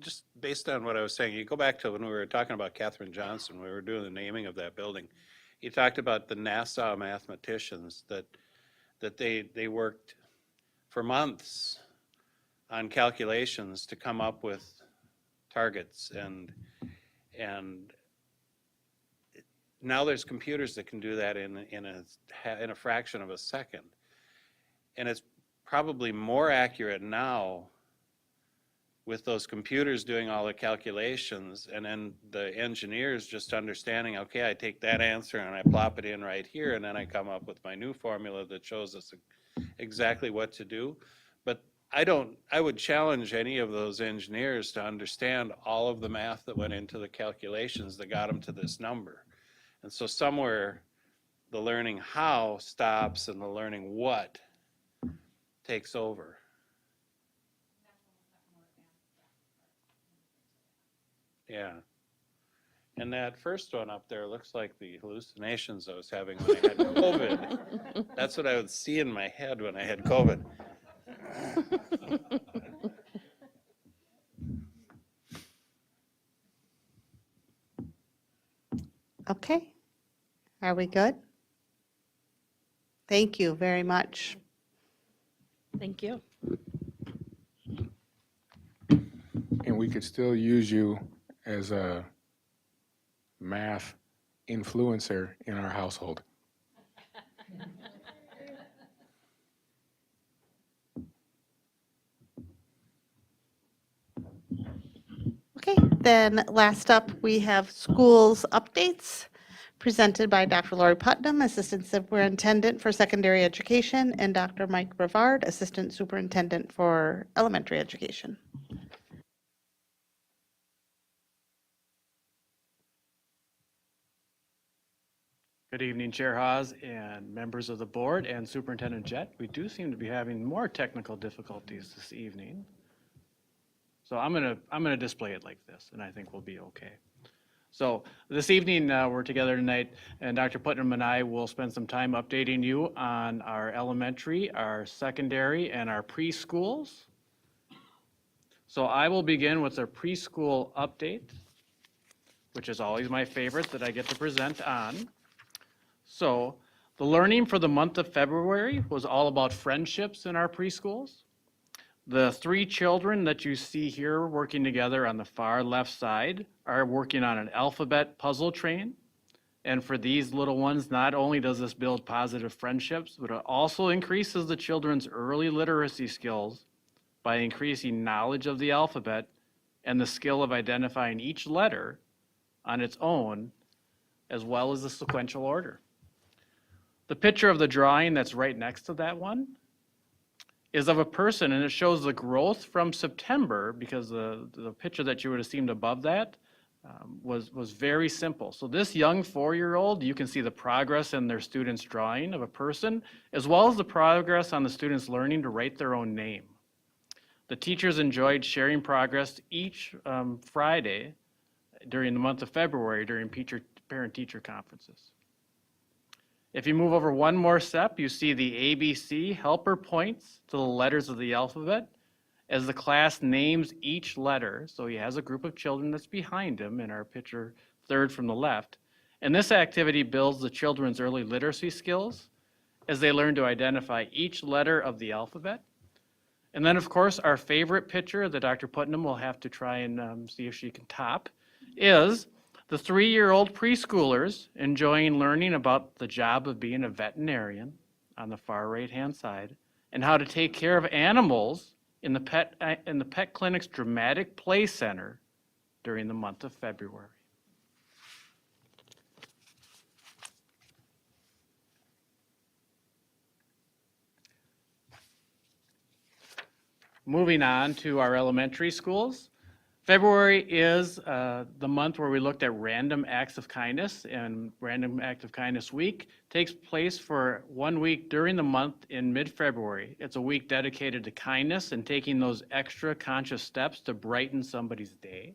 just based on what I was saying, you go back to when we were talking about Katherine Johnson, we were doing the naming of that building. You talked about the NASA mathematicians that they worked for months on calculations to come up with targets, and now there's computers that can do that in a fraction of a second, and it's probably more accurate now with those computers doing all the calculations, and then the engineers just understanding, okay, I take that answer and I plop it in right here, and then I come up with my new formula that shows us exactly what to do. But I would challenge any of those engineers to understand all of the math that went into the calculations that got them to this number. And so somewhere the learning how stops and the learning what takes over. Yeah. And that first one up there looks like the hallucinations I was having when I had COVID. That's what I would see in my head when I had COVID. Okay. Are we good? Thank you very much. Thank you. And we could still use you as a math influencer in our household. Okay, then last up, we have schools updates presented by Dr. Lori Putnam, Assistant Superintendent for Secondary Education, and Dr. Mike Brevard, Assistant Superintendent for Elementary Education. Good evening, Chair Haas and members of the board and Superintendent Jett. We do seem to be having more technical difficulties this evening. So I'm gonna display it like this, and I think we'll be okay. So this evening, we're together tonight, and Dr. Putnam and I will spend some time updating you on our elementary, our secondary, and our preschools. So I will begin with our preschool update, which is always my favorite that I get to present on. So the learning for the month of February was all about friendships in our preschools. The 3 children that you see here working together on the far left side are working on an alphabet puzzle train. And for these little ones, not only does this build positive friendships, but it also increases the children's early literacy skills by increasing knowledge of the alphabet and the skill of identifying each letter on its own, as well as the sequential order. The picture of the drawing that's right next to that one is of a person, and it shows the growth from September, because the picture that you would have seen above that was very simple. So this young 4-year-old, you can see the progress in their students' drawing of a person, as well as the progress on the students learning to write their own name. The teachers enjoyed sharing progress each Friday during the month of February during parent-teacher conferences. If you move over one more step, you see the ABC helper points to the letters of the alphabet as the class names each letter. So he has a group of children that's behind him in our picture third from the left. And this activity builds the children's early literacy skills as they learn to identify each letter of the alphabet. And then, of course, our favorite picture that Dr. Putnam will have to try and see if she can top is the 3-year-old preschoolers enjoying learning about the job of being a veterinarian on the far right-hand side, and how to take care of animals in the pet clinic's dramatic play center during the month of February. Moving on to our elementary schools. February is the month where we looked at random acts of kindness, and Random Act of Kindness Week takes place for 1 week during the month in mid-February. It's a week dedicated to kindness and taking those extra conscious steps to brighten somebody's day.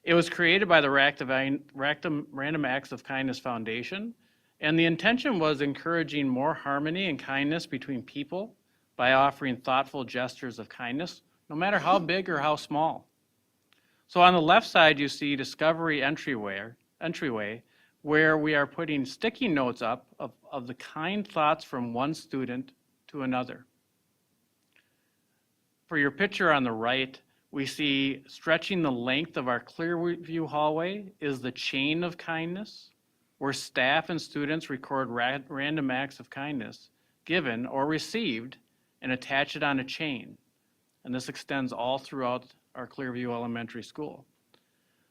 It was created by the Random Acts of Kindness Foundation, and the intention was encouraging more harmony and kindness between people by offering thoughtful gestures of kindness, no matter how big or how small. So on the left side, you see Discovery entryway, where we are putting sticky notes up of the kind thoughts from one student to another. For your picture on the right, we see stretching the length of our Clearview hallway is the chain of kindness, where staff and students record random acts of kindness given or received and attach it on a chain. and this extends all throughout our Clearview Elementary School.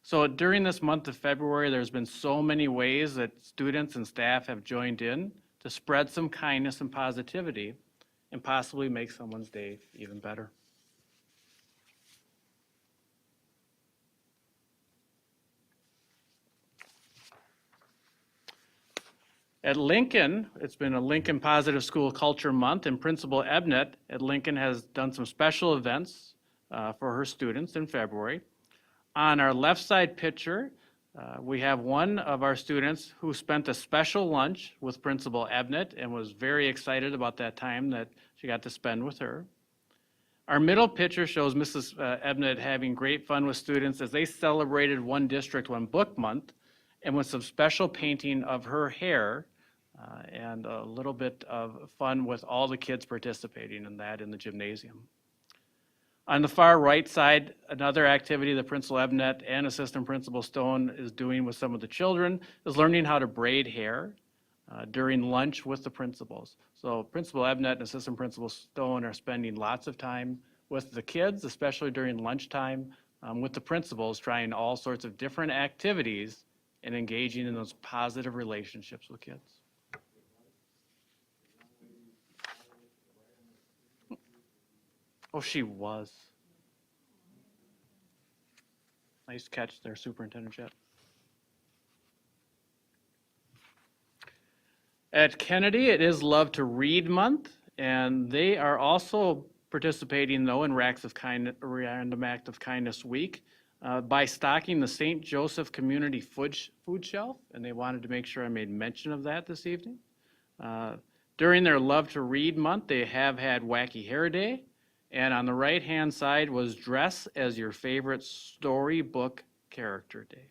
So during this month of February, there's been so many ways that students and staff have joined in to spread some kindness and positivity and possibly make someone's day even better. At Lincoln, it's been a Lincoln Positive School Culture Month, and Principal Ebnett at Lincoln has done some special events for her students in February. On our left side picture, we have one of our students who spent a special lunch with Principal Ebnett and was very excited about that time that she got to spend with her. Our middle picture shows Mrs. Ebnett having great fun with students as they celebrated One District, One Book Month, and with some special painting of her hair and a little bit of fun with all the kids participating in that in the gymnasium. On the far right side, another activity that Principal Ebnett and Assistant Principal Stone is doing with some of the children is learning how to braid hair during lunch with the principals. So Principal Ebnett and Assistant Principal Stone are spending lots of time with the kids, especially during lunchtime, with the principals, trying all sorts of different activities and engaging in those positive relationships with kids. Oh, she was. Nice catch there, Superintendent Jett. At Kennedy, it is Love to Read Month, and they are also participating, though, in Random Act of Kindness Week by stocking the St. Joseph Community Food Shelf, and they wanted to make sure I made mention of that this evening. During their Love to Read Month, they have had Wacky Hair Day, and on the right-hand side was Dress as Your Favorite Storybook Character Day.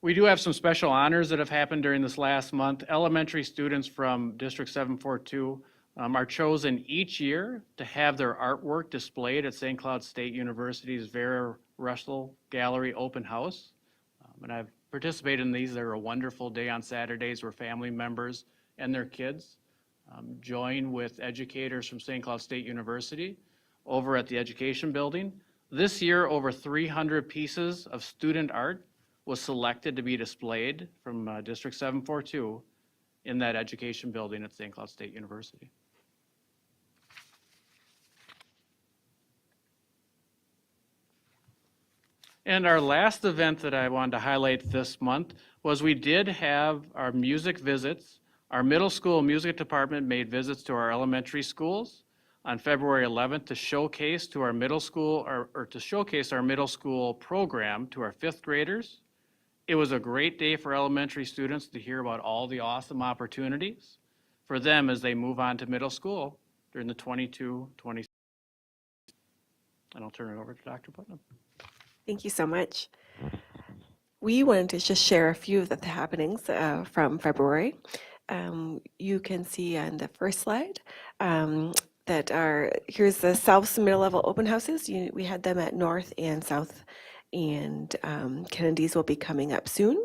We do have some special honors that have happened during this last month. Elementary students from District 742 are chosen each year to have their artwork displayed at St. Cloud State University's Vera Russell Gallery Open House. And I've participated in these. They're a wonderful day on Saturdays where family members and their kids join with educators from St. Cloud State University over at the Education Building. This year, over 300 pieces of student art was selected to be displayed from District 742 in that Education Building at St. Cloud State University. And our last event that I wanted to highlight this month was we did have our music visits. Our middle school music department made visits to our elementary schools on February 11th to showcase to our middle school, or to showcase our middle school program to our fifth graders. It was a great day for elementary students to hear about all the awesome opportunities for them as they move on to middle school during the 22-20. And I'll turn it over to Dr. Putnam. Thank you so much. We wanted to just share a few of the happenings from February. You can see on the first slide here's the South's middle level open houses. We had them at North and South, and Kennedy's will be coming up soon.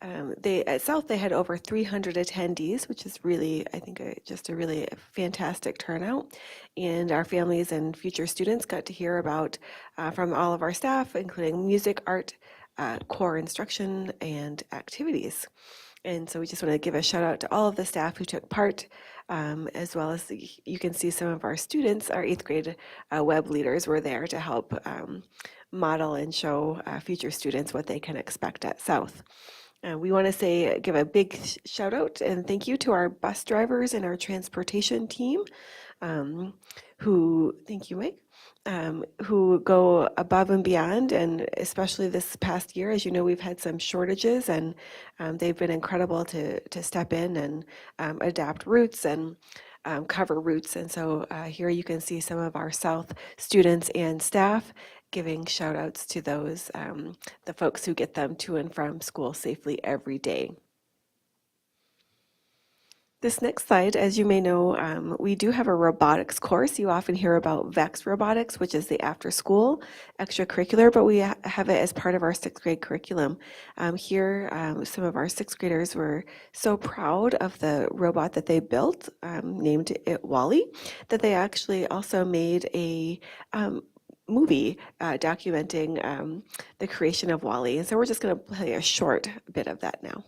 At South, they had over 300 attendees, which is really, I think, just a really fantastic turnout. And our families and future students got to hear about from all of our staff, including music, art, core instruction, and activities. And so we just want to give a shout out to all of the staff who took part, as well as you can see some of our students, our 8th grade web leaders were there to help model and show future students what they can expect at South. We want to give a big shout out and thank you to our bus drivers and our transportation team thank you, Mike, who go above and beyond, and especially this past year, as you know, we've had some shortages, and they've been incredible to step in and adapt routes and cover routes. And so here you can see some of our South students and staff giving shout outs to those, the folks who get them to and from school safely every day. This next slide, as you may know, we do have a robotics course. You often hear about VEX Robotics, which is the after-school extracurricular, but we have it as part of our sixth grade curriculum. Here, some of our sixth graders were so proud of the robot that they built, named it Wally, that they actually also made a movie documenting the creation of Wally. And so we're just going to play a short bit of that now.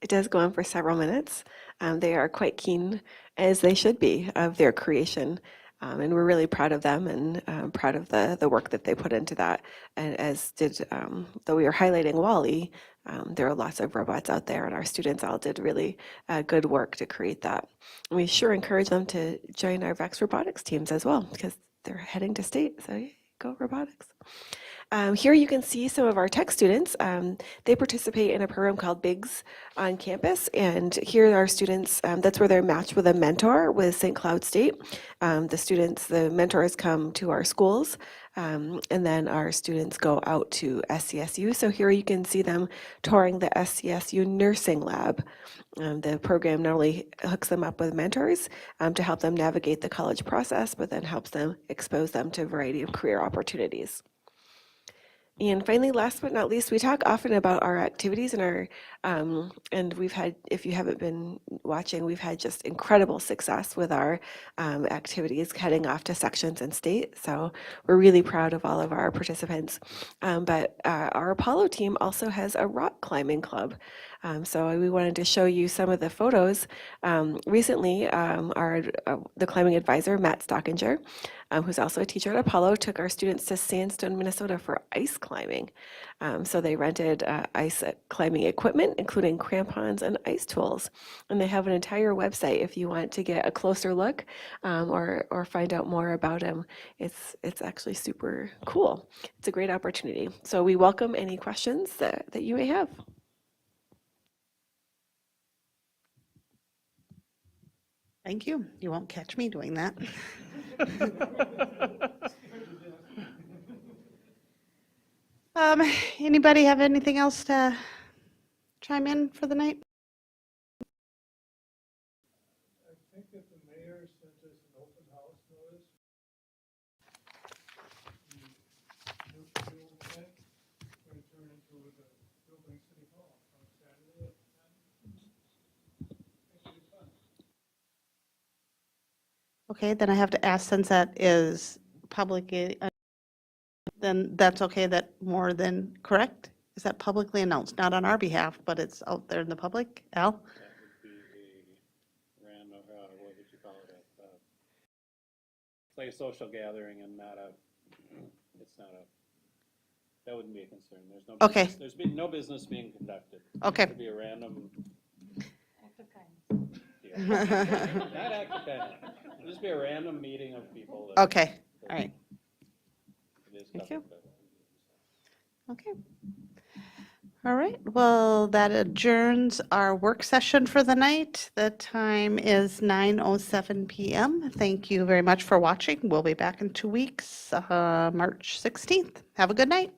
It does go on for several minutes. They are quite keen, as they should be, of their creation. And we're really proud of them and proud of the work that they put into that. And as did, though we were highlighting Wally, there are lots of robots out there, and our students all did really good work to create that. And we sure encourage them to join our VEX robotics teams as well, because they're heading to state, so go robotics. Here you can see some of our tech students. They participate in a program called BIGS on campus, and here are students, that's where they're matched with a mentor with St. Cloud State. The mentors come to our schools, and then our students go out to SCSU. So here you can see them touring the SCSU nursing lab. The program not only hooks them up with mentors to help them navigate the college process, but then helps them expose them to a variety of career opportunities. And finally, last but not least, we talk often about our activities and and we've had, if you haven't been watching, we've had just incredible success with our activities heading off to sections and state. So we're really proud of all of our participants. But our Apollo team also has a rock climbing club. So we wanted to show you some of the photos. Recently, the climbing advisor, Matt Stockinger, who's also a teacher at Apollo, took our students to Sandstone, Minnesota for ice climbing. So they rented ice climbing equipment, including crampons and ice tools. And they have an entire website if you want to get a closer look or find out more about them. It's actually super cool. It's a great opportunity. So we welcome any questions that you may have. Thank you. You won't catch me doing that. Anybody have anything else to chime in for the night? I think that the mayor sent us an open house notice. The new fuel tank going to turn into the building city hall on Saturday at 10. I think it'll be fun. Okay, then I have to ask, since that is public, then that's okay, that more than correct? Is that publicly announced? Not on our behalf, but it's out there in the public? Al? That would be a random, what would you call it? It's like a social gathering and not a, it's not a, that wouldn't be a concern. There's no Okay. business, there's been no business being conducted. Okay. It would be a random. Act of kindness. Yeah. Not act of kindness. It'd just be a random meeting of people. That, Okay, all right. It is Thank you. covered by law. Okay. All right, well, that adjourns our work session for the night. The time is 9:07 p.m. Thank you very much for watching. We'll be back in 2 weeks, March 16th. Have a good night.